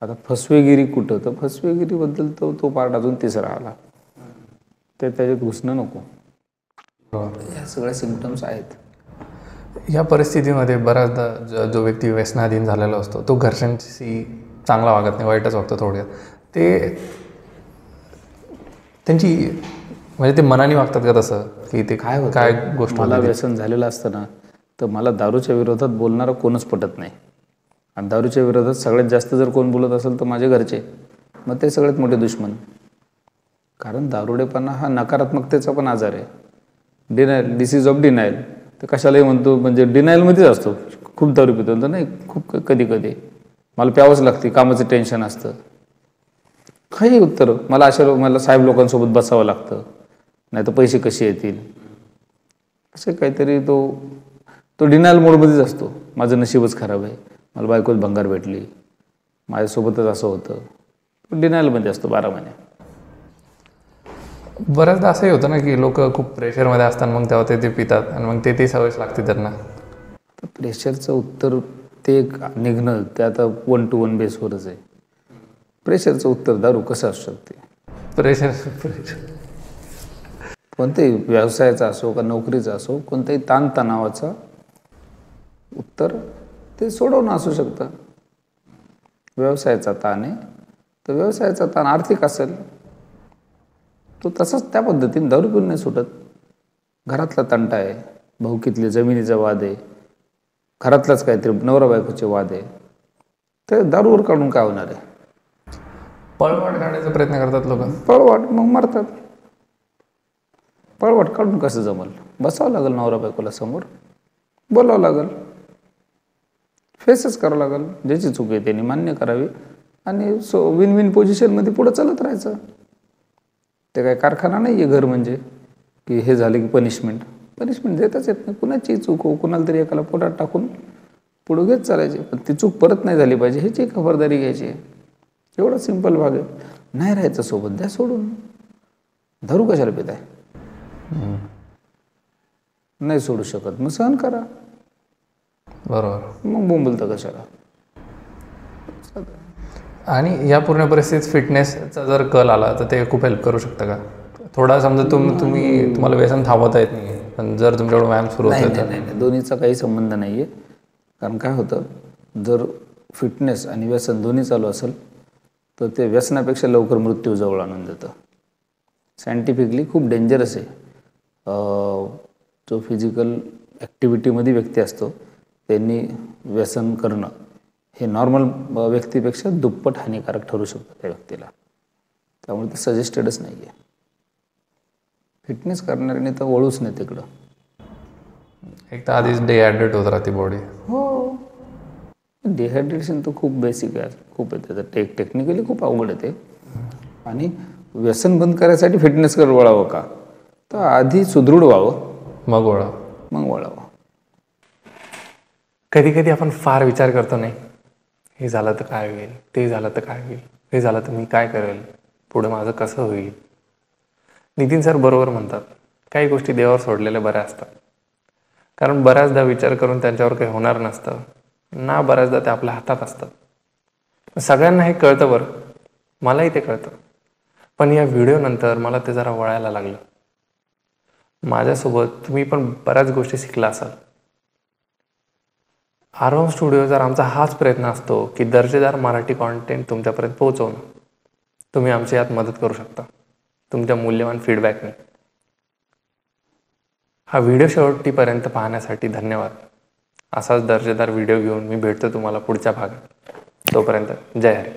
आता फसवेगिरी कुठं, तर फसवेगिरीबद्दल तो पार्ट अजून तिसरा आला, ते त्याच्यात घुसणं नको. ह्या सगळ्या सिम्पटम्स आहेत. या परिस्थितीमध्ये बऱ्याचदा जो व्यक्ती व्यसनाधीन झालेला असतो तो घरच्यांशी चांगला वागत नाही, वाईटच वागतो थोडक्यात. ते त्यांची म्हणजे ते मनाने वागतात का तसं, की ते काय गोष्ट? मला व्यसन झालेलं असतं ना, तर मला दारूच्या विरोधात बोलणारं कोणच पटत नाही. आणि दारूच्या विरोधात सगळ्यात जास्त जर कोण बोलत असेल तर माझे घरचे, मग ते सगळ्यात मोठे दुश्मन. कारण दारुडेपणा हा नकारात्मकतेचा पण आजार आहे. Denial, disease of denial. तर कशालाही म्हणतो, म्हणजे डिनायलमध्येच असतो, खूप दारू पितो तर नाही, खूप कधी मला प्यावंच लागते, कामाचं टेन्शन असतं, काही उत्तर मला साहेब लोकांसोबत बसावं लागतं, नाही तर पैसे कसे येतील, असे काहीतरी तो डिनायल मोडमध्येच असतो. माझं नशीबच खराब आहे, मला बायकोच भंगार भेटली, माझ्यासोबतच असं होतं, तो डिनायलमध्ये असतो 12 महिने. बऱ्याचदा असंही होतं ना की लोक खूप प्रेशरमध्ये असतात, मग तेव्हा ते पितात आणि मग ते सवयच लागते त्यांना. तर प्रेशरचं उत्तर ते निघणं ते आता 1 to 1 बेसवरच आहे. प्रेशरचं उत्तर दारू कसं असू शकते? प्रेशर कोणत्याही व्यवसायाचा असो का नोकरीचा असो, कोणत्याही ताणतणावाचा उत्तर ते सोडवणं असू शकतं. व्यवसायाचा ताण आहे तर व्यवसायाचा ताण आर्थिक असेल, तो तसाच त्या पद्धतीने दारू पिऊन नाही सुटत. घरातला तंटा आहे, भाऊकीतले जमिनीचा वाद आहे, घरातलाच काहीतरी नवरा बायकोचे वाद आहे, तर दारूवर काढून काय होणार आहे? पळवाट काढायचा प्रयत्न करतात लोक. पळवाट मग मारतात. पळवाट काढून कसं जमल? बसावं लागेल नवरा बायकोला समोर, बोलावं लागेल, फेसच करावं लागेल, ज्याची चूक आहे त्यांनी मान्य करावी आणि विन विन पोझिशनमध्ये पुढं चालत राहायचं. ते काय कारखाना नाही आहे घर म्हणजे की हे झालं की पनिशमेंट देताच येत नाही. कुणाची चूक हो, कुणाला तरी एकाला पोटात टाकून पुढं घेत चालायचे, पण ती चूक परत नाही झाली पाहिजे ह्याची खबरदारी घ्यायची. एवढा सिंपल भाग आहे. नाही राहायचं सोबत, द्या सोडून. दारू कशाला पित आहे? नाही सोडू शकत मग सहन करा. बरोबर. मग बोंबलतं कशाला? आणि या पूर्ण परिस्थितीत फिटनेसचा जर कल आला तर ते खूप हेल्प करू शकतं का? थोडा समजा तुम्हाला व्यसन थांबवता येत नाही, पण जर तुमच्याकडून व्यायाम सुरू होतो तर? नाही, दोन्हीचा काही संबंध नाही आहे. कारण काय होतं, जर फिटनेस आणि व्यसन दोन्ही चालू असेल तर ते व्यसनापेक्षा लवकर मृत्यू जवळ आणून देतं. सायंटिफिकली खूप डेंजरस आहे. जो फिजिकल ॲक्टिव्हिटीमध्ये व्यक्ती असतो त्यांनी व्यसन करणं हे नॉर्मल व्यक्तीपेक्षा दुप्पट हानिकारक ठरू शकतं त्या व्यक्तीला. त्यामुळे ते सजेस्टेडच नाही आहे. फिटनेस करणाऱ्याने तर वळूच नाही तिकडं. एक तर आधीच डिहायड्रेट होत राहते बॉडी. हो, डिहायड्रेशन तर खूप बेसिक आहे, खूप आहे त्याचं. टेक्निकली खूप अवघड आहे ते. आणि व्यसन बंद करायसाठी फिटनेसकडे वळावं का? तर आधी सुदृढ व्हावं, मग वळावं. कधी कधी आपण फार विचार करतो, नाही हे झालं तर काय होईल, ते झालं तर काय होईल, हे झालं तर मी काय करेल, पुढे माझं कसं होईल. नितीन सर बरोबर म्हणतात, काही गोष्टी देवावर सोडलेल्या बऱ्या असतात. कारण बऱ्याचदा विचार करून त्यांच्यावर काही होणार नसतं ना, बऱ्याचदा ते आपल्या हातात असतात. सगळ्यांना हे कळतं बरं, मलाही ते कळतं. पण या व्हिडिओनंतर मला ते जरा वळायला लागलं. माझ्यासोबत तुम्ही पण बऱ्याच गोष्टी शिकला असाल. आरवम स्टुडिओ जर आमचा हाच प्रयत्न असतो की दर्जेदार मराठी कॉन्टेंट तुमच्यापर्यंत पोहोचवणं, तुम्ही आमची यात मदत करू शकता तुमच्या मूल्यवान फीडबॅकने. हा व्हिडिओ शेवटीपर्यंत पाहण्यासाठी धन्यवाद. असाच दर्जेदार व्हिडिओ घेऊन मी भेटतो तुम्हाला पुढच्या भागात. तोपर्यंत जय हरी.